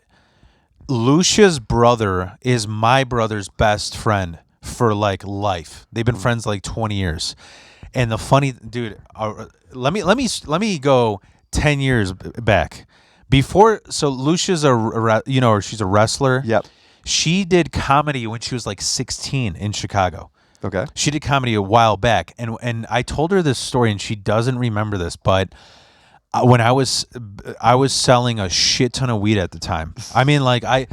Lucia's brother is my brother's best friend for like life. They've been friends like 20 years. And the funny dude, let me go 10 years back. Before, so Lucia's she's a wrestler. Yep. She did comedy when she was like 16 in Chicago. Okay. She did comedy a while back, and I told her this story, and she doesn't remember this, but when I was selling a shit ton of weed at the time. I mean, like I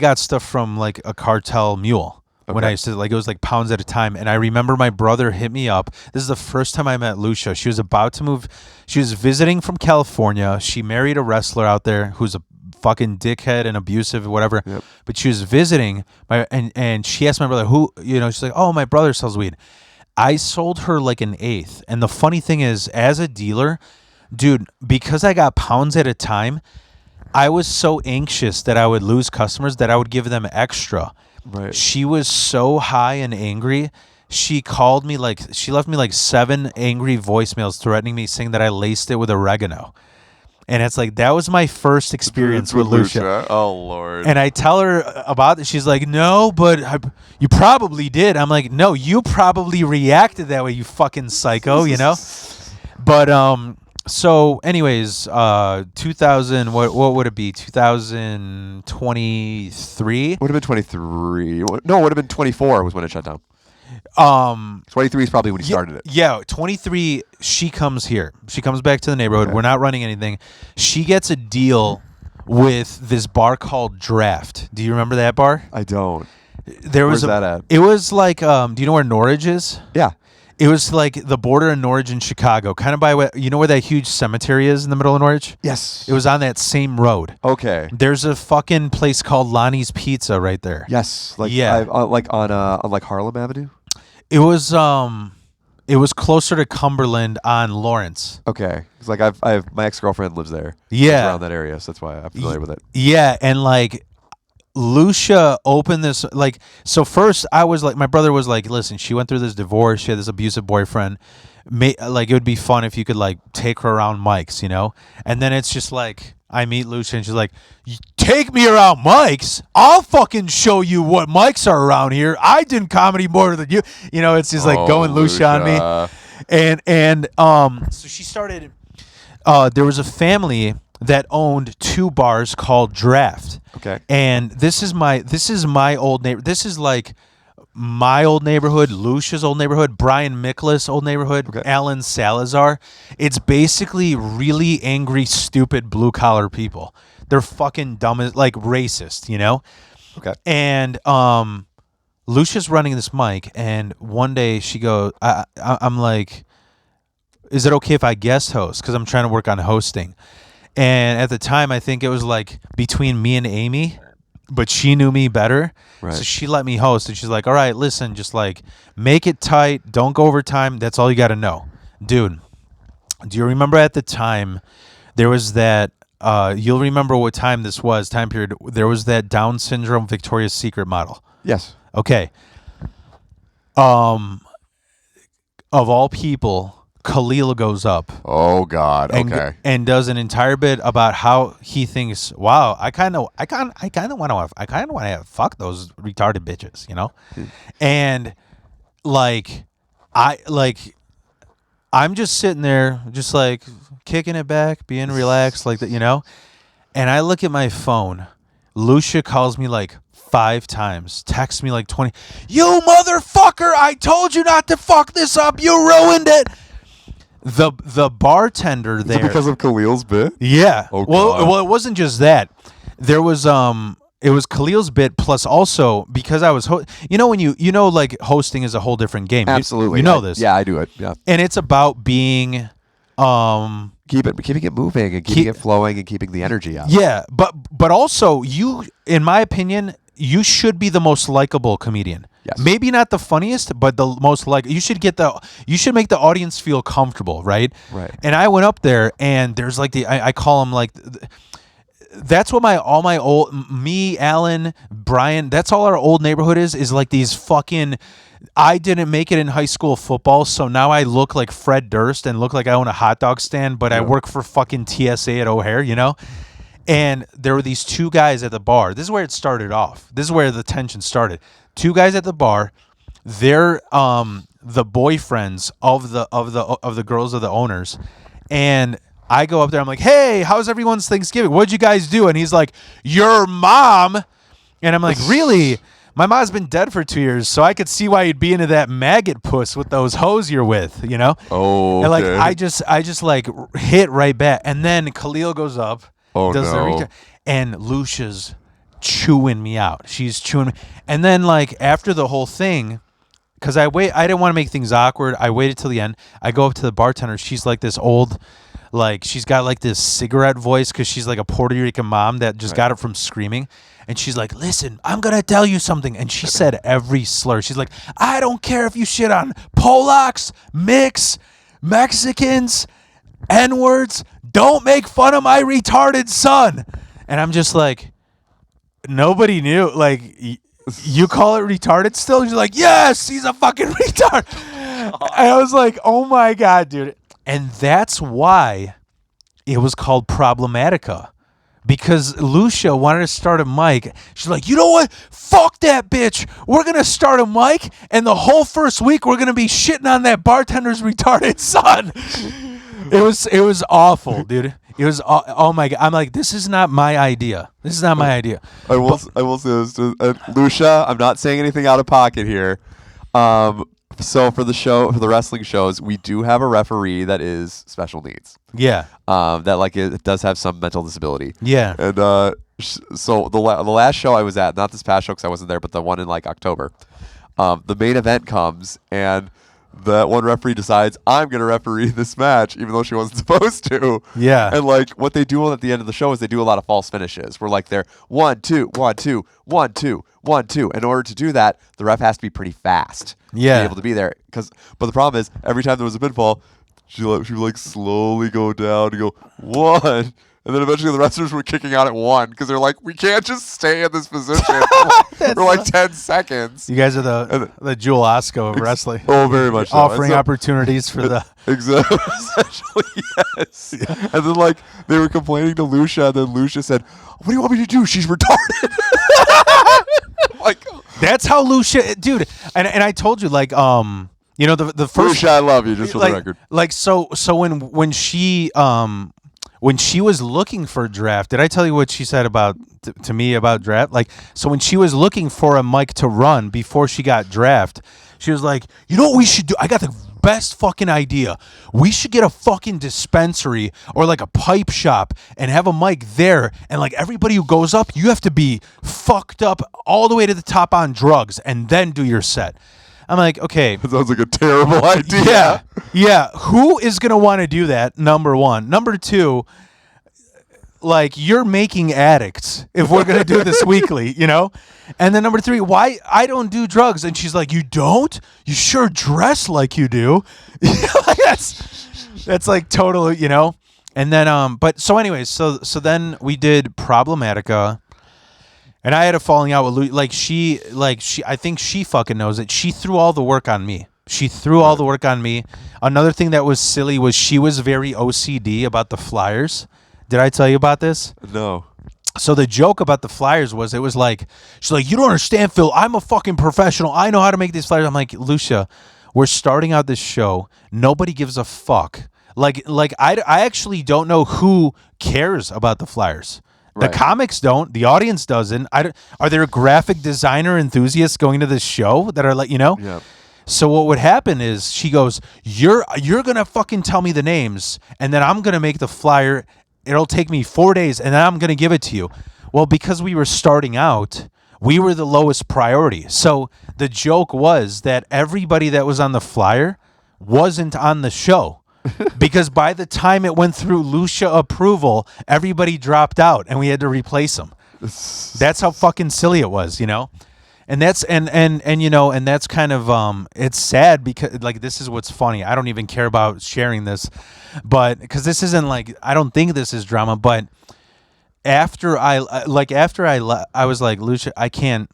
got stuff from like a cartel mule. Okay. When I used to, like, it was like pounds at a time. And I remember my brother hit me up. This is the first time I met Lucia. She was about to move. She was visiting from California. She married a wrestler out there who's a fucking dickhead and abusive or whatever. Yep. But she was visiting and she asked my brother she's like, oh, my brother sells weed. I sold her like an eighth. And the funny thing is, as a dealer, dude, because I got pounds at a time, I was so anxious that I would lose customers that I would give them extra. Right. She was so high and angry. She called me she left me like 7 angry voicemails threatening me, saying that I laced it with oregano. And it's like, that was my first experience with Lucia. Oh, Lord. And I tell her about it. She's like, no, but you probably did. I'm like, no, you probably reacted that way, you fucking psycho, you know? But, so anyways, 2000, what would it be? 2023? Would have been 23. No, it would have been 24 was when it shut down. 23 is probably when he started it. Yeah, 23, she comes here. She comes back to the neighborhood. Okay. We're not running anything. She gets a deal with this bar called Draft. Do you remember that bar? I don't. Where's that at? It was like, do you know where Norwich is? Yeah. It was like the border of Norwich and Chicago, kind of by where that huge cemetery is in the middle of Norwich? Yes. It was on that same road. Okay. There's a fucking place called Lonnie's Pizza right there. Yes. Like, yeah. Like on like Harlem Avenue? It was closer to Cumberland on Lawrence. Okay. It's like I've my ex-girlfriend lives there. Yeah. Around that area, so that's why I'm familiar with it. Yeah, and like Lucia opened this, like, so first I was like, my brother was like, listen, she went through this divorce, she had this abusive boyfriend, like, it would be fun if you could like take her around Mike's, you know? And then it's just like, I meet Lucia and she's like, take me around Mike's? I'll fucking show you what Mike's are around here. I did comedy more than you. You know, it's just like going Lucia on me. And so she started, there was a family that owned 2 bars called Draft. Okay. And this is my old neighbor. This is like my old neighborhood, Lucia's old neighborhood, Brian Miklas' old neighborhood, okay. Alan Salazar. It's basically really angry, stupid blue collar people. They're fucking dumb as, like, racist, you know? Okay. And Lucia's running this mic, and one day she goes, I'm like, is it okay if I guest host? Because I'm trying to work on hosting. And at the time, I think it was like between me and Amy, but she knew me better. Right. So she let me host. And she's like, all right, listen, just like make it tight. Don't go over time. That's all you got to know. Dude, do you remember at the time there was that, you'll remember what time this was, time period. There was that Down syndrome Victoria's Secret model. Yes. Okay. Of all people, Khalil goes up Oh God. Okay. and does an entire bit about how he thinks, wow, I kind of want to fuck those retarded bitches, you know? And like I'm just sitting there just like kicking it back, being relaxed like that, you know? And I look at my phone. Lucia calls me like 5 times, texts me like 20. You motherfucker, I told you not to fuck this up. You ruined it. The bartender there. Is it because of Khalil's bit? Yeah. Oh, well, God. it wasn't just that. There was it was Khalil's bit plus also because I was when you know like hosting is a whole different game. Absolutely. You know this. Yeah, I do it. Yeah. And it's about being Keeping it moving and keeping it flowing and keeping the energy up. yeah, but also you, in my opinion, you should be the most likable comedian. Yes. Maybe not the funniest, but the most you should make the audience feel comfortable, right? Right. And I went up there and there's like I call them like that's what me, Alan, Brian, that's all our old neighborhood is like these fucking, I didn't make it in high school football, so now I look like Fred Durst and look like I own a hot dog stand, but I work for fucking TSA at O'Hare, you know? And there were these 2 guys at the bar. This is where it started off. This is where the tension started. 2 guys at the bar. They're the boyfriends of the girls of the owners. And I go up there. I'm like, hey, how's everyone's Thanksgiving? What'd you guys do? And he's like, your mom. And I'm like, really? My mom's been dead for 2 years, so I could see why you'd be into that maggot puss with those hoes you're with, you know? Oh, and like okay. I just like hit right back. And then Khalil goes up. Oh, does the no. return, and Lucia's chewing me out. She's chewing me. And then like after the whole thing, because I didn't want to make things awkward. I waited till the end. I go up to the bartender. She's like this old, like she's got like this cigarette voice because she's like a Puerto Rican mom that just got it from screaming. And she's like, listen, I'm going to tell you something. And she said every slur. She's like, I don't care if you shit on Polacks, Mix, Mexicans, N-words. Don't make fun of my retarded son. And I'm just like, nobody knew. Like, you call it retarded still? She's like, yes, he's a fucking retard. And I was like, oh my God, dude. And that's why it was called Problematica. Because Lucia wanted to start a mic. She's like, you know what? Fuck that bitch. We're going to start a mic, and the whole first week we're going to be shitting on that bartender's retarded son. It was awful, dude. It was, oh my God. I'm like, this is not my idea. This is not my idea. I will say this. Lucia, I'm not saying anything out of pocket here. So for the wrestling shows, we do have a referee that is special needs. Yeah. That like it does have some mental disability. Yeah. And so the last show I was at, not this past show because I wasn't there, but the one in like October, the main event comes and that one referee decides I'm gonna referee this match even though she wasn't supposed to. Yeah. And like what they do at the end of the show is they do a lot of false finishes. Where like they're 1 2 1 2 1 2 1 2. In order to do that, the ref has to be pretty fast. Yeah. To be able to be there. But the problem is every time there was a pinfall, she would like slowly go down and go 1. And then eventually the wrestlers were kicking out at 1 because they're like, we can't just stay in this position for like 10 seconds. You guys are the Jewel Osco of wrestling. Oh, very much so. Offering opportunities for the... Exactly. Essentially, yes. Yeah. And then like they were complaining to Lucia, and then Lucia said, what do you want me to do? She's retarded. Like, that's how Lucia... Dude, and I told you, like, you know, the first... Lucia, I love you, just for like, the record. Like, so when she... When she was looking for a draft, did I tell you what she said about to me about draft? Like, so when she was looking for a mic to run before she got draft, she was like, you know what we should do? I got the best fucking idea. We should get a fucking dispensary or like a pipe shop and have a mic there. And like everybody who goes up, you have to be fucked up all the way to the top on drugs and then do your set. I'm like, okay. That sounds like a terrible idea. Yeah. Yeah. Who is going to want to do that? Number one. Number two, like, you're making addicts if we're going to do this weekly, you know? And then number three, why I don't do drugs. And she's like, you don't? You sure dress like you do. Like, that's like total, you know? And then, but so anyways, so then we did Problematica. And I had a falling out with Lou. I think she fucking knows it. She threw all the work on me. Another thing that was silly was she was very OCD about the flyers. Did I tell you about this? No. So the joke about the flyers was, it was like, she's like, you don't understand, Phil. I'm a fucking professional. I know how to make these flyers. I'm like, Lucia, we're starting out this show. Nobody gives a fuck. Like I actually don't know who cares about the flyers. Right. The comics don't. The audience doesn't. Are there graphic designer enthusiasts going to this show that are like, you know? Yeah. So what would happen is she goes, you're going to fucking tell me the names, and then I'm going to make the flyer. It'll take me 4 days, and then I'm going to give it to you. Well, because we were starting out, we were the lowest priority. So the joke was that everybody that was on the flyer wasn't on the show. Because by the time it went through Lucia approval, everybody dropped out, and we had to replace them. That's how fucking silly it was, you know? And that's and you know, and that's kind of it's sad because, like, this is what's funny. I don't even care about sharing this, but because this isn't, like, I don't think this is drama, but after I was like, Lucia, I can't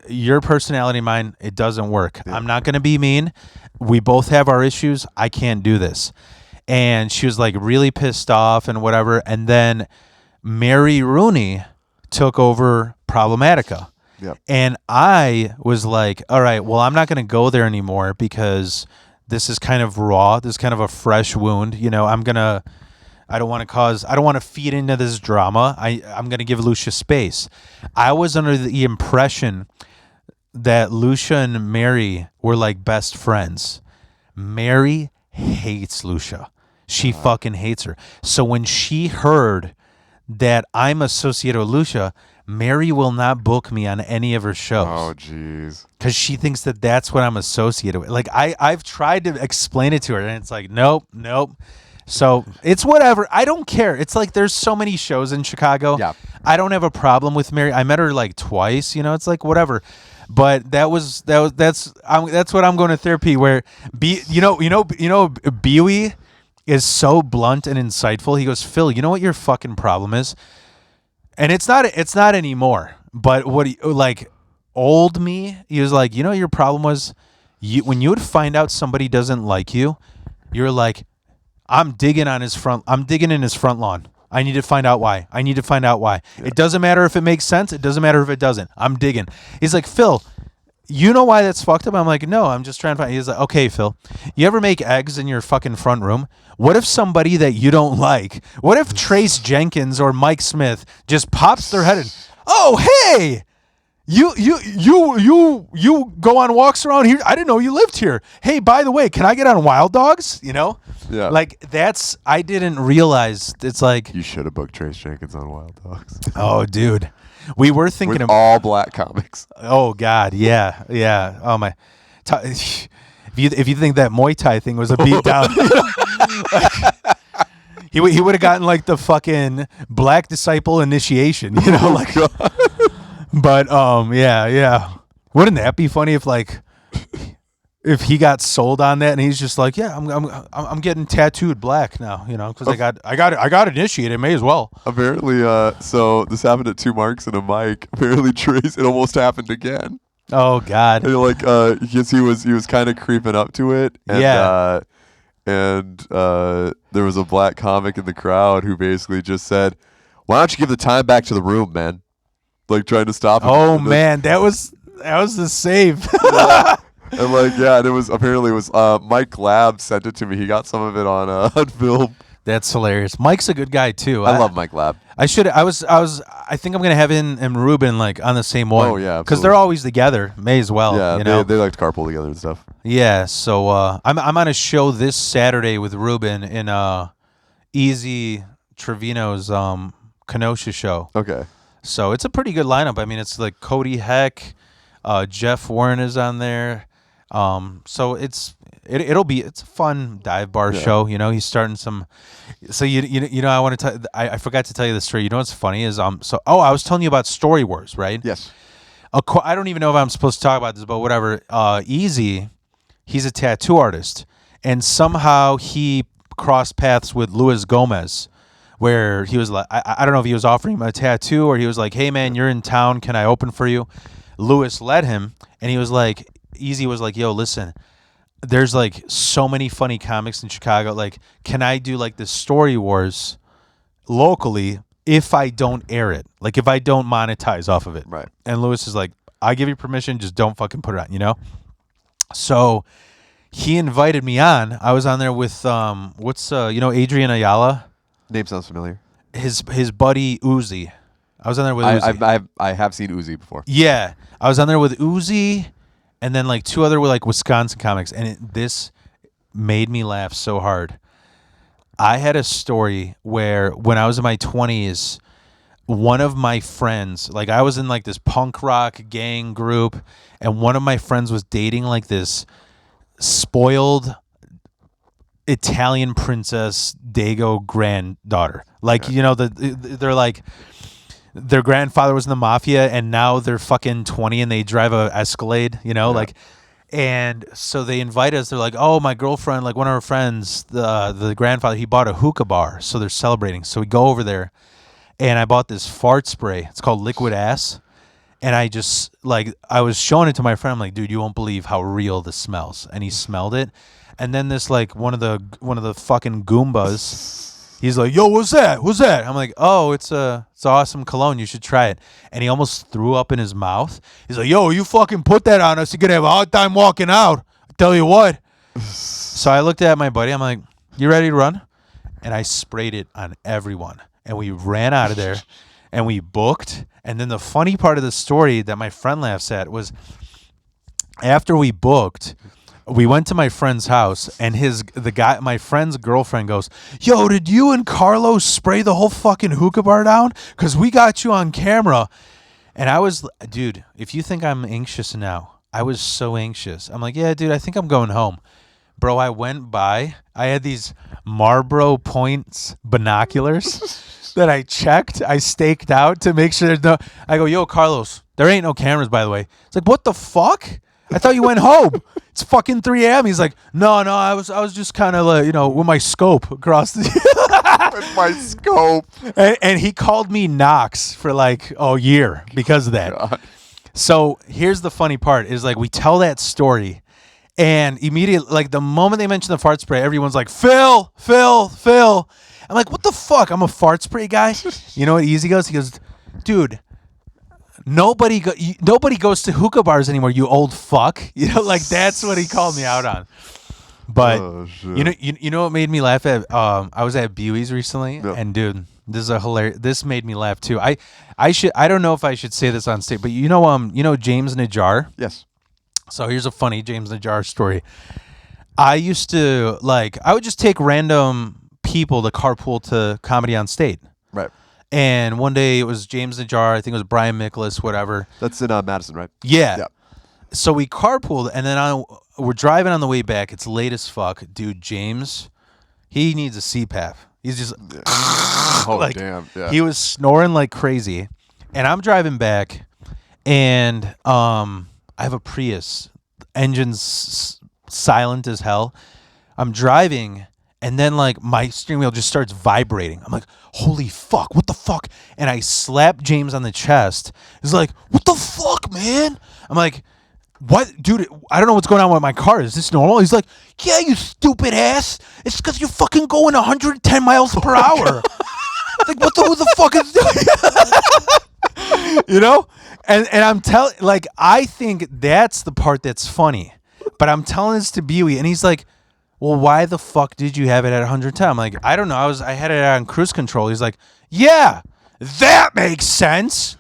your personality, mine, it doesn't work. Yeah. I'm not going to be mean. We both have our issues. I can't do this. And she was like really pissed off and whatever. And then Mary Rooney took over Problematica. Yep. And I was like, all right, well, I'm not going to go there anymore because this is kind of raw. This is kind of a fresh wound. You know, I don't want to feed into this drama. I'm going to give Lucia space. I was under the impression that Lucia and Mary were like best friends. Mary hates Lucia. She fucking hates her. So when she heard that I'm associated with Lucia, Mary will not book me on any of her shows. Oh, jeez. Because she thinks that that's what I'm associated with. Like, I've tried to explain it to her, and it's like, nope. So it's whatever. I don't care. It's like there's so many shows in Chicago. Yeah. I don't have a problem with Mary. I met her like twice. You know, it's like whatever. But that's what I'm going to therapy. Where Bewey is so blunt and insightful. He goes, Phil, you know what your fucking problem is? And it's not anymore. But old me, he was like, you know, your problem was when you would find out somebody doesn't like you, you're like, I'm digging in his front lawn. I need to find out why. Yeah. It doesn't matter if it makes sense. It doesn't matter if it doesn't. I'm digging. He's like, Phil, you know why that's fucked up? I'm like, no, I'm just trying to find. He's like, okay, Phil, you ever make eggs in your fucking front room? What if somebody that you don't like, what if Trace Jenkins or Mike Smith just pops their head in, oh, hey, you go on walks around here. I didn't know you lived here. Hey, by the way, can I get on Wild Dogs? You know? Yeah. Like, I didn't realize it's like. You should have booked Trace Jenkins on Wild Dogs. Oh, dude. We were thinking with of all black comics. Oh, God. Yeah. Oh, my. If you think that Muay Thai thing was a beatdown. He would have gotten like the fucking Black Disciple initiation, you know, like. But yeah. Wouldn't that be funny if he got sold on that and he's just like, yeah, I'm getting tattooed black now, you know, because I got initiated, may as well. Apparently, so this happened at 2 Marks and a Mike. Apparently, Trace, it almost happened again. Oh God! And because he was kind of creeping up to it, and, yeah. And there was a black comic in the crowd who basically just said, "Why don't you give the time back to the room, man?" Like trying to stop him. Oh man, that was the save. Yeah. And it was Mike Lab sent it to me. He got some of it on film. That's hilarious. Mike's a good guy too. I love Mike Lab. I think I'm gonna have him and Ruben like on the same one. Oh yeah, because they're always together. May as well. Yeah, you know? they like to carpool together and stuff. Yeah, so I'm on a show this Saturday with Ruben in Easy Trevino's Kenosha show. Okay. So it's a pretty good lineup. I mean, it's like Cody Heck, Jeff Warren is on there. So it's a fun dive bar show. You know, he's starting some. So you know I want to tell. I forgot to tell you the story. You know what's funny is I was telling you about Story Wars, right? Yes. I don't even know if I'm supposed to talk about this, but whatever. Easy, he's a tattoo artist, and somehow he crossed paths with Luis Gomez, where he was like, I don't know if he was offering him a tattoo or he was like, hey man, you're in town, can I open for you? Luis let him, and he was like, Easy was like, yo, listen, there's like so many funny comics in Chicago. Like, can I do like the Story Wars locally if I don't air it? Like, if I don't monetize off of it. Right. And Lewis is like, I give you permission, just don't fucking put it on, you know? So he invited me on. I was on there with, Adrian Ayala? Name sounds familiar. His buddy Uzi. I was on there with Uzi. I have seen Uzi before. Yeah. I was on there with Uzi and then like two other like Wisconsin comics. And this made me laugh so hard. I had a story where when I was in my 20s, one of my friends, like I was in like this punk rock gang group, and one of my friends was dating like this spoiled Italian princess Dago granddaughter. Like, you know, they're like, their grandfather was in the mafia and now they're fucking 20 and they drive a Escalade, you know, like. And so they invite us. They're like, oh, my girlfriend, like one of our friends, the grandfather, he bought a hookah bar. So they're celebrating. So we go over there, and I bought this fart spray. It's called Liquid Ass. And I just, like, I was showing it to my friend. I'm like, dude, you won't believe how real this smells. And he smelled it. And then this, like, one of the fucking Goombas, he's like, yo, what's that? What's that? I'm like, oh, it's awesome cologne. You should try it. And he almost threw up in his mouth. He's like, yo, you fucking put that on us, you're going to have a hard time walking out. I tell you what. So I looked at my buddy. I'm like, you ready to run? And I sprayed it on everyone. And we ran out of there. And we booked. And then the funny part of the story that my friend laughs at was after we booked, we went to my friend's house, and my friend's girlfriend goes, yo, did you and Carlos spray the whole fucking hookah bar down? Because we got you on camera. And I was, dude, if you think I'm anxious now, I was so anxious. I'm like, yeah, dude, I think I'm going home. Bro, I went by. I had these Marlboro Points binoculars that I checked. I staked out to make sure there's no. I go, yo, Carlos, there ain't no cameras, by the way. It's like, what the fuck? I thought you went home. It's fucking 3 a.m. He's like, no, I was just kind of like, with my scope across the. With my scope. And he called me Knox for like a year because of that. God. So here's the funny part is like we tell that story, and immediately, like the moment they mention the fart spray, everyone's like, Phil. I'm like, what the fuck? I'm a fart spray guy. You know what Easy goes? He goes, dude. Nobody goes to hookah bars anymore, you old fuck. You know, like that's what he called me out on. But you know what made me laugh at? I was at Buies recently, and dude, this made me laugh too. I don't know if I should say this on stage, but you know James Najjar? Yes. So here's a funny James Najjar story. I used to I would just take random people to carpool to Comedy on State. Right. And one day it was James Najjar, I think it was Brian Miklas, whatever. That's in Madison, right? Yeah. So we carpooled, and then we're driving on the way back. It's late as fuck. Dude, James, he needs a CPAP. He's just... damn. Yeah. He was snoring like crazy. And I'm driving back, and I have a Prius. Engine's silent as hell. I'm driving... And then, my steering wheel just starts vibrating. I'm like, holy fuck, what the fuck? And I slap James on the chest. He's like, what the fuck, man? I'm like, what? Dude, I don't know what's going on with my car. Is this normal? He's like, yeah, you stupid ass. It's because you're fucking going 110 miles per hour. Like, who the fuck is doing You know? And I'm telling, I think that's the part that's funny. But I'm telling this to Buey, and he's like, well, why the fuck did you have it at 110? I'm like, I don't know. I had it on cruise control. He's like, yeah, that makes sense.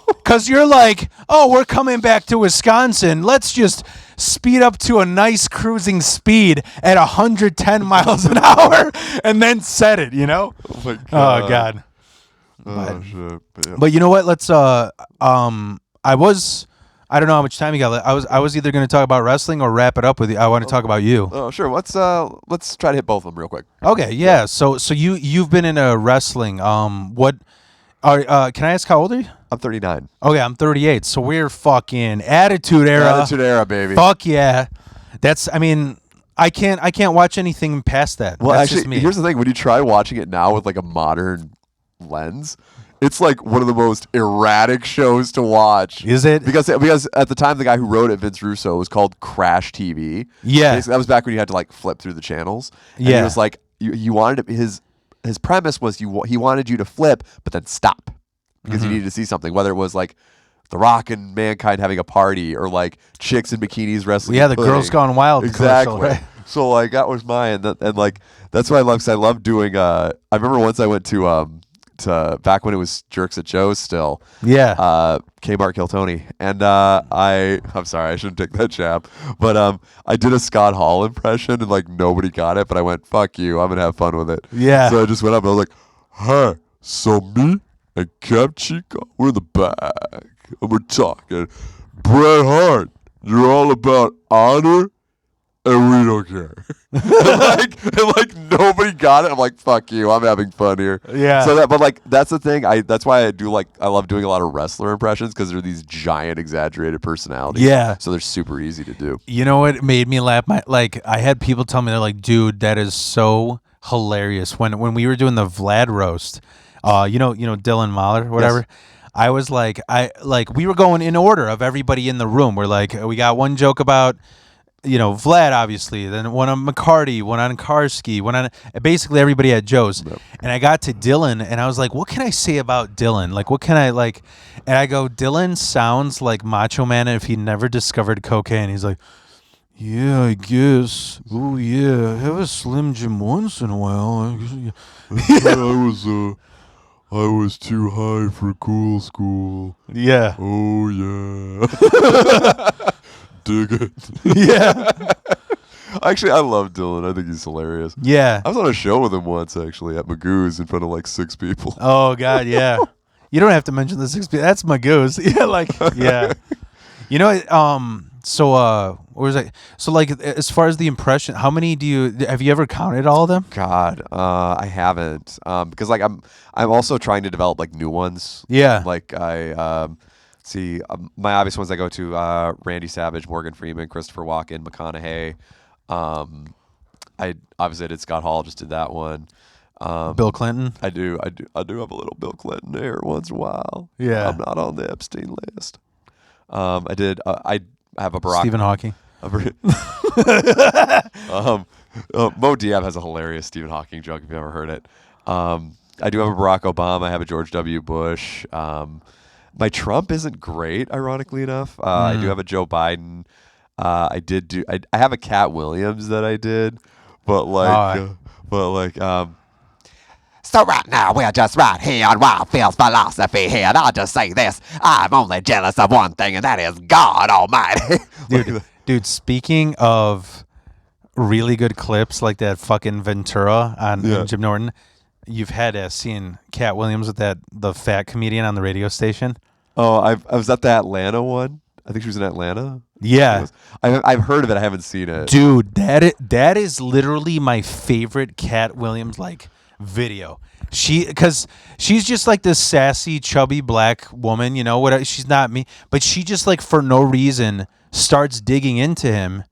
Because you're like, oh, we're coming back to Wisconsin. Let's just speed up to a nice cruising speed at 110 miles an hour and then set it, you know? Oh, my God. Oh, God. Oh, shit. But you know what? Let's, I I don't know how much time you got. I was either going to talk about wrestling or wrap it up with you. I want to talk about you. Oh, sure. Let's try to hit both of them real quick. Okay, yeah. So you've been into wrestling. What are can I ask how old are you? I'm 39. Okay, I'm 38. So we're fucking Attitude Era. Attitude Era, baby. Fuck yeah. I mean, I can't watch anything past that. Well, That's actually, just me. here's the thing. When you try watching it now with like a modern lens, it's like one of the most erratic shows to watch. Is it? Because at the time, the guy who wrote it, Vince Russo, was called Crash TV. Yeah. Basically, that was back when you had to like flip through the channels. And Yeah. he was like, you wanted to, his premise was he wanted you to flip, but then stop because you needed to see something, whether it was like The Rock and Mankind having a party or like chicks in bikinis wrestling. Yeah, the Girls Gone Wild Exactly. commercial, right? So like that was mine, and like that's what I love. Because I love doing. I remember once I went to back when it was Jerks at Joe's still. Yeah. Kmart Kill Tony, and I'm sorry, I shouldn't take that jab, but I did a Scott Hall impression, and like nobody got it, but I went, "Fuck you, I'm gonna have fun with it." Yeah. So I just went up and I was like, Hey, so me and Cap Chico, we're in the back, and we're talking. Bret Hart, you're all about honor, and we don't care. and like nobody got it. I'm like, "Fuck you, I'm having fun here." Yeah. So but like that's the thing. That's why I love doing a lot of wrestler impressions because they're these giant exaggerated personalities. Yeah. So they're super easy to do. You know what made me laugh? I had people tell me, they're like, dude, that is so hilarious. When we were doing the Vlad roast, you know Dylan Mahler, whatever. Yes. I was like, we were going in order of everybody in the room. We're like, we got one joke about, Vlad, obviously, then one on McCarty, one on Karski, one on basically everybody had Joe's. Yep. And I got to Dylan and I was like, what can I say about Dylan? Like, what can I like? And I go, Dylan sounds like Macho Man if he never discovered cocaine. He's like, yeah, I guess. Oh, yeah, have a Slim Jim once in a while. I was too high for cool school. Yeah. Oh, yeah. Dig it. Yeah. Actually, I love Dylan. I think he's hilarious. Yeah. I was on a show with him once, actually, at Magoo's in front of like 6 people. Oh, God, yeah. You don't have to mention the 6 people. That's Magoo's. Yeah, like, yeah. So, what was I? So, like, as far as the impression, how many have you ever counted all of them? God, I haven't. Because like I'm also trying to develop like new ones. Yeah. Like I see my obvious ones I go to Randy Savage, Morgan Freeman, Christopher Walken, McConaughey. I obviously did Scott Hall, just did that one. Bill Clinton. I do have a little Bill Clinton there once in a while. Yeah. I'm not on the Epstein list. I have a Barack. Stephen Hawking. Mo Diab has a hilarious Stephen Hawking joke if you've ever heard it. I do have a Barack Obama. I have a George W. Bush. My Trump isn't great, ironically enough. I do have a Joe Biden. I have a Cat Williams that I did, but So right now, we're just right here on Wildfield's philosophy here, and I'll just say this. I'm only jealous of one thing, and that is God Almighty. Dude, speaking of really good clips like that fucking Ventura on Jim Norton, you've had seen Cat Williams with the fat comedian on the radio station? Oh, I was at the Atlanta one. I think she was in Atlanta. Yeah. I've heard of it. I haven't seen it. Dude, that is literally my favorite Cat Williams, like, video. Because she's just like this sassy, chubby black woman, whatever. She's not me, but she just like for no reason starts digging into him,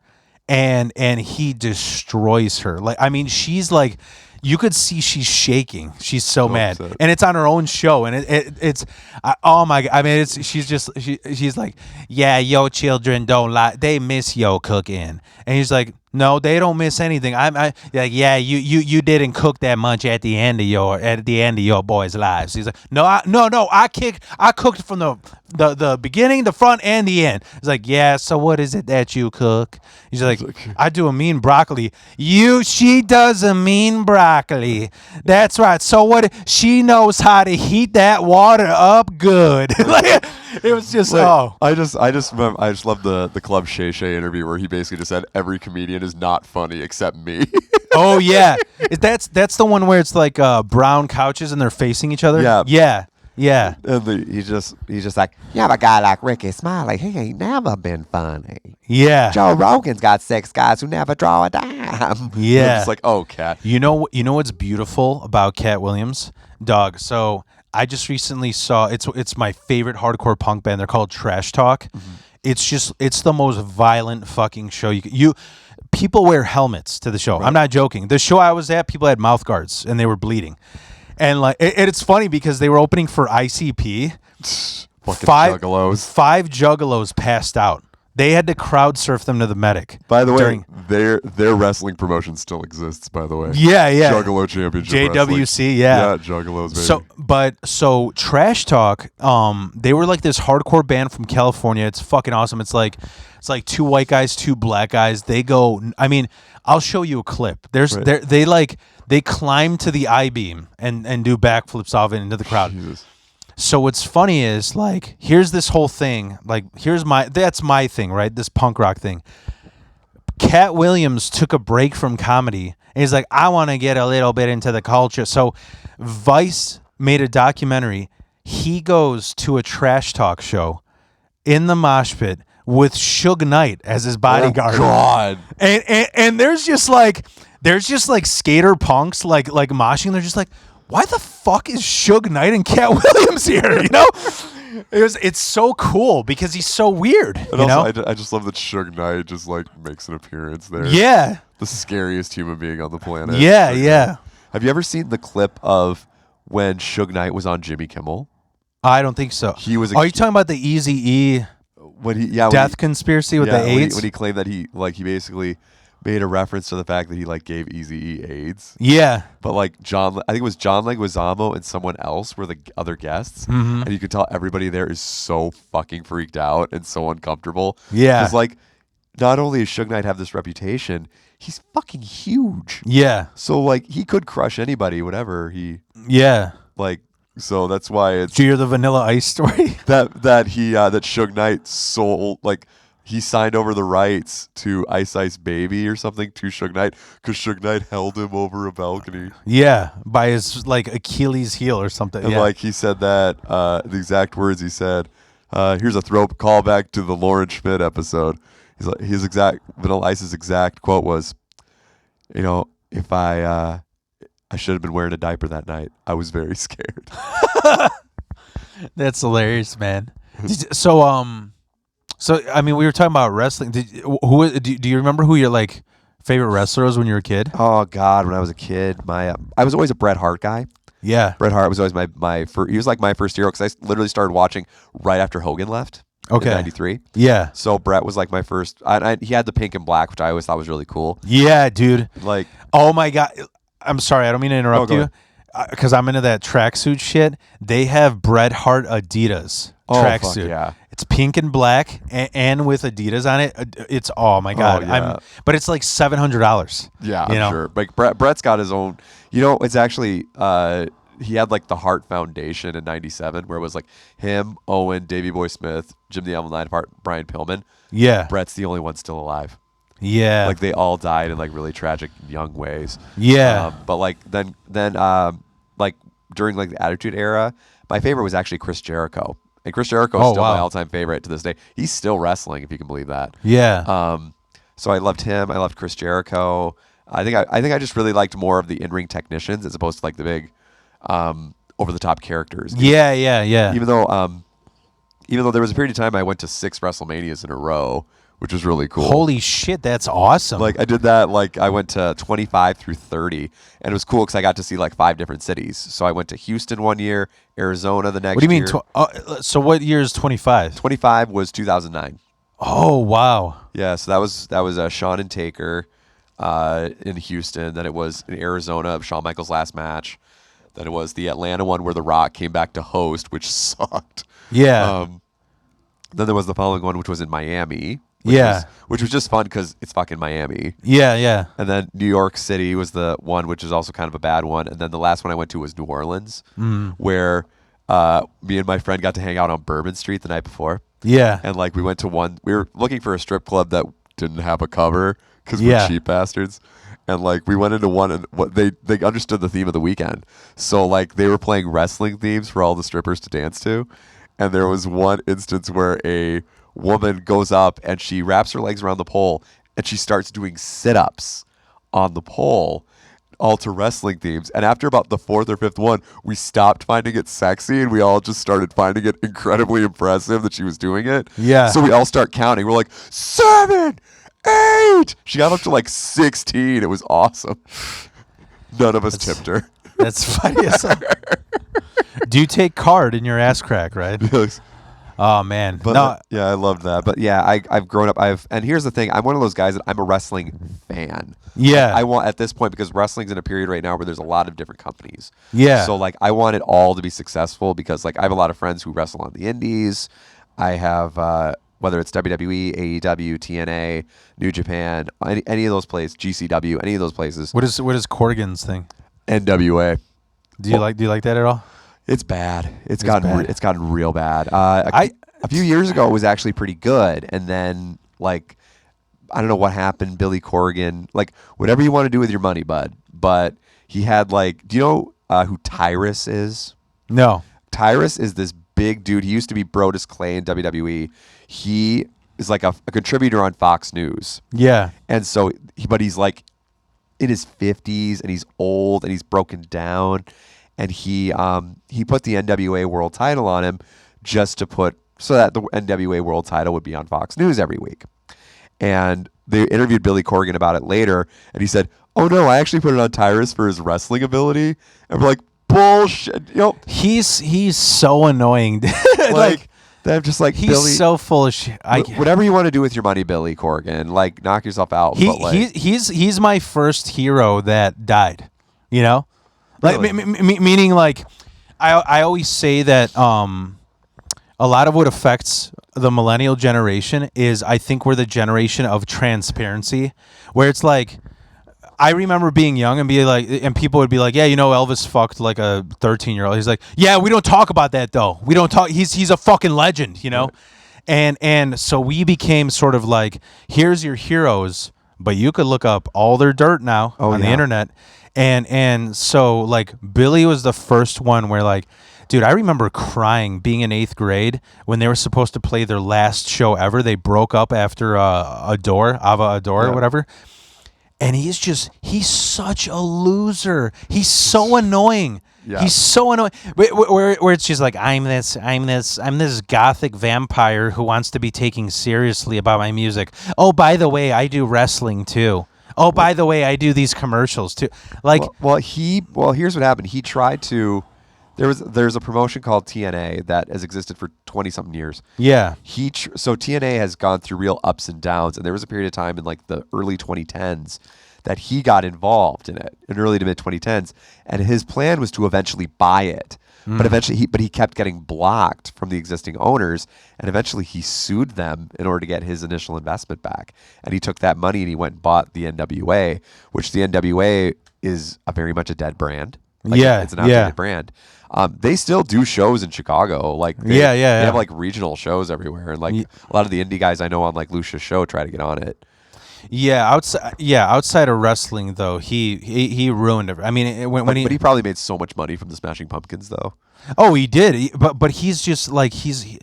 and he destroys her. Like, I mean, she's like, you could see she's shaking. She's so mad, upset. and it's on her own show, and it's oh my god. I mean, she's like, yeah, your children don't like, they miss your cooking, and he's like, no, they don't miss anything. I like, yeah, you didn't cook that much at the end of your boys' lives. He's like, no, I cooked from the beginning, the front, and the end. He's like, yeah, so what is it that you cook? He's like, I do a mean broccoli. She does a mean broccoli. That's right. So what? She knows how to heat that water up good. Like, it was just I just remember, I just love the Club Shay Shay interview where he basically just said every comedian is not funny except me. Oh yeah, that's the one where it's like brown couches and they're facing each other. Yeah. Yeah. Yeah. And he's just like, You have a guy like Ricky Smiley, he ain't never been funny. Yeah. Joe Rogan's got 6 guys who never draw a dime. Yeah. I'm just like, oh, Cat. You know what's beautiful about Cat Williams, dog. So I just recently saw it's my favorite hardcore punk band. They're called Trash Talk. It's the most violent fucking show people wear helmets to the show. I'm not joking. The show I was at, people had mouth guards and they were bleeding. And like it's funny because they were opening for ICP. Fucking Five juggalos. passed out. They had to crowd surf them to the medic. By the way, their wrestling promotion still exists. By the way, Yeah. Juggalo Championship JWC, Wrestling. yeah. Juggalos, baby. So Trash Talk, they were like this hardcore band from California. It's fucking awesome. It's like 2 white guys, 2 black guys. They go. I mean, I'll show you a clip. They climb to the I-beam and do backflips off it into the crowd. Jesus. So what's funny is like, here's this whole thing. Like, that's my thing, right? This punk rock thing. Cat Williams took a break from comedy and he's like, I want to get a little bit into the culture. So Vice made a documentary. He goes to a Trash Talk show in the mosh pit with Suge Knight as his bodyguard. Oh, God. And there's just like skater punks like moshing. They're just like, why the fuck is Suge Knight and Cat Williams here? You know, it's so cool because he's so weird. And also, I just love that Suge Knight just like makes an appearance there. Yeah, the scariest human being on the planet. Yeah, yeah. Have you ever seen the clip of when Suge Knight was on Jimmy Kimmel? I don't think so. He was. Are you talking about the Eazy-E death conspircy with the AIDS? When he claimed that he basically made a reference to the fact that he like gave Eazy-E AIDS. Yeah. But like I think it was John Leguizamo and someone else were the other guests. Mm-hmm. And you could tell everybody there is so fucking freaked out and so uncomfortable. Yeah. Because like, not only does Suge Knight have this reputation, he's fucking huge. Yeah. So like, he could crush anybody, whatever he. Yeah. Like, so that's why it's. Do you hear the Vanilla Ice story? that Suge Knight sold, like, he signed over the rights to Ice Ice Baby or something to Suge Knight because Suge Knight held him over a balcony. Yeah, by his like Achilles heel or something. And like he said that, the exact words he said, here's a callback to the Lauren Schmidt episode. He's like, Vanilla Ice's exact quote was, you know, if I should have been wearing a diaper that night. I was very scared. That's hilarious, man. So I mean, we were talking about wrestling. Do you remember who your like favorite wrestler was when you were a kid? Oh God, when I was a kid, I was always a Bret Hart guy. Yeah, Bret Hart was always my first. He was like my first hero because I literally started watching right after Hogan left. Okay. In '93. Yeah. So Bret was like my first. He had the pink and black, which I always thought was really cool. Yeah, dude. Like, oh my God. I'm sorry, I don't mean to interrupt go you. ahead. Because I'm into that tracksuit shit. They have Bret Hart Adidas tracksuit. Yeah. It's pink and black and with Adidas on it. It's oh my God. yeah. But it's like $700. Yeah, you know? I'm sure. Like Bret's got his own. You know, it's actually he had like the Hart Foundation in '97, where it was like him, Owen, Davey Boy Smith, Jim the Animal Neidhart, Brian Pillman. Yeah. Bret's the only one still alive. Yeah. Like they all died in like really tragic young ways. Yeah. But like then like during like the Attitude Era, my favorite was actually Chris Jericho. And Chris Jericho is still my all-time favorite to this day. He's still wrestling, if you can believe that. Yeah. So I loved him. I loved Chris Jericho. I think I just really liked more of the in-ring technicians as opposed to like the big over-the-top characters. Yeah. Even though there was a period of time I went to 6 WrestleManias in a row, which was really cool. Holy shit, that's awesome. Like I did that, like I went to 25 through 30, and it was cool because I got to see like 5 different cities. So I went to Houston one year, Arizona the next year. What do you mean? So what year is 25? 25 was 2009. Oh, wow. Yeah, so that was Shawn and Taker in Houston. Then it was in Arizona, Shawn Michaels' last match. Then it was the Atlanta one where The Rock came back to host, which sucked. Yeah. Then there was the following one, which was in Miami. Which was just fun because it's fucking Miami. Yeah. And then New York City was the one, which is also kind of a bad one. And then the last one I went to was New Orleans, where me and my friend got to hang out on Bourbon Street the night before. Yeah. And like we went to we were looking for a strip club that didn't have a cover because we're cheap bastards. and like we went into one, and what they understood the theme of the weekend, so like they were playing wrestling themes for all the strippers to dance to, and there was one instance where a woman goes up and she wraps her legs around the pole and she starts doing sit-ups on the pole, all to wrestling themes. And after about the fourth or fifth one, we stopped finding it sexy and we all just started finding it incredibly impressive that she was doing it. Yeah. So we all start counting. We're like, 7, 8. She got up to like 16. It was awesome. None of us tipped her. That's funny. Do you take card in your ass crack, right? Oh man, But no, yeah, I loved that. But yeah, I've grown up. And here's the thing: I'm one of those guys that I'm a wrestling fan. yeah, I want at this point, because wrestling's in a period right now where there's a lot of different companies. yeah. So like I want it all to be successful, because like I have a lot of friends who wrestle on the indies. I have whether it's WWE, AEW, TNA, New Japan, any of those places, GCW, any of those places. What is Corrigan's thing? NWA. Do you like that at all? It's bad. It's gotten real bad. A few years ago it was actually pretty good, and then like I don't know what happened. Billy Corgan, like whatever you want to do with your money, bud. But he had like, do you know who Tyrus is? No. Tyrus is this big dude. He used to be Brodus Clay in WWE. He is like a contributor on Fox News. Yeah. And so, but he's like in his 50s and he's old and he's broken down. And he put the NWA World Title on him just to put, so that the NWA World Title would be on Fox News every week. And they interviewed Billy Corgan about it later, and he said, "Oh no, I actually put it on Tyrus for his wrestling ability." And we're like, "Bullshit!" You know, He's so annoying. like I'm just like, he's Billy, so full of shit. whatever you want to do with your money, Billy Corgan, like knock yourself out. But like, he's my first hero that died. You know, like Really? meaning like I always say that a lot of what affects the millennial generation is, I think, we're the generation of transparency, where it's like, I remember being young and be like, and people would be like, yeah, you know, Elvis fucked like a 13-year-old. He's like, yeah, we don't talk about that though. We don't talk. He's a fucking legend, you know? Right. And so we became sort of like, here's your heroes, but you could look up all their dirt now on the internet. And so like Billy was the first one where like, dude, I remember crying being in 8th grade when they were supposed to play their last show ever. They broke up after Ava Adore or whatever. And he's such a loser. He's so annoying. Yeah. He's so annoying. Where it's just like, I'm this gothic vampire who wants to be taken seriously about my music. Oh, by the way, I do wrestling too. Oh, by the way, I do these commercials too. Like, well, here's what happened. He tried to. There's a promotion called TNA that has existed for 20-something years. Yeah. So TNA has gone through real ups and downs, and there was a period of time in like the early 2010s that he got involved in it, in early to mid 2010s, and his plan was to eventually buy it. But eventually he kept getting blocked from the existing owners, and eventually he sued them in order to get his initial investment back. And he took that money and he went and bought the NWA, which the NWA is very much a dead brand. Like it's an outdated brand. They still do shows in Chicago. Like they have like regional shows everywhere, and like a lot of the indie guys I know on like Lucia's show try to get on it. Outside of wrestling though, he ruined it. I mean, but he probably made so much money from the Smashing Pumpkins though. Oh, he did. But he's just like he's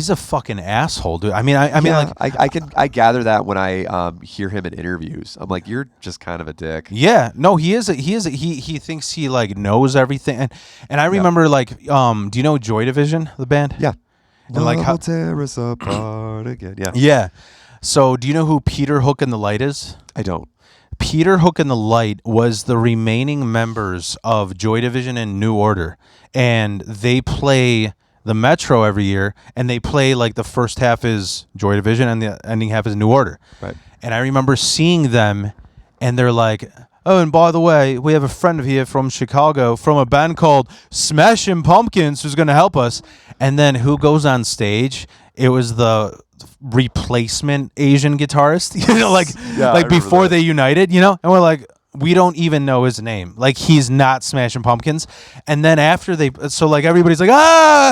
a fucking asshole, dude. I mean, I gather that when I hear him in interviews. I'm like, you're just kind of a dick. Yeah, no, he thinks he like knows everything, and I remember like, do you know Joy Division, the band? Yeah, and like how tear us apart again. Yeah, yeah. So do you know who Peter Hook and the Light is? I don't. Peter Hook and the Light was the remaining members of Joy Division and New Order, and they play the Metro every year, and they play like the first half is Joy Division and the ending half is New Order. Right. And I remember seeing them, and they're like, oh, and by the way, we have a friend of here from Chicago from a band called Smashing Pumpkins who's going to help us. And then who goes on stage? It was the replacement Asian guitarist, you know, like before they united, you know, and we're like, we don't even know his name. Like, he's not Smashing Pumpkins. And then after so like everybody's like,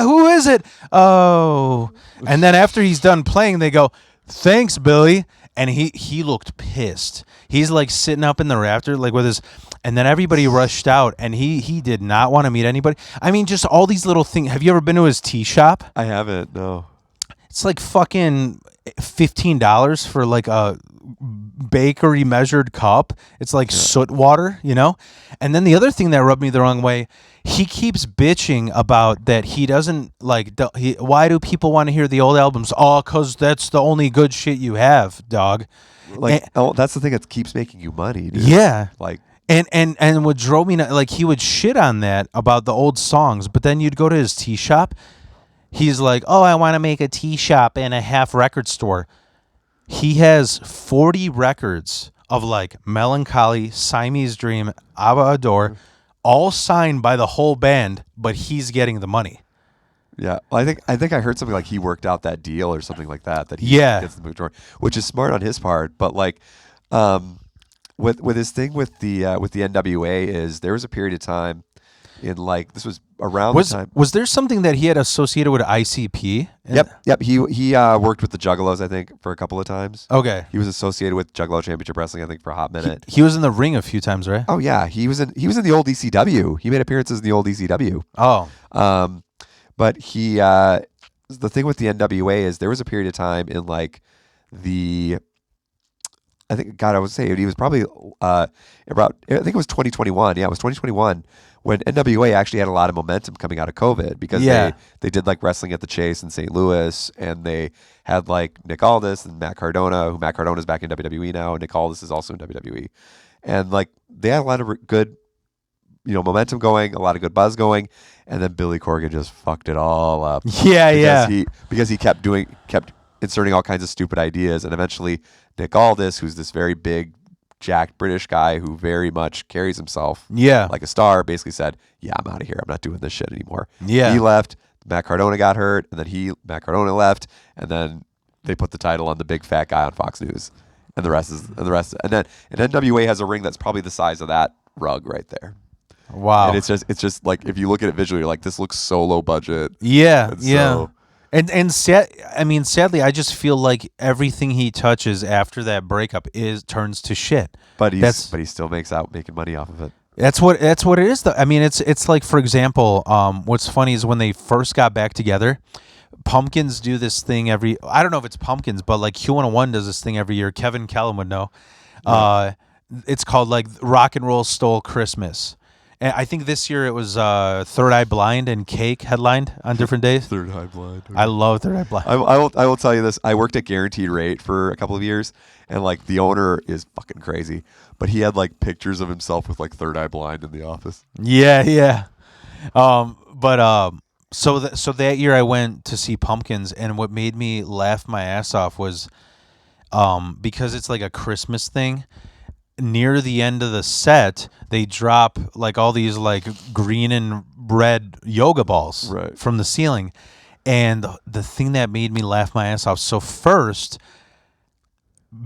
who is it? Oh. And then after he's done playing, they go, thanks, Billy. and he looked pissed. He's like sitting up in the rafter, like with his, and then everybody rushed out, and he did not want to meet anybody. I mean, just all these little things. Have you ever been to his tea shop? I haven't. No. It's like fucking $15 for like a bakery measured cup. It's like soot water, you know? And then the other thing that rubbed me the wrong way, he keeps bitching about that he doesn't like, why do people want to hear the old albums? Oh, because that's the only good shit you have, dog. Like, that's the thing that keeps making you money, dude. Yeah. Like, and what drove me, like, he would shit on that about the old songs, but then you'd go to his tea shop. He's like, oh, I want to make a tea shop and a half record store. He has 40 records of like Melancholy, Siamese Dream, Abba Adore, all signed by the whole band, but he's getting the money. yeah. Well, I think I heard something like he worked out that deal or something like that. That he gets the majority, which is smart on his part. But like, with his thing with the NWA is there was a period of time in like this was around the time. Was there something that he had associated with ICP? Yep. He worked with the Juggalos, I think, for a couple of times. Okay. He was associated with Juggalo Championship Wrestling, I think, for a hot minute. He was in the ring a few times, right? Oh yeah, he was in the old ECW. He made appearances in the old ECW. Oh. But the thing with the NWA is there was a period of time in like I think, God, I would say he was probably about, I think it was 2021. Yeah, it was 2021 when NWA actually had a lot of momentum coming out of COVID because they did like Wrestling at the Chase in St. Louis, and they had like Nick Aldis and Matt Cardona, who Matt Cardona's back in WWE now, and Nick Aldis is also in WWE. And like they had a lot of good, momentum going, a lot of good buzz going, and then Billy Corgan just fucked it all up. Because he kept inserting all kinds of stupid ideas, and eventually Nick Aldis, who's this very big, jacked British guy who very much carries himself like a star, basically said, yeah, I'm out of here. I'm not doing this shit anymore. Yeah. He left. Matt Cardona got hurt, and then Matt Cardona left, and then they put the title on the big fat guy on Fox News. And then NWA has a ring that's probably the size of that rug right there. Wow. And it's just like, if you look at it visually, you're like, this looks so low budget. Yeah. And sadly, I just feel like everything he touches after that breakup turns to shit. But he still making money off of it. That's what it is, though. I mean, it's like, for example, what's funny is when they first got back together, Pumpkins do this thing I don't know if it's Pumpkins, but like Q101 does this thing every year. Kevin Kellam would know. It's called like Rock and Roll Stole Christmas. And I think this year it was Third Eye Blind and Cake headlined on different days. Third Eye Blind. Okay. I love Third Eye Blind. I will tell you this. I worked at Guaranteed Rate for a couple of years, and like the owner is fucking crazy. But he had like pictures of himself with like Third Eye Blind in the office. Yeah. So that year I went to see Pumpkins, and what made me laugh my ass off was because it's like a Christmas thing. Near the end of the set, they drop like all these like green and red yoga balls from the ceiling. And the thing that made me laugh my ass off. So first,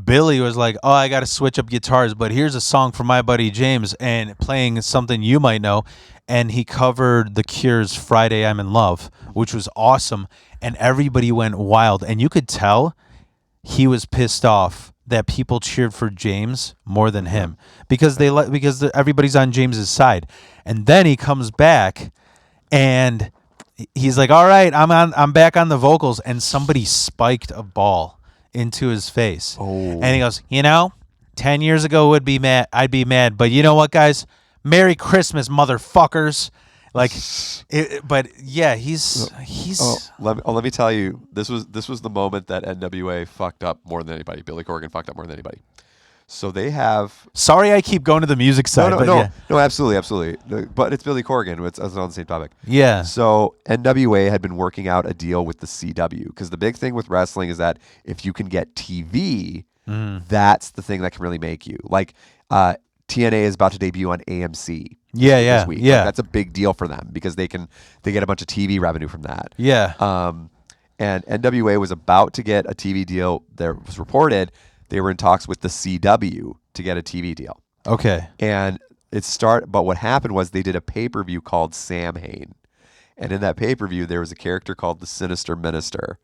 Billy was like, oh, I got to switch up guitars, but here's a song from my buddy James, and playing something you might know. And he covered The Cure's Friday I'm in Love, which was awesome. And everybody went wild. And you could tell he was pissed off that people cheered for James more than him because everybody's on James's side. And then he comes back and he's like, all right, I'm back on the vocals. And somebody spiked a ball into his face. Oh. And he goes, 10 years ago I'd be mad. But you know what, guys? Merry Christmas, motherfuckers. Like, but yeah, he's. Let me tell you, this was the moment that NWA fucked up more than anybody. Billy Corgan fucked up more than anybody. So they have. Sorry, I keep going to the music side. No, absolutely. But it's Billy Corgan. It's on the same topic. Yeah. So NWA had been working out a deal with the CW because the big thing with wrestling is that if you can get TV, that's the thing that can really make you. Like, TNA is about to debut on AMC. This week. Yeah. Like, that's a big deal for them because they get a bunch of TV revenue from that. Yeah. And NWA was about to get a TV deal. There was reported they were in talks with the CW to get a TV deal. Okay. And but what happened was they did a pay-per-view called Sam Hain. And in that pay-per-view, there was a character called the Sinister Minister.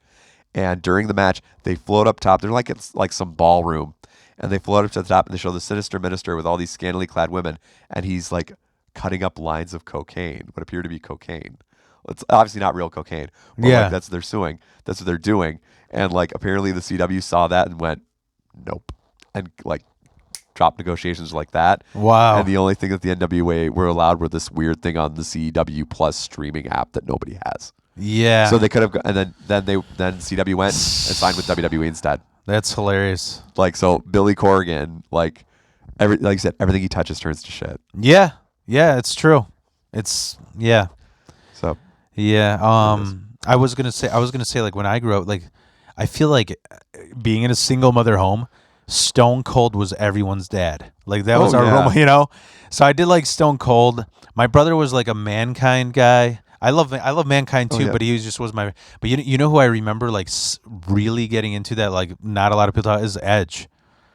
And during the match, they float up top. They're like it's like some ballroom, and they float up to the top, and they show the sinister minister with all these scantily clad women, and he's like cutting up lines of cocaine, what appear to be cocaine. It's obviously not real cocaine. But Yeah. like, that's what they're suing. That's what they're doing. And like apparently the CW saw that and went, nope, and like dropped negotiations like that. Wow. And the only thing that the NWA were allowed were this weird thing on the CW Plus streaming app that nobody has. Yeah. So they could have, and then CW went and signed with WWE instead. That's hilarious. Like so, Billy Corgan, like I said, everything he touches turns to shit. Yeah. Yeah, it's true. It's yeah. So Yeah. I was gonna say like when I grew up, like I feel like being in a single mother home, Stone Cold was everyone's dad. Like that was our role, you know. So I did like Stone Cold. My brother was like a Mankind guy. I love Mankind too, but he just was my. But you know who I remember like really getting into that, like not a lot of people talk, is Edge.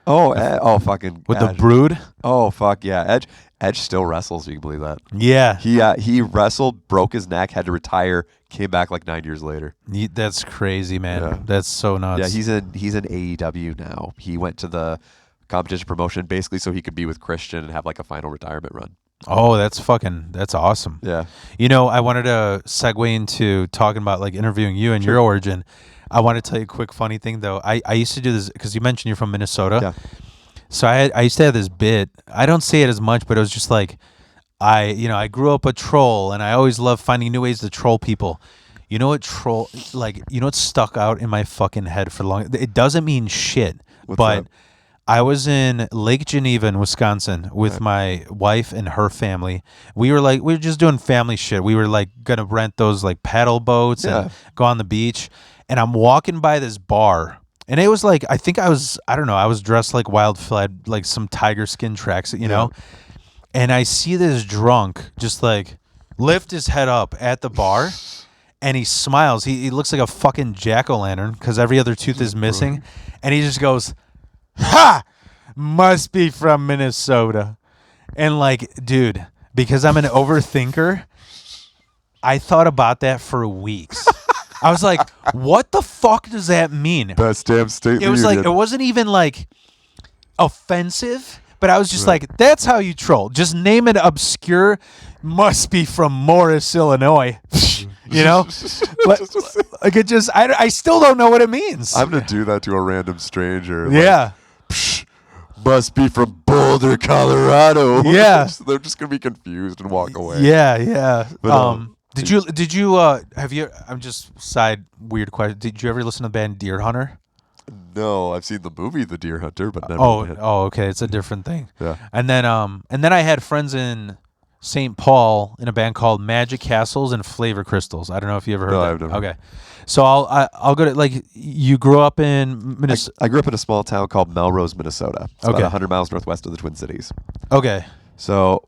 Fucking With Edge. the Brood. Oh fuck yeah, Edge still wrestles. You can believe that. Yeah. He wrestled, broke his neck, had to retire, came back like 9 years later. That's crazy, man. Yeah. That's so nuts. Yeah, he's in AEW now. He went to the competition promotion basically so he could be with Christian and have like a final retirement run. Oh, that's awesome. Yeah. You know, I wanted to segue into talking about like interviewing you and your origin. I want to tell you a quick funny thing though. I used to do this because you mentioned you're from Minnesota. Yeah. So I used to have this bit. I don't say it as much, but it was just like I grew up a troll and I always love finding new ways to troll people. You know what what's stuck out in my fucking head for long? It doesn't mean shit, What's but that? I was in Lake Geneva in Wisconsin with my wife and her family. We were just doing family shit. We were like gonna rent those like paddle boats and go on the beach. And I'm walking by this bar, and it was like I was dressed like Wild Phil, had like some tiger skin tracksuit, you know. And I see this drunk just like lift his head up at the bar, and he smiles. He looks like a fucking jack-o'-lantern because every other tooth is missing, and he just goes, "Ha! Must be from Minnesota." And like, dude, because I'm an overthinker, I thought about that for weeks. I was like, what the fuck does that mean? Best damn state It was like, reunion. it wasn't even like offensive, but I was just like, that's how you troll. Just name an obscure, must be from Morris, Illinois. You know? Like it just, I still don't know what it means. I'm gonna do that to a random stranger. Like, Yeah. must be from Boulder, Colorado. Yeah. They're just gonna be confused and walk away. Yeah, yeah. But, Did you have you? I'm just side weird question. Did you ever listen to the band Deer Hunter? No, I've seen the movie The Deer Hunter, but never. Okay, it's a different thing. Yeah. And then I had friends in St. Paul in a band called Magic Castles and Flavor Crystals. I don't know if you ever heard No, that. I've never. Okay. So I'll go to like you grew up in Minnesota. I grew up in a small town called Melrose, Minnesota. It's Okay. about 100 miles northwest of the Twin Cities. Okay. So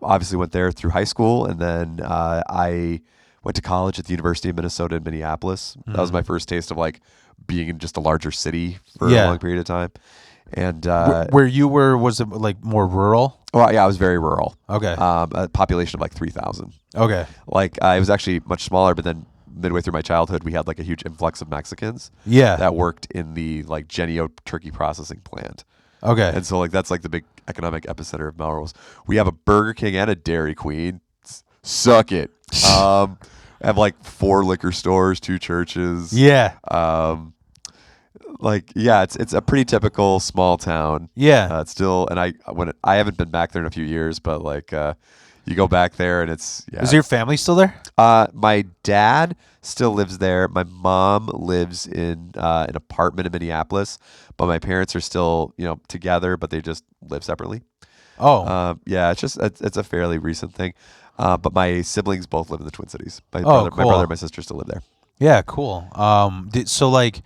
obviously went there through high school, and then I went to college at the University of Minnesota in Minneapolis. That was my first taste of like being in just a larger city for a long period of time. And Where you were, was it like more rural? well, yeah, I was very rural. Okay. A population of like 3,000. Okay. Like it was actually much smaller, but then midway through my childhood, we had like a huge influx of Mexicans Yeah. that worked in the like Genio turkey processing plant. Okay. And so like that's like the big economic epicenter of Melrose. We have a Burger King and a Dairy Queen. Suck it. I have like 4 liquor stores, 2 churches. Yeah. It's a pretty typical small town. Yeah. It's still, and I haven't been back there in a few years, but like you go back there and it's Is your family still there? my dad still lives there. My mom lives in an apartment in Minneapolis, but my parents are still together, but they just live separately. Oh. It's a fairly recent thing. But my siblings both live in the Twin Cities. My cool. brother and my sister still live there. Yeah, cool. So like,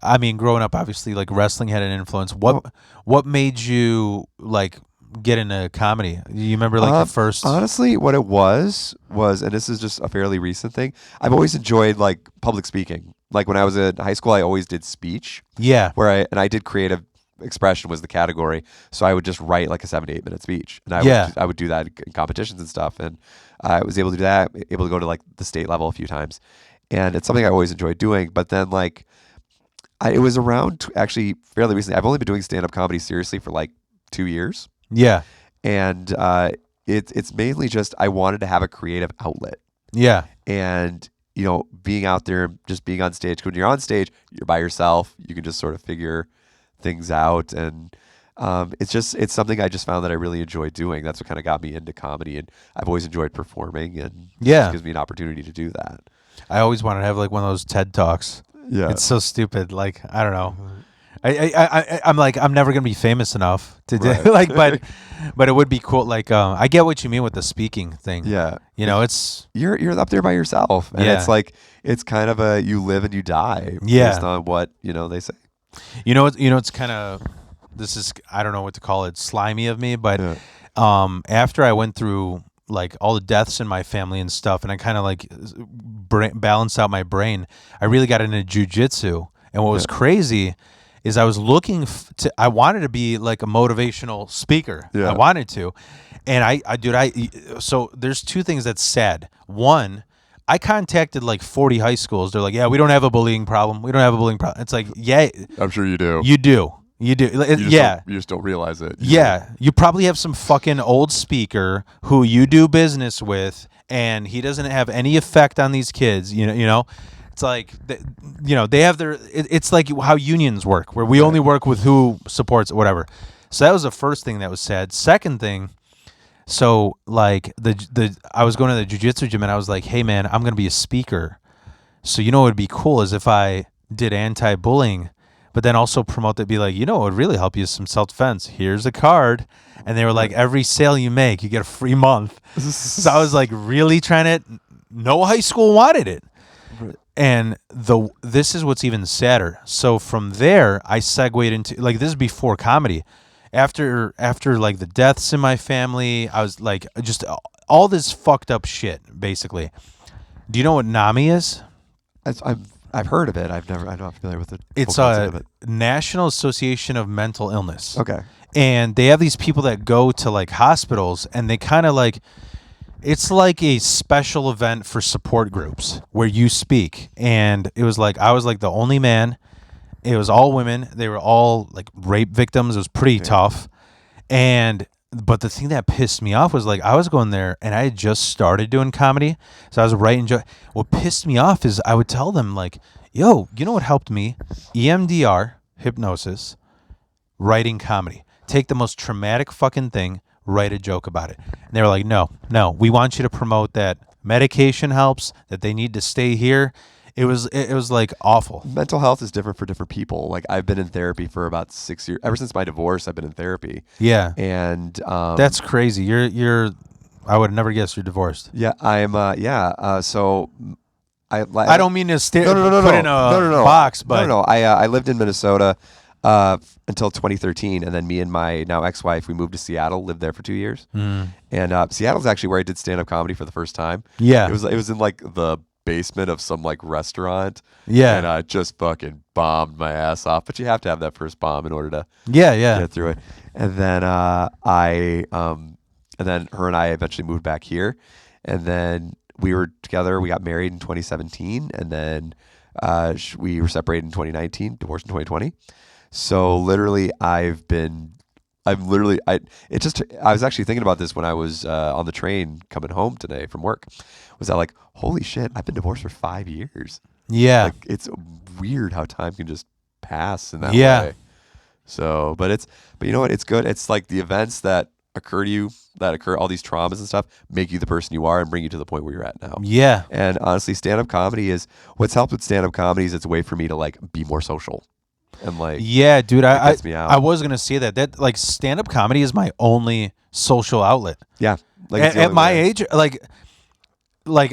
I mean, growing up, obviously, like wrestling had an influence. What made you like get into comedy? You remember like the first? Honestly, what it was, and this is just a fairly recent thing. I've always enjoyed like public speaking. Like when I was in high school, I always did speech. Yeah. I did creative expression was the category, so I would just write like a 7 to 8 minute speech, and I would do that in competitions and stuff, and I was able to do that, able to go to like the state level a few times, and it's something I always enjoyed doing. But then like, it was around actually fairly recently. I've only been doing stand up comedy seriously for like 2 years, Yeah. and it's mainly just I wanted to have a creative outlet. Yeah. And being out there, just being on stage. When you're on stage, you're by yourself. You can just sort of figure things out, and it's something I just found that I really enjoy doing. That's what kind of got me into comedy, and I've always enjoyed performing, and it just gives me an opportunity to do that. I always wanted to have like one of those TED Talks. Yeah, it's so stupid. Like I don't know. I'm like I'm never gonna be famous enough to do but it would be cool. Like I get what you mean with the speaking thing. Yeah, it's you're up there by yourself, and it's like it's kind of a you live and you die based on what they say. It's kind of this is I don't know what to call it, slimy of me, but after I went through like all the deaths in my family and stuff, and I kind of like balanced out my brain, I really got into jujitsu, and what was crazy is I was looking I wanted to be like a motivational speaker. Yeah. I wanted to. And so there's two things that's sad. One, I contacted like 40 high schools. They're like, yeah, we don't have a bullying problem. We don't have a bullying problem. It's like, yeah. I'm sure you do. You do. You just don't realize it. You probably have some fucking old speaker who you do business with, and he doesn't have any effect on these kids, you know? It's like, they have their. It's like how unions work, where we only work with who supports whatever. So that was the first thing that was sad. Second thing, so like I was going to the jiu-jitsu gym, and I was like, hey man, I'm gonna be a speaker. So what would be cool is if I did anti-bullying, but then also promote that, be like, what would really help you is some self-defense. Here's a card. And they were like, every sale you make, you get a free month. So I was like really trying to. No high school wanted it. And this is what's even sadder. So from there, I segued into like this is before comedy. After like the deaths in my family, I was like just all this fucked up shit. Basically, do you know what NAMI is? I've heard of it. I'm not familiar with it. It's a National Association of Mental Illness. Okay, and they have these people that go to like hospitals, and they kind of like. It's like a special event for support groups where you speak. And it was like, I was like the only man. It was all women. They were all like rape victims. It was pretty tough. But the thing that pissed me off was like, I was going there and I had just started doing comedy. So I was writing jokes. What pissed me off is I would tell them like, yo, you know what helped me? EMDR, hypnosis, writing comedy. Take the most traumatic fucking thing, write a joke about it. And they were like, no, we want you to promote that medication helps, that they need to stay here. It was like awful. Mental health is different for different people. Like I've been in therapy for about 6 years. Ever since my divorce, I've been in therapy. Yeah. And that's crazy. You're I would never guess you're divorced. Yeah, I'm so I don't mean to put in a box, but I lived in Minnesota until 2013, and then me and my now ex-wife, we moved to Seattle, lived there for 2 years. And Seattle's actually where I did stand-up comedy for the first time. Yeah. It was in like the basement of some like restaurant. Yeah. And I just fucking bombed my ass off. But you have to have that first bomb in order to get through it. And then and then her and I eventually moved back here. And then we were together. We got married in 2017, and then we were separated in 2019, divorced in 2020. So literally, I was actually thinking about this when I was on the train coming home today from work. Was that like, holy shit, I've been divorced for 5 years. Yeah. Like, it's weird how time can just pass in that way. So, but you know what? It's good. It's like the events that occur to you, all these traumas and stuff, make you the person you are and bring you to the point where you're at now. Yeah. And honestly, stand-up comedy is, what's helped with stand-up comedy is it's a way for me to like be more social. And like, yeah, dude, I was gonna say that like stand-up comedy is my only social outlet. Yeah, like at my age, like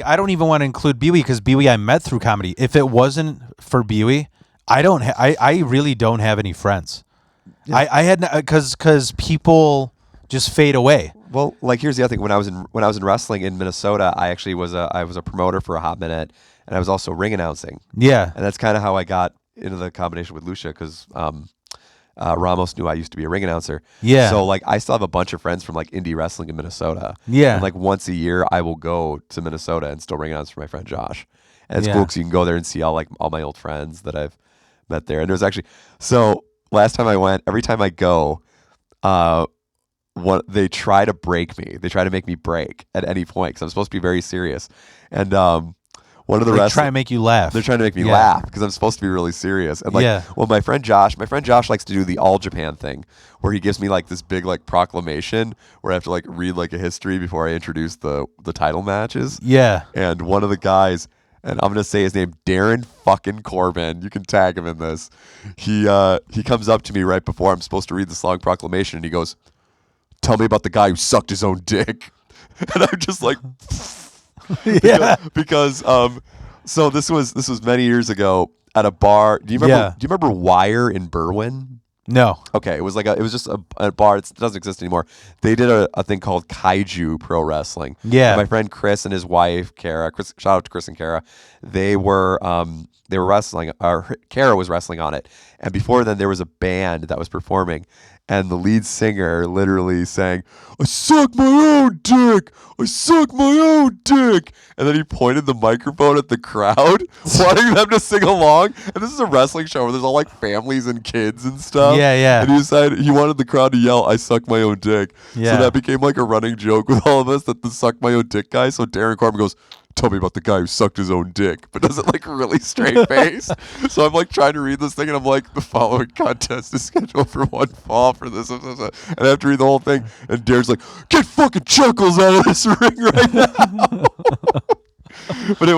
I don't even want to include Bewey, because Bewey I met through comedy. If it wasn't for Bewey, I really don't have any friends. Yeah. I had because people just fade away. Well, like here's the other thing. When I was in wrestling in Minnesota, I actually was a promoter for a hot minute, and I was also ring announcing. Yeah, and that's kind of how I got into the combination with Lucia, because Ramos knew I used to be a ring announcer. Yeah. So like I still have a bunch of friends from like indie wrestling in Minnesota. Yeah. And like once a year I will go to Minnesota and still ring announce for my friend Josh. And it's Yeah. cool because you can go there and see all my old friends that I've met there. And it was actually so last time I went, every time I go, they try to break me. They try to make me break at any point because I'm supposed to be very serious. And one of the Like try and make you laugh. they're trying to make me laugh because I'm supposed to be really serious. And well, my friend Josh likes to do the All Japan thing where he gives me like this big like proclamation where I have to like read like a history before I introduce the title matches. Yeah. And one of the guys, and I'm gonna say his name, Darren fucking Corbin. You can tag him in this. He comes up to me right before I'm supposed to read the long proclamation, and he goes, "Tell me about the guy who sucked his own dick." And I'm just like, Yeah. because so this was many years ago at a bar. Do you remember Wire in Berwyn? No. Okay, it was just a bar. It doesn't exist anymore. They did a thing called Kaiju Pro Wrestling. Yeah. And my friend Chris and his wife Kara. Shout out to Chris and Kara. They were wrestling. Kara was wrestling on it, and before then there was a band that was performing. And the lead singer literally sang, "I suck my own dick! I suck my own dick!" And then he pointed the microphone at the crowd, wanting them to sing along. And this is a wrestling show where there's all like families and kids and stuff. Yeah, yeah. And he decided he wanted the crowd to yell, "I suck my own dick." Yeah. So that became like a running joke with all of us, that the suck my own dick guy. So Darren Corbin goes, "Tell me about the guy who sucked his own dick," but does it like really straight face. So I'm like trying to read this thing, and I'm like, the following contest is scheduled for one fall for this, and I have to read the whole thing. And Darren's like, "Get fucking Chuckles out of this ring right now." but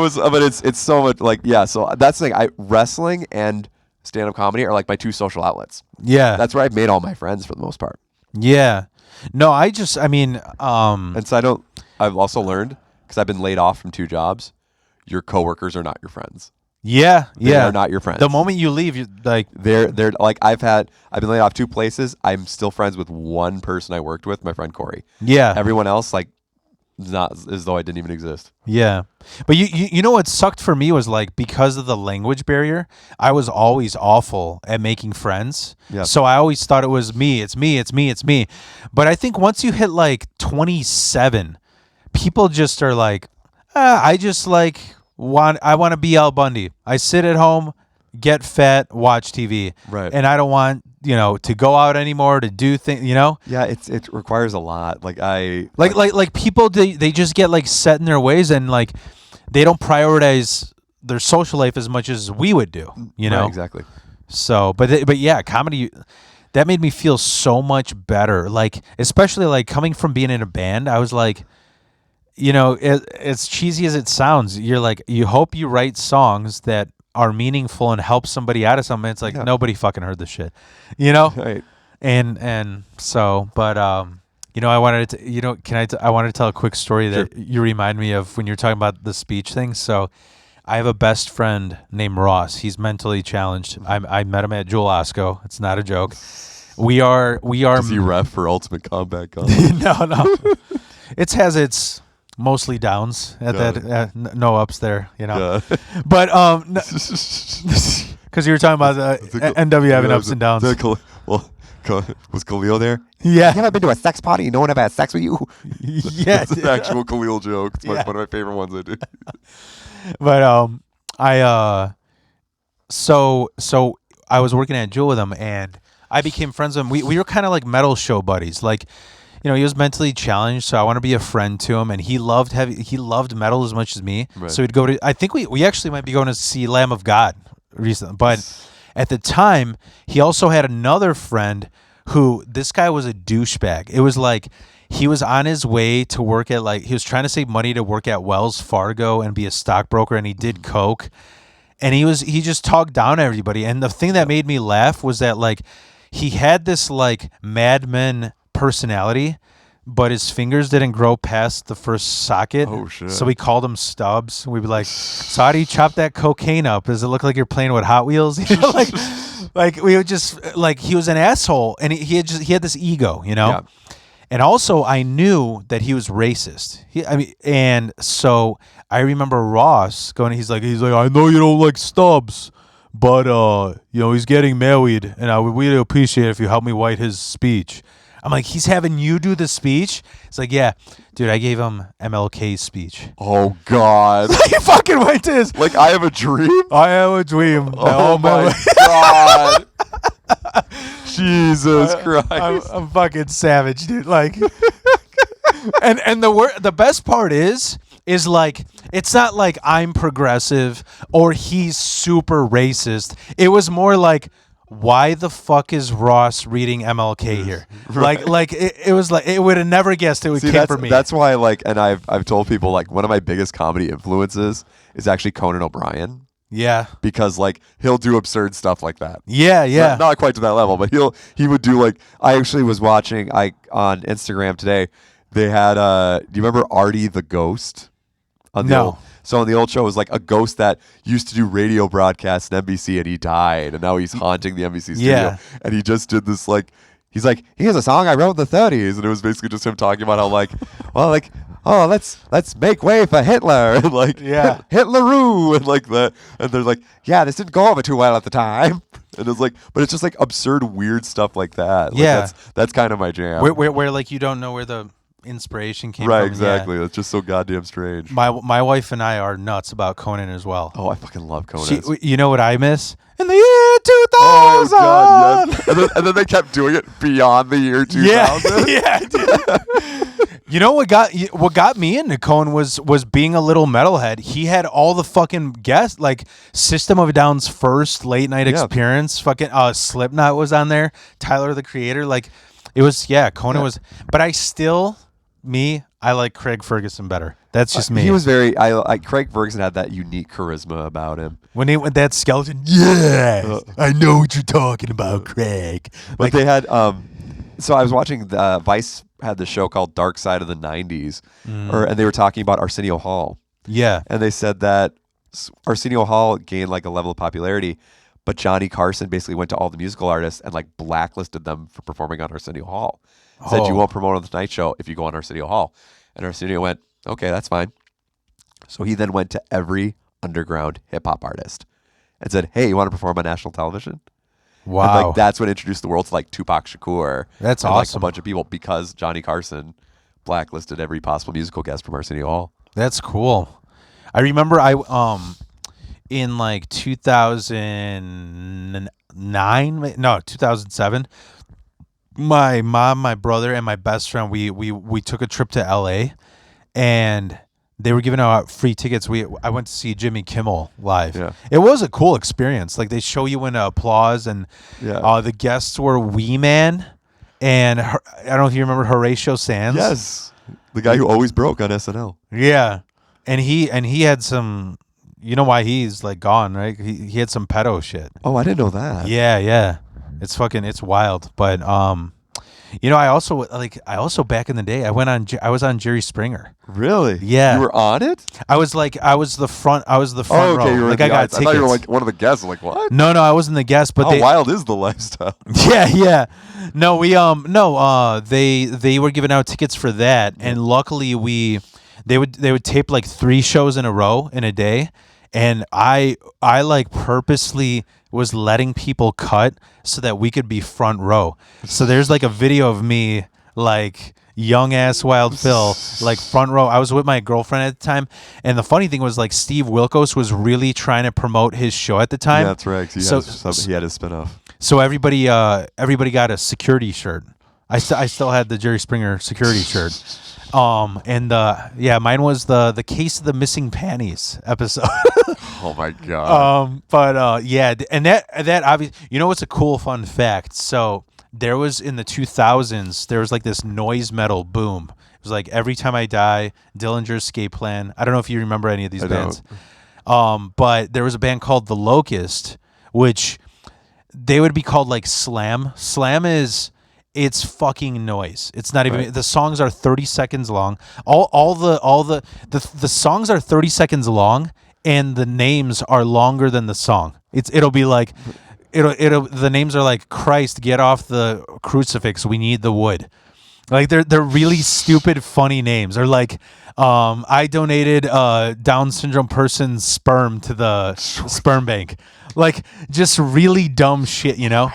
it's so much like, yeah. So that's the thing. Wrestling and stand-up comedy are like my two social outlets. Yeah. That's where I've made all my friends for the most part. Yeah. No, and so I've also learned, because I've been laid off from 2 jobs, your coworkers are not your friends. Yeah. They are not your friends. The moment you leave, you're like, They're like, I've been laid off 2 places. I'm still friends with one person I worked with, my friend Corey. yeah. Everyone else, like, not as though I didn't even exist. Yeah. But you know what sucked for me was like, because of the language barrier, I was always awful at making friends. Yeah. So I always thought it was me. It's me. It's me. It's me. But I think once you hit like 27, people just are like, I just like I want to be Al Bundy. I sit at home, get fat, watch TV. Right. And I don't want, to go out anymore, to do things, Yeah, it requires a lot. Like people, they just get like set in their ways, and like they don't prioritize their social life as much as we would do, Right, exactly. So, but yeah, comedy, that made me feel so much better. Like, especially like coming from being in a band, I was like, as cheesy as it sounds, you're like, you hope you write songs that are meaningful and help somebody out of something. It's like, nobody fucking heard this shit, Right. And so, but I wanted to, I wanted to tell a quick story that you remind me of when you're talking about the speech thing. So I have a best friend named Ross. He's mentally challenged. I met him at Jewel Osco. It's not a joke. We are. Does he ref for Ultimate Combat Golf? No. It has its mostly downs at that, no ups there, Yeah. But because you were talking about NW having ups and downs. Was Khalil there? Yeah. You ever been to a sex party and no one ever had sex with you? Yeah. It's an actual Khalil joke. It's one of my favorite ones I do. But so I was working at Jewel with him, and I became friends with him. We were kind of like metal show buddies. Like, he was mentally challenged, so I want to be a friend to him, and he loved metal as much as me. Right. So we'd go to, I think we actually might be going to see Lamb of God recently. But at the time, he also had another friend who, this guy was a douchebag. It was like, he was on his way to work at, like, he was trying to save money to work at Wells Fargo and be a stockbroker, and he did coke. And he just talked down to everybody. And the thing that made me laugh was that, like, he had this, like, Mad Men personality, but his fingers didn't grow past the first socket. Oh, shit. So we called him Stubbs. We'd be like, so how do you chop that cocaine up? Does it look like you're playing with Hot Wheels? Like we would just, like, he was an asshole, and he had this ego, Yeah. And also, I knew that he was racist. And so I remember Ross going. He's like, I know you don't like Stubbs, but he's getting married, and I would really appreciate it if you help me write his speech. I'm like, he's having you do the speech? It's like, yeah, dude, I gave him MLK's speech. Oh God! He fucking went to his. Like I have a dream. I have a dream. Oh my God! Jesus Christ! I'm fucking savage, dude. Like, and the best part is like, it's not like I'm progressive or he's super racist. It was more like, why the fuck is Ross reading MLK here? Right. Like it was like, it would have never guessed it would came that's, from me. That's why, like, and I've told people, like, one of my biggest comedy influences is actually Conan O'Brien. Yeah. Because, like, he'll do absurd stuff like that. Yeah. Not quite to that level, but he would do, like, I actually was watching on Instagram today. They had do you remember Artie the Ghost? No. So on the old show, it was like a ghost that used to do radio broadcasts at NBC, and he died, and now he's haunting the NBC studio. Yeah. And he just did this, like, he's like, here's a song I wrote in the 30s, and it was basically just him talking about how, like, well, like, oh, let's make way for Hitler, and like, Yeah. Hitleroo, and like that, and they're like, yeah, this didn't go over too well at the time, and it's like, but it's just like absurd, weird stuff like that. Like, Yeah. that's kind of my jam. Where like you don't know where the inspiration came Right, from. exactly. Yeah. It's just so goddamn strange. My wife and I are nuts about Conan as well. Oh, I fucking love Conan. You know what I miss? In the year 2000. Oh God, yes. And then they kept doing it beyond the year 2000. Yeah, dude. You know what got me into Conan was being a little metalhead. He had all the fucking guests, like System of a Down's first late night experience. Fucking Slipknot was on there. Tyler the Creator, like it was. Yeah, Conan was. But I like Craig Ferguson better. That's just me. He was very. Craig Ferguson had that unique charisma about him. When he went that skeleton. Yes, I know what you're talking about, Craig. But Like, they had. So I was watching Vice had the show called Dark Side of the '90s, and they were talking about Arsenio Hall, yeah, and they said that Arsenio Hall gained like a level of popularity, but Johnny Carson basically went to all the musical artists and like blacklisted them for performing on Arsenio Hall. Said you won't promote on the Tonight Show if you go on Arsenio Hall, and Arsenio went, okay, that's fine. So he then went to every underground hip hop artist and said, hey, you want to perform on national television? wow. And like that's what introduced the world to like Tupac Shakur. That's and, like, awesome. a bunch of people because Johnny Carson blacklisted every possible musical guest from Arsenio Hall. That's cool. I remember in like 2007, my mom, my brother, and my best friend, we took a trip to LA, and they were giving out free tickets. I went to see Jimmy Kimmel live. Yeah. It was a cool experience. Like they show you in applause, and the guests were Wee Man, and I don't know if you remember Horatio Sands. Yes, the guy who always broke on SNL. Yeah, and he had some. You know why he's like gone, right? He had some pedo shit. Oh, I didn't know that. Yeah. It's wild. But I also back in the day I was on Jerry Springer. Really? Yeah. You were on it? I was the front Oh, row. okay. You were Like I got I tickets. thought you were like one of the guests. I'm like, what? No, I wasn't the guest, but How wild is the lifestyle? Yeah. No, they were giving out tickets for that, and luckily they would tape like 3 shows in a row in a day, and I like purposely was letting people cut so that we could be front row. So there's like a video of me like young ass Wild Phil, like front row. I was with my girlfriend at the time, and the funny thing was like Steve Wilkos was really trying to promote his show at the time. Yeah, that's right. He had his spinoff. So everybody got a security shirt. I still had the Jerry Springer security shirt. Mine was the Case of the Missing Panties episode. Oh my god. And that obviously, you know what's a cool fun fact? So there was in the 2000s, there was like this noise metal boom. It was like Every Time I Die, Dillinger's Escape Plan. I don't know if you remember any of these bands. But there was a band called The Locust, which they would be called like slam. Slam is it's fucking noise. It's not even the songs are 30 seconds long. All the songs are 30 seconds long, and the names are longer than the song. It'll be like the names are like, Christ, get off the crucifix, we need the wood. Like they're really stupid funny names. Or like I donated Down syndrome person's sperm to the sperm bank. Like just really dumb shit, you know?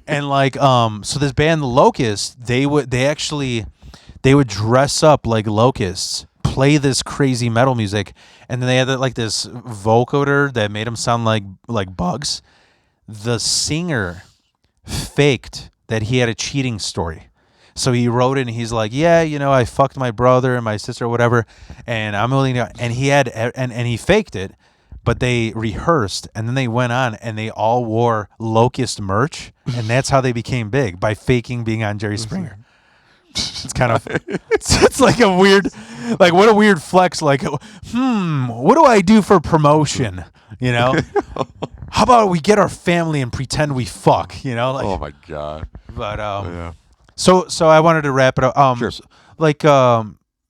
And like so this band the Locusts, they would dress up like locusts, play this crazy metal music, and then they had like this vocoder that made them sound like bugs. The singer faked that he had a cheating story. So he wrote it and he's like, yeah, I fucked my brother and my sister or whatever, and I'm willing to, and he had, and he faked it, but they rehearsed and then they went on and they all wore Locust merch, and that's how they became big, by faking being on Jerry Springer. It's kind of, it's like a weird, like what a weird flex. Like, what do I do for promotion? How about we get our family and pretend we fuck? Like, Oh my god. but Yeah. So I wanted to wrap it up. Sure.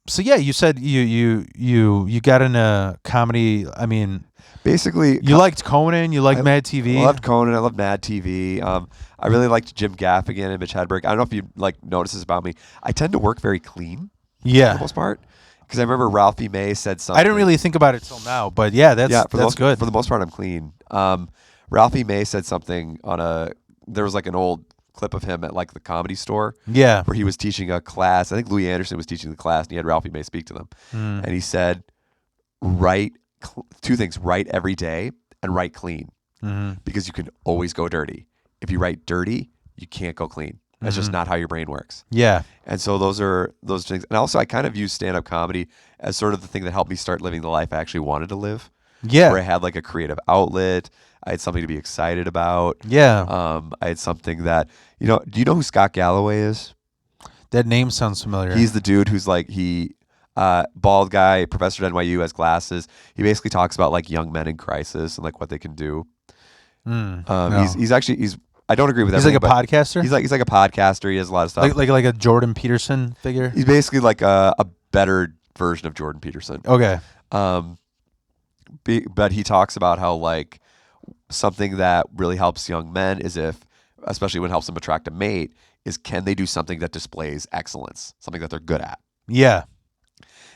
So yeah, you said you got into comedy. I mean, Basically, you liked Conan, you liked Mad TV. I loved Conan. I loved Mad TV. I really liked Jim Gaffigan and Mitch Hedberg. I don't know if you notice this about me. I tend to work very clean for Yeah, the most part. Because I remember Ralphie May said something. I didn't really think about it till now, but yeah, that's good. For the most part, I'm clean. Ralphie May said something there was like an old clip of him at like the Comedy Store. Yeah, Where he was teaching a class. I think Louis Anderson was teaching the class, and he had Ralphie May speak to them. And he said, write two things: write every day and write clean, because you can always go dirty. If you write dirty, you can't go clean. That's just not how your brain works. Yeah. And so those things. And also, I kind of use stand-up comedy as sort of the thing that helped me start living the life I actually wanted to live. Yeah. Where I had like a creative outlet. I had something to be excited about. Yeah. I had something that, do you know who Scott Galloway is? That name sounds familiar. He's the dude who's like, bald guy, professor at NYU, has glasses. He basically talks about like young men in crisis and like what they can do. No. He's I don't agree with He's everything. like a podcaster? He's like a podcaster. He has a lot of stuff. Like a Jordan Peterson figure? He's basically like a better version of Jordan Peterson. Okay. But he talks about how like something that really helps young men is especially when it helps them attract a mate, is can they do something that displays excellence, something that they're good at. Yeah.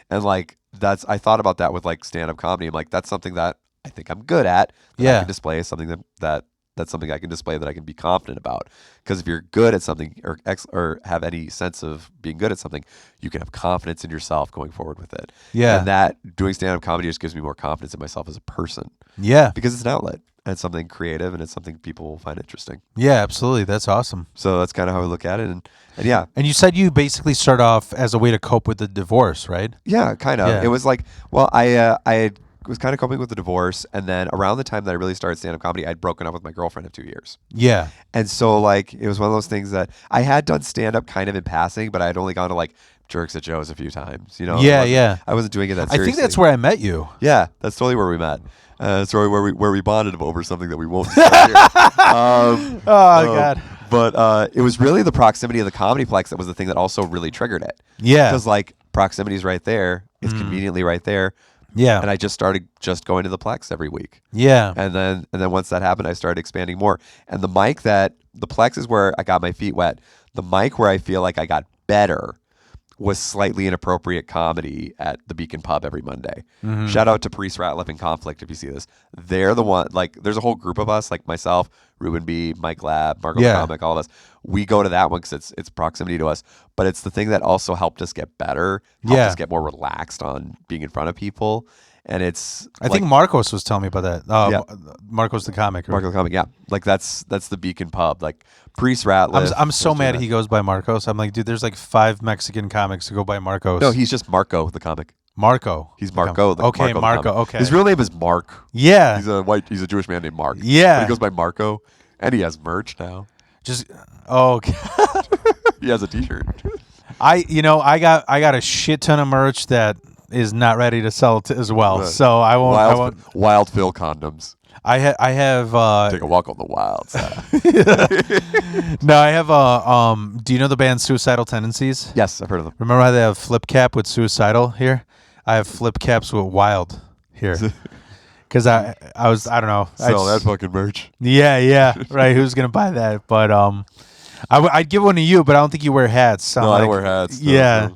And like I thought about that with like stand-up comedy. I'm like, that's something that I think I'm good at. That I can display something that's something I can display that I can be confident about. Because if you're good at something or have any sense of being good at something, you can have confidence in yourself going forward with it. Yeah. And that doing stand-up comedy just gives me more confidence in myself as a person. Yeah. Because it's an outlet and it's something creative and it's something people will find interesting. Yeah, absolutely. That's awesome. So that's kind of how I look at it. And yeah. And you said you basically start off as a way to cope with the divorce, right? Yeah, kind of. Yeah. It was like, well, I was kind of coping with the divorce, and then around the time that I really started stand-up comedy, I'd broken up with my girlfriend of 2 years. Yeah. And so like it was one of those things that I had done stand-up kind of in passing, but I had only gone to like Jerks at Joe's a few times. Yeah. I wasn't doing it that I seriously. think that's where I met you. Yeah, that's totally where we met. That's really where we bonded over something that we won't discuss here. God. But it was really the proximity of the Comedy Plex that was the thing that also really triggered it. Yeah. Because like proximity is right there. It's conveniently right there. Yeah. And I just started going to the Plex every week. Yeah. And then once that happened, I started expanding more. And the Plex is where I got my feet wet. The mic where I feel like I got better was Slightly Inappropriate Comedy at the Beacon Pub every Monday. Shout out to Priest Ratliff and Conflict if you see this. They're the one, like there's a whole group of us, like myself, Ruben B, Mike Lab, Marco Comic, all of us. We go to that one because it's proximity to us. But it's the thing that also helped us get better, helped us get more relaxed on being in front of people. And I think Marcos was telling me about that. Marcos the comic. Right? Marco the Comic, yeah. Like that's the Beacon Pub. Like Priest Ratliff. I'm so mad he goes by Marcos. I'm like, dude, there's like 5 Mexican comics who go by Marcos. No, he's just Marco the comic. Marco. He's Marco. Okay, Marco. Okay. His real name is Mark. Yeah. He's a Jewish man named Mark. Yeah. But he goes by Marco, and he has merch now. Okay. He has a T-shirt. I got a shit ton of merch that is not ready to sell as well. So I won't. Wild Phil condoms. I have. Take a walk on the wild side. No, I have. Do you know the band Suicidal Tendencies? Yes, I've heard of them. Remember how they have flip cap with suicidal here? I have flip caps with wild here. Because I don't know. Sell that fucking merch. Yeah, right. Who's gonna buy that? But I'd give one to you, but I don't think you wear hats. No, I don't wear hats. Yeah.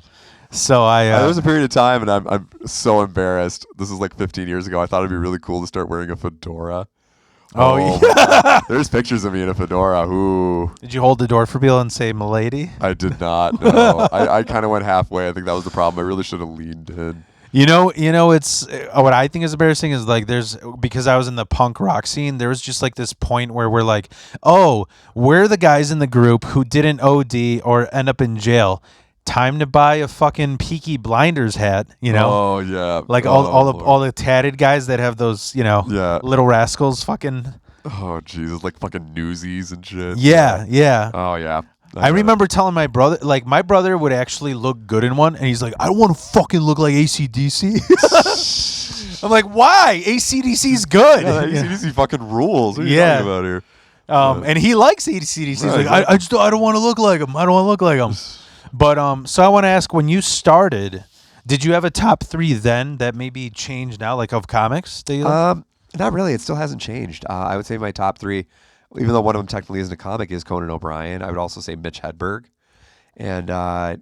So there was a period of time, and I'm so embarrassed. This is like 15 years ago. I thought it'd be really cool to start wearing a fedora. Oh, my yeah. God. There's pictures of me in a fedora. Ooh. Did you hold the door for people and say "milady"? I did not. No. I kind of went halfway. I think that was the problem. I really should have leaned in. You know, it's what I think is embarrassing is like because I was in the punk rock scene. There was just like this point where we're like, oh, we're the guys in the group who didn't OD or end up in jail. Time to buy a fucking Peaky Blinders hat. Oh yeah. Like all the tatted guys that have those, Yeah. Little Rascals fucking. Oh Jesus, like fucking Newsies and shit. Yeah. Oh yeah. I remember telling my brother, like my brother would actually look good in one, and he's like, I don't want to fucking look like AC/DC. I'm like, why? AC/DC's good. Yeah, AC/DC fucking rules. What are you Yeah. talking about here? And he likes AC/DC. He's Right, like, I don't want to look like him. I don't want to look like him. But so I want to ask, when you started, did you have a top 3 then that maybe changed now, like of comics? Do you? Not really. It still hasn't changed. I would say my top 3, even though one of them technically isn't a comic, is Conan O'Brien. I would also say Mitch Hedberg. And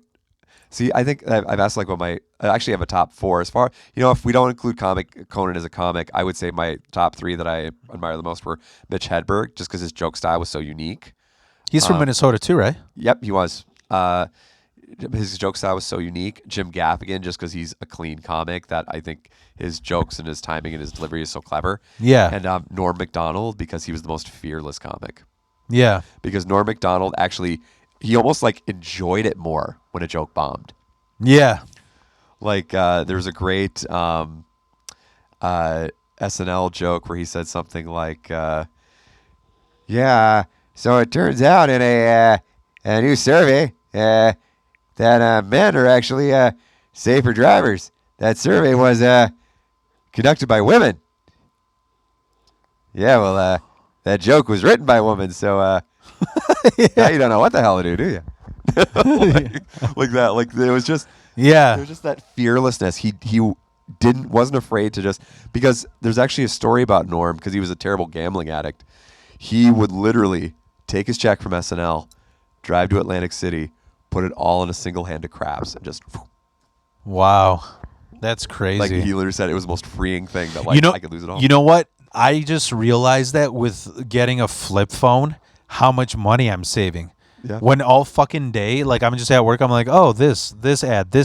see, I think I've asked like I actually have a top 4 as far, if we don't include Conan as a comic, I would say my top 3 that I admire the most were Mitch Hedberg, just because his joke style was so unique. He's from Minnesota too, right? Yep, he was. His joke style was so unique. Jim Gaffigan, just because he's a clean comic, that I think his jokes and his timing and his delivery is so clever. Yeah. And Norm Macdonald, because he was the most fearless comic. Yeah. Because Norm Macdonald actually, he almost like enjoyed it more when a joke bombed. Yeah. Like there was a great SNL joke where he said something like, yeah, so it turns out in a new survey that men are actually safer drivers. That survey was conducted by women. Yeah, well, that joke was written by women, so now you don't know what the hell to do you? like that. Like it was just Yeah. there was just that fearlessness. He wasn't afraid to just, because there's actually a story about Norm, because he was a terrible gambling addict. He would literally take his check from SNL, drive to Atlantic City, put it all in a single hand of craps, and just Wow. That's crazy. like he literally said it was the most freeing thing that like I could lose it all. You know what? I just realized that with getting a flip phone, how much money I'm saving. Yeah. When all fucking day, like I'm just at work, I'm like, oh, this ad.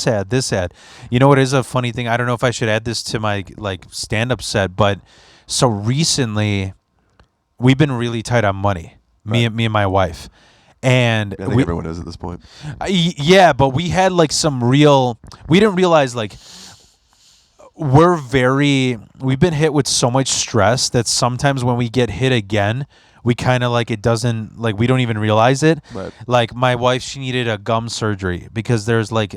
You know what is a funny thing? I don't know if I should add this to my like stand-up set, but so recently we've been really tight on money, me and my wife. And I think everyone is at this point. yeah, but we had like we didn't realize like we've been hit with so much stress that sometimes when we get hit again, we kind of like, it doesn't, like, we don't even realize it. Right. Like my wife, she needed a gum surgery because there's like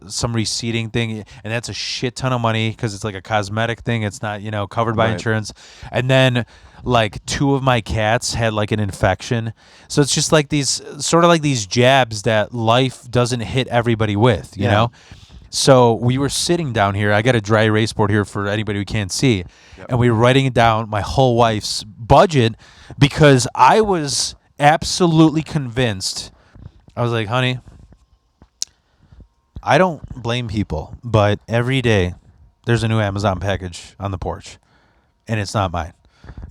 some receding thing, and that's a shit ton of money because it's like a cosmetic thing. It's not, covered by Right. insurance. And then like 2 of my cats had like an infection. So it's just like these sort of like these jabs that life doesn't hit everybody with, you know? So we were sitting down here. I got a dry erase board here for anybody who can't see. And we were writing down my whole wife's budget because I was absolutely convinced. I was like, honey, I don't blame people, but every day there's a new Amazon package on the porch and it's not mine.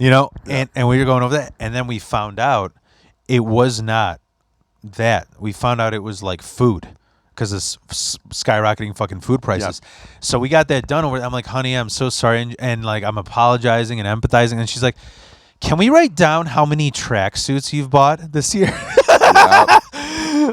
And we were going over that. And then we found out it was not that. We found out it was like food. Because of skyrocketing fucking food prices. Yep. So we got that done over. I'm like, honey, I'm so sorry. And like, I'm apologizing and empathizing. And she's like, can we write down how many tracksuits you've bought this year?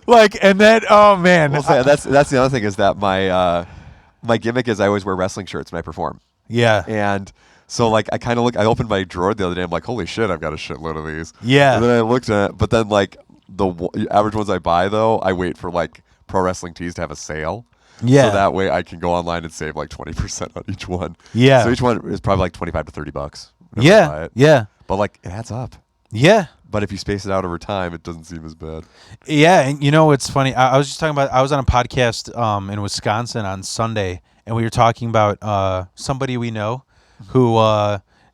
Like, and then, oh man. Well, that's the other thing is that my gimmick is I always wear wrestling shirts when I perform. Yeah. And so like I kind of I opened my drawer the other day. I'm like, holy shit, I've got a shitload of these. Yeah. And then I looked at it, but then like the average ones I buy though, I wait for like Pro Wrestling Tees to have a sale. Yeah. So that way I can go online and save like 20% on each one. Yeah. So each one is probably like $25 to $30. Yeah. Yeah. But like it adds up. Yeah. But if you space it out over time, it doesn't seem as bad. Yeah. And it's funny. I was just talking about, I was on a podcast in Wisconsin on Sunday, and we were talking about somebody we know who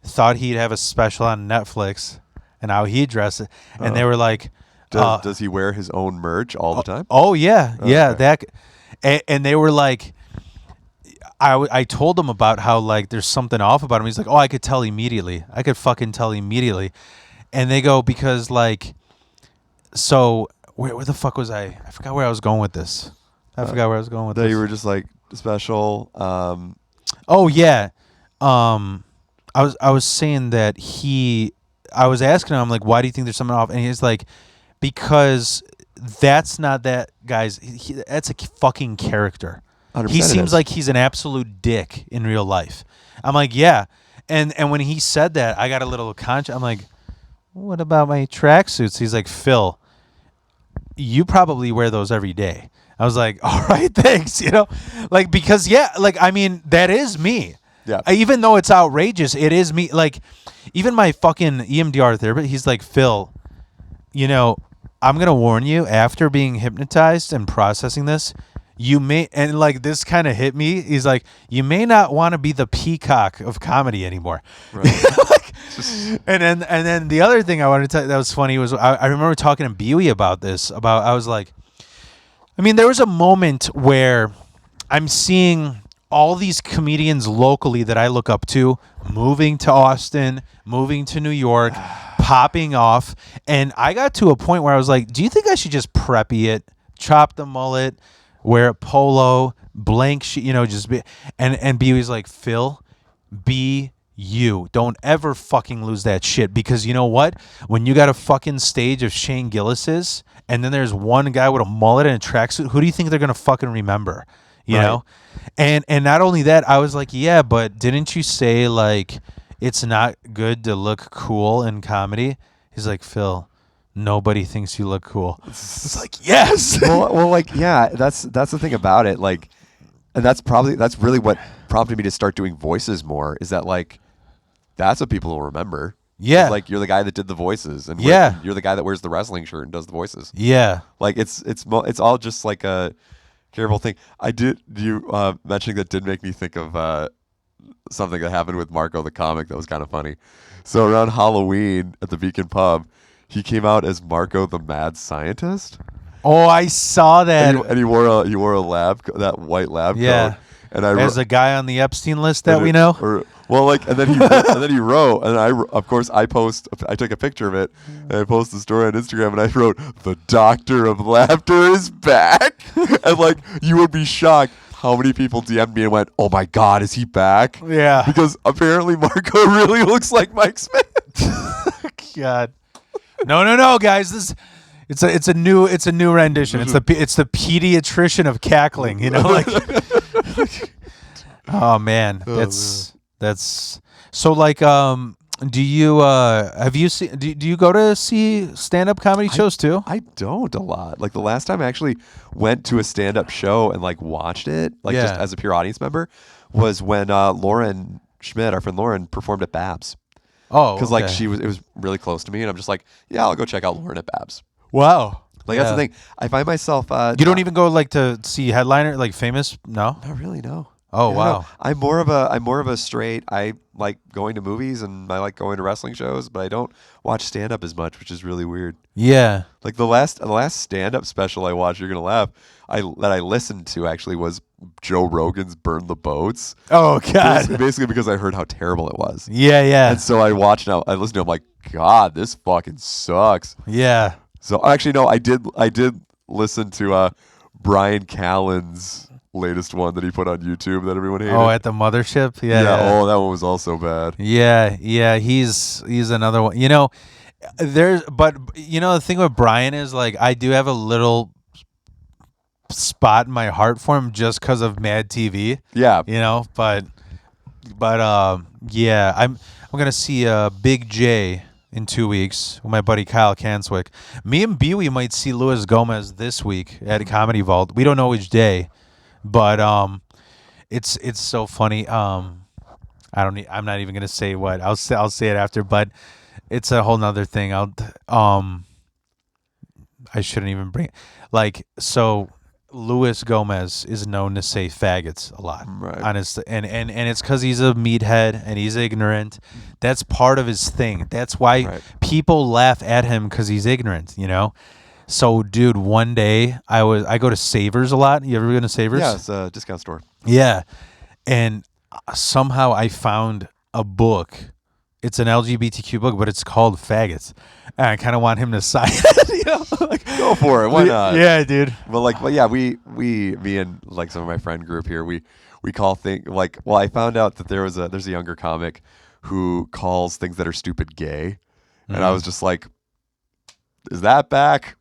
thought he'd have a special on Netflix and how he'd dress it. And they were like, does he wear his own merch all the time? Oh yeah, yeah. Okay. And they were like, I told him about how like there's something off about him. He's like, oh, I could tell immediately. I could fucking tell immediately. And they go, because like, so where the fuck was I? I forgot where I was going with this. That you were just like special. Oh yeah. I was saying that I was asking him, like, why do you think there's something off? And he's like, because that's not that guy's. That's a fucking character. He seems like he's an absolute dick in real life. I'm like, yeah. And when he said that, I got a little conscious. I'm like, what about my tracksuits? He's like, Phil, you probably wear those every day. I was like, all right, thanks. You know, like, because yeah, like, I mean, that is me. Yeah. Even though it's outrageous, it is me. Like, even my fucking EMDR therapist, he's like, Phil, you know, I'm going to warn you, after being hypnotized and processing this, you may, and like this kind of hit me. He's like, you may not want to be the peacock of comedy anymore. Right. Like, and then the other thing I wanted to tell you that was funny was I remember talking to Bewey about this. I was like, I mean, there was a moment where I'm seeing all these comedians locally that I look up to moving to Austin, moving to New York, popping off, and I got to a point where I was like, do you think I should just preppy it, chop the mullet, wear a polo, blank sheet, you know, just be, and Bewey's like, Phil, be you. Don't ever fucking lose that shit, because you know what? When you got a fucking stage of Shane Gillis's, and then there's one guy with a mullet and a tracksuit, who do you think they're gonna fucking remember? You know? And not only that, I was like, yeah, but didn't you say like it's not good to look cool in comedy? He's like, Phil, nobody thinks you look cool. It's like, yes. well, like, yeah, that's the thing about it. Like, and that's really what prompted me to start doing voices more, is that like, that's what people will remember. Yeah. It's like, you're the guy that did the voices, and you're the guy that wears the wrestling shirt and does the voices. Yeah. Like, it's all just like a careful thing. You mentioning that did make me think of something that happened with Marco the comic that was kind of funny. So around Halloween at the Beacon Pub, he came out as Marco the Mad Scientist. Oh, I saw that. And he wore a that white lab coat. And as a guy on the Epstein list that we know. And then he wrote, and I took a picture of it, and I posted the story on Instagram, and I wrote, "The Doctor of Laughter is back," and like, you would be shocked how many people DM'd me and went, "Oh my God, is he back?" Yeah, because apparently Marco really looks like Mike Smith. God, no, guys, it's a new rendition. It's the pediatrician of cackling, you know, like. Oh man, that's so like do you have you seen do you go to see stand-up comedy shows too? I don't a lot. Like, the last time I actually went to a stand-up show and like watched it, like just as a pure audience member, was when Lauren Schmidt, our friend Lauren, performed at Babs. Oh, because like it was really close to me, and I'm just like, yeah, I'll go check out Lauren at Babs. Wow. Like, that's the thing. I find myself you don't even go like to see headliner, like famous? No? Not really, no. Oh, wow. No. I'm more of a straight. I like going to movies and I like going to wrestling shows, but I don't watch stand up as much, which is really weird. Yeah. Like the last stand up special I watched, you're gonna laugh, that I listened to actually was Joe Rogan's Burn the Boats. Oh God. Basically because I heard how terrible it was. Yeah. And so I listened to him like, God, this fucking sucks. Yeah. So actually no, I did listen to Brian Callen's latest one that he put on YouTube that everyone hated. Oh, at the mothership? Yeah. Oh, that one was also bad. Yeah. He's another one. You know, the thing with Brian is like, I do have a little spot in my heart for him just because of Mad TV. Yeah. You know, but yeah, I'm gonna see Big J in 2 weeks with my buddy Kyle Kanswick. Me and Bewey might see Luis Gomez this week at Comedy Vault. We don't know which day. But it's so funny. I'm not even gonna say what. I'll say it after. But it's a whole nother thing. I shouldn't even bring it. Like, so Luis Gomez is known to say faggots a lot. Right. And it's because he's a meathead and he's ignorant. That's part of his thing. That's why people laugh at him, because he's ignorant. You know. So, dude, one day I go to Savers a lot. You ever been to Savers? Yeah, it's a discount store. Yeah. and somehow I found a book. It's an LGBTQ book, but it's called Faggots. And I kind of want him to sign it. You know? Like, Go for it. Why not? Yeah, dude. But yeah, me and like some of my friend group here, we call things like. Well, I found out that there's a younger comic who calls things that are stupid gay, and I was just like, is that back?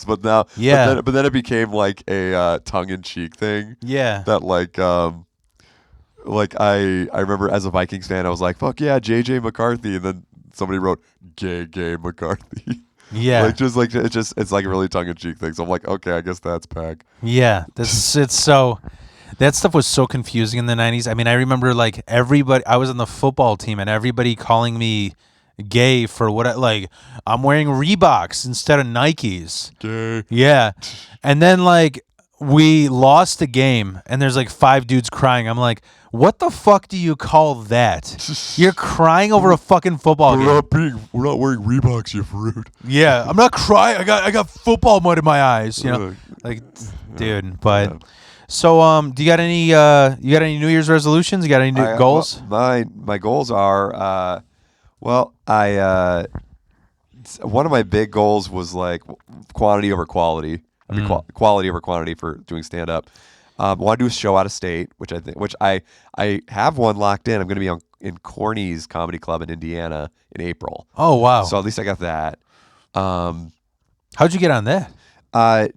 But now, Yeah. But then it became like a tongue-in-cheek thing. Yeah. That like I remember as a Vikings fan, I was like, fuck yeah, JJ McCarthy, and then somebody wrote gay McCarthy. Yeah. it's like a really tongue-in-cheek thing. So I'm like, okay, I guess that's back. Yeah. That stuff was so confusing in the 90s. I mean, I remember like everybody, I was on the football team and everybody calling me gay for I'm wearing Reeboks instead of Nikes. Gay. Yeah. And then like we lost the game and there's like 5 dudes crying. I'm like, what the fuck do you call that? You're crying over a fucking football game. We're not wearing Reeboks, you fruit. Yeah, I'm not crying. I got football mud in my eyes, you know. Like, dude, but so do you got any New Year's resolutions? You got any new goals? Well, my goals are one of my big goals was like quantity over quality. I mean, quality over quantity for doing stand up. I want to do a show out of state, which I have one locked in. I'm going to be in Corny's Comedy Club in Indiana in April. Oh wow! So at least I got that. How'd you get on that? I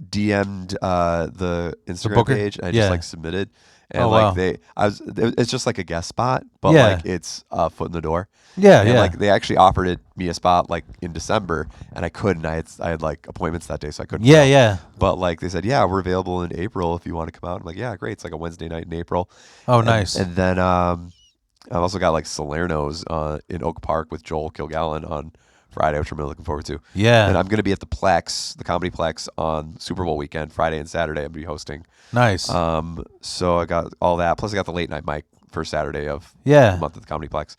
DM'd the Instagram page and I just like submitted. And it's just like a guest spot, but like it's a foot in the door. Yeah, and like they actually offered me a spot like in December, and I couldn't. I had like appointments that day, so I couldn't. Yeah. But like they said, yeah, we're available in April if you want to come out. I'm like, yeah, great. It's like a Wednesday night in April. Oh, nice. And then I've also got like Salerno's in Oak Park with Joel Kilgallen on Friday, which I'm really looking forward to. Yeah. And I'm going to be at the Comedy Plex on Super Bowl weekend, Friday and Saturday. I'm going to be hosting. Nice. So I got all that. Plus I got the late night mic for Saturday of the month at the Comedy Plex.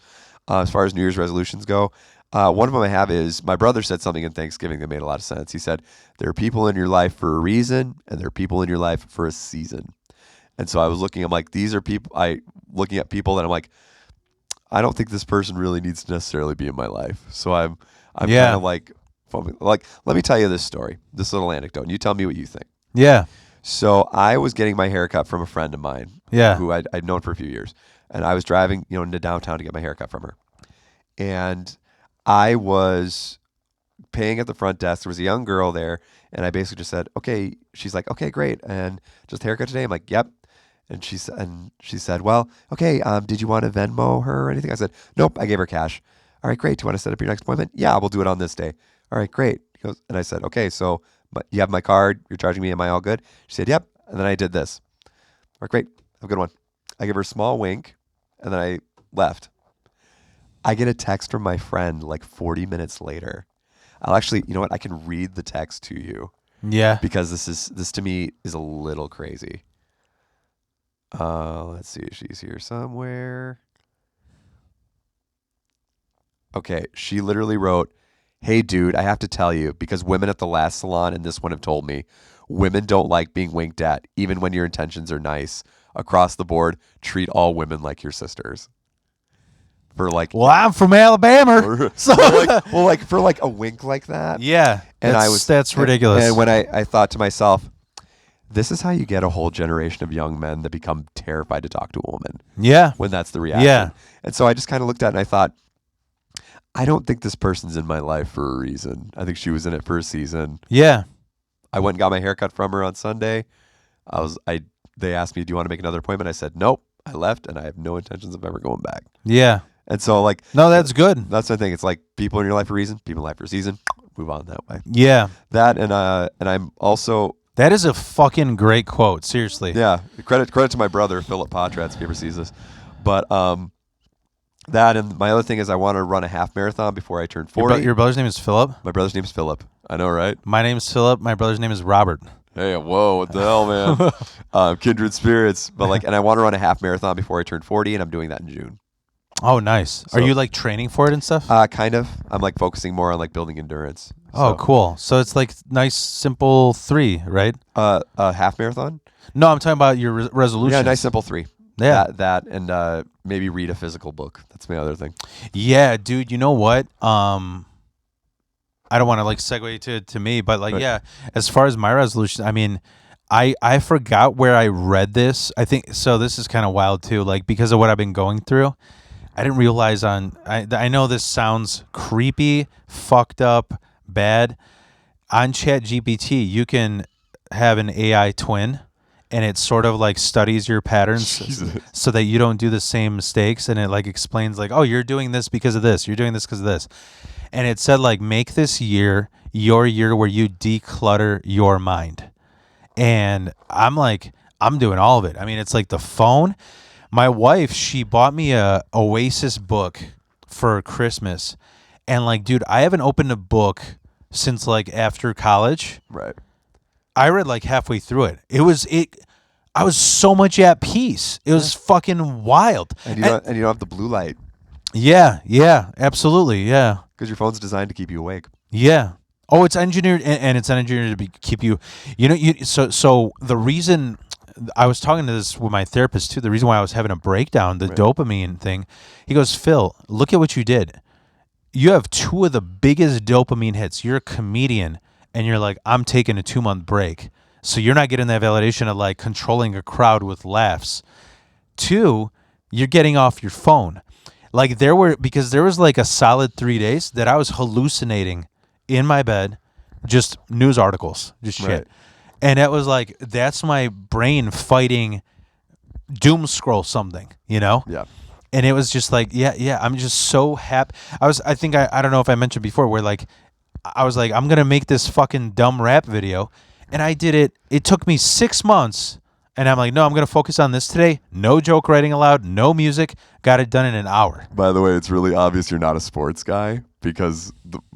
As far as New Year's resolutions go, one of them I have is my brother said something in Thanksgiving that made a lot of sense. He said, there are people in your life for a reason and there are people in your life for a season. And so I'm like, these are people, looking at people that I'm like, I don't think this person really needs to necessarily be in my life. So I'm kind of like, let me tell you this story, this little anecdote, and you tell me what you think. Yeah. So I was getting my haircut from a friend of mine, who I'd known for a few years, and I was driving, into downtown to get my haircut from her, and I was paying at the front desk. There was a young girl there, and I basically just said, "Okay." She's like, "Okay, great," and just haircut today. I'm like, "Yep." And she said, "Well, okay. Did you want to Venmo her or anything?" I said, "Nope. I gave her cash." "All right, great. Do you want to set up your next appointment?" "Yeah, we'll do it on this day." "All right, great." He goes, and I said, "Okay, so but you have my card. You're charging me. Am I all good?" She said, "Yep." And then I did this. "All right, great. Have a good one." I gave her a small wink, and then I left. I get a text from my friend like 40 minutes later. I'll actually, you know what? I can read the text to you. Yeah. Because this to me is a little crazy. Let's see. She's here somewhere. Okay. She literally wrote, "Hey, dude, I have to tell you, because women at the last salon and this one have told me, women don't like being winked at, even when your intentions are nice. Across the board, treat all women like your sisters." For like, well, I'm from Alabama, so for like a wink like that. Yeah, and that's ridiculous. And when I thought to myself, this is how you get a whole generation of young men that become terrified to talk to a woman. Yeah, when that's the reaction. Yeah, and so I just kind of looked at it and I thought, I don't think this person's in my life for a reason. I think she was in it for a season. Yeah. I went and got my haircut from her on Sunday. They asked me, "Do you want to make another appointment?" I said, "Nope." I left, and I have no intentions of ever going back. Yeah. And so, like, no, that's good. That's the thing. It's like people in your life for a reason, people in life for a season. Move on that way. Yeah. That and I'm also. That is a fucking great quote. Seriously. Yeah. Credit to my brother Robin Pottratz if he ever sees this, but that and my other thing is I want to run a half marathon before I turn 40. Your brother's name is Philip? My brother's name is Philip. I know, right? My name's Philip. My brother's name is Robert. Hey, whoa, what the hell, man? Kindred spirits. But and I want to run a half marathon before I turn 40, and I'm doing that in June. Oh, nice. So, are you like training for it and stuff? Kind of. I'm like focusing more on like building endurance. Oh, cool. So it's like nice, simple 3, right? A half marathon? No, I'm talking about your resolution. Yeah, nice simple 3. Yeah. That and maybe read a physical book. That's my other thing. Yeah, dude. You know what? I don't want to like segue to me, but like, Right. yeah. As far as my resolution, I mean, I forgot where I read this. I think so. This is kind of wild too, like because of what I've been going through. I didn't realize I know this sounds creepy, fucked up, bad. On ChatGPT, you can have an AI twin, and it sort of like studies your patterns Jesus. so that you don't do the same mistakes, and it like explains like, oh, you're doing this because of this, you're doing this because of this. And it said like, make this year your year where you declutter your mind. And I'm like, I'm doing all of it. I mean, it's like the phone. My wife, she bought me a Oasis book for Christmas. And like, dude, I haven't opened a book since like after college. Right. I read like halfway through it. I was so much at peace. It was fucking wild. And you don't have the blue light Yeah, absolutely. Yeah. because your phone's designed to keep you awake. Yeah. Oh, it's engineered, and it's engineered to keep you. So the reason I was talking to this with my therapist too. The reason why I was having a breakdown, the dopamine thing. He goes, Phil, look at what you did. You have two of the biggest dopamine hits. You're a comedian, and you're like, I'm taking a 2-month break. So you're not getting that validation of like controlling a crowd with laughs. 2, you're getting off your phone. Like there was like a solid 3 days that I was hallucinating in my bed, just news articles, just shit. Right. And it was like, that's my brain fighting doom scroll something, you know? Yeah. And it was just like, yeah, I'm just so happy. I don't know if I mentioned before where like, I was like, I'm going to make this fucking dumb rap video. And I did it. It took me 6 months. And I'm like, no, I'm going to focus on this today. No joke writing allowed, no music. Got it done in an hour. By the way, it's really obvious you're not a sports guy because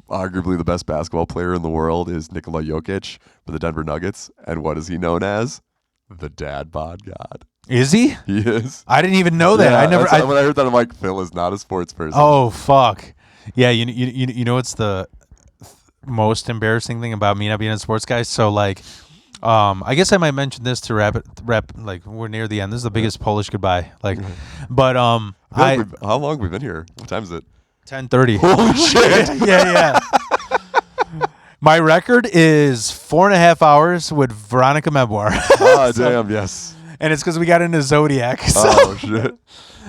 arguably the best basketball player in the world is Nikola Jokic for the Denver Nuggets. And what is he known as? The dad bod god. Is he? He is. I didn't even know that. Yeah, when I heard that, I'm like, Phil is not a sports person. Oh, fuck. Yeah, you know what's the most embarrassing thing about me not being a sports guy? So, like, I guess I might mention this to wrap like, we're near the end. This is the biggest Polish goodbye. Like, but, how long have we been here? What time is it? 10:30. Holy shit. Yeah. My record is 4.5 hours with Veronica Memoir. Ah, damn, yes. And it's because we got into Zodiac. So Oh, shit.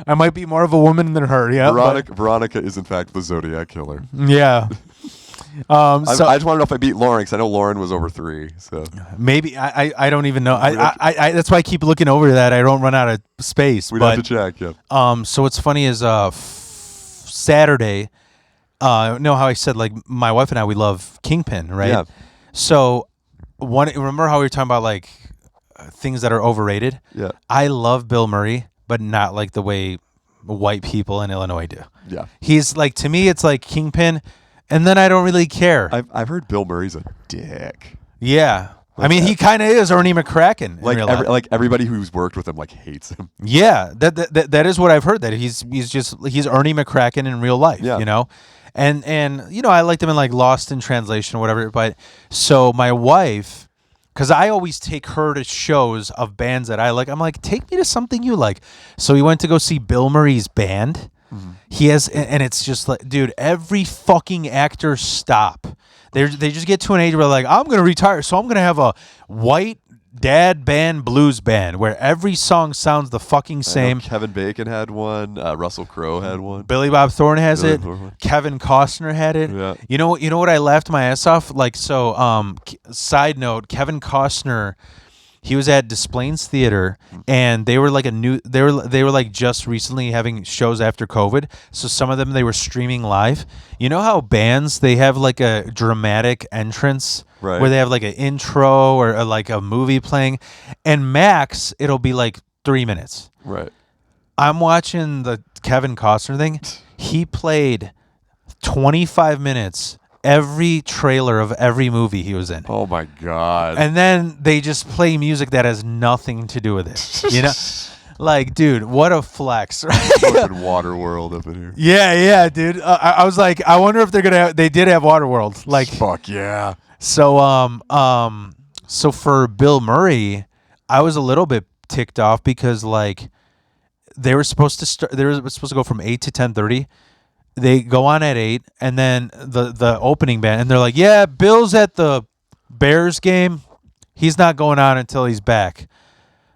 I might be more of a woman than her. Yeah. Veronica is, in fact, the Zodiac killer. Yeah. I just want to know if I beat Lauren because I know Lauren was over 3. So maybe I don't even know. I that's why I keep looking over that. I don't run out of space. we'd but have to check, yeah. So what's funny is Saturday. Know how I said like my wife and I we love Kingpin, right? Yeah. So remember how we were talking about like things that are overrated? Yeah. I love Bill Murray, but not like the way white people in Illinois do. Yeah. He's like, to me, it's like Kingpin, and then I don't really care. I've heard Bill Murray's a dick. Yeah. I mean, he kind of is Ernie McCracken. In real life. Like everybody who's worked with him like hates him. Yeah, that is what I've heard. That he's Ernie McCracken in real life. Yeah. You know, and you know I liked him in like Lost in Translation or whatever. But so my wife, because I always take her to shows of bands that I like. I'm like, take me to something you like. So we went to go see Bill Murray's band. Mm-hmm. He has, and it's just like, dude, every fucking actor stop. They just get to an age where they're like, I'm going to retire, so I'm going to have a white dad band blues band where every song sounds the fucking same. Kevin Bacon had one. Russell Crowe had one. Billy Bob Thornton has Billy it. Thornton. Kevin Costner had it. Yeah. You know what I laughed my ass off? Like, so, side note, Kevin Costner, he was at Desplaines Theater, and they were like they were like just recently having shows after COVID. So some of them they were streaming live. You know how bands they have like a dramatic entrance, Right. where they have like an intro or like a movie playing, and max it'll be like 3 minutes. Right. I'm watching the Kevin Costner thing. He played 25 minutes. Every trailer of every movie he was in. Oh my God. And then they just play music that has nothing to do with it. You know? Like, dude, what a flex, right? Fucking Waterworld up in here. Yeah, dude. I was like, I wonder if they did have Waterworld. Like, Fuck yeah. so so for Bill Murray, I was a little bit ticked off because like they were supposed to start. They were supposed to go from 8 to 10:30. They go on at 8, and then the opening band, and they're like, "Yeah, Bill's at the Bears game. He's not going on until he's back."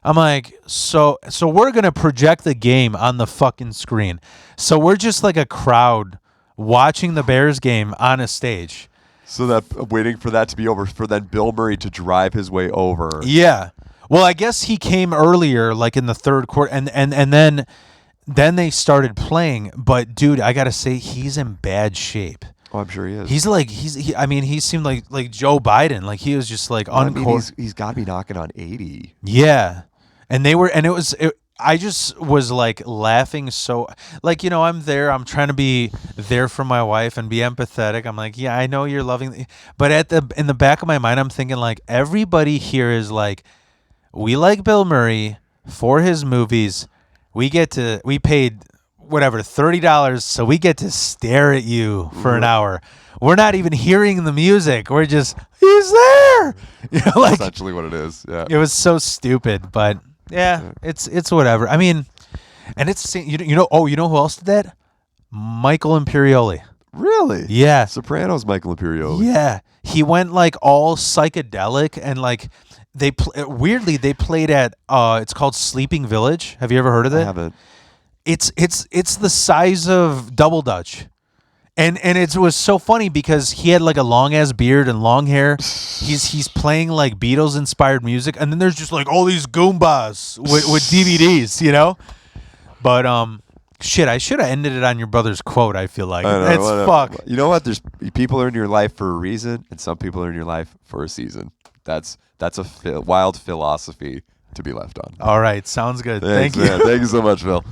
I'm like, so we're gonna project the game on the fucking screen. So we're just like a crowd watching the Bears game on a stage. So that waiting for that to be over for then Bill Murray to drive his way over. Yeah. Well, I guess he came earlier, like in the third quarter, and then they started playing. But dude, I gotta say, he's in bad shape. Oh, I'm sure he is. He seemed like Joe Biden. Like he was just like he's got to be knocking on 80. Yeah. I just was like laughing so, like, you know, I'm trying to be there for my wife and be empathetic. I'm like, yeah, I know you're loving, but in the back of my mind, I'm thinking like everybody here is like, we like Bill Murray for his movies. We paid whatever, $30. So we get to stare at you for an hour. We're not even hearing the music. We're just, he's there. You know, like essentially what it is. Yeah. It was so stupid, but yeah, it's whatever. I mean, and it's you know who else did that? Michael Imperioli. Really? Yeah. Sopranos Michael Imperioli. Yeah. He went like all psychedelic and like weirdly they played at it's called Sleeping Village. Have you ever heard of it? I haven't. It's the size of Double Dutch. And it was so funny because he had like a long ass beard and long hair. He's playing like Beatles inspired music, and then there's just like all these Goombas with DVDs, you know. But shit, I should have ended it on your brother's quote. I feel like fuck. You know what? There's people are in your life for a reason, and some people are in your life for a season. That's a wild philosophy to be left on. All right, sounds good. Thanks, Thank you. man. Thank you so much, Phil.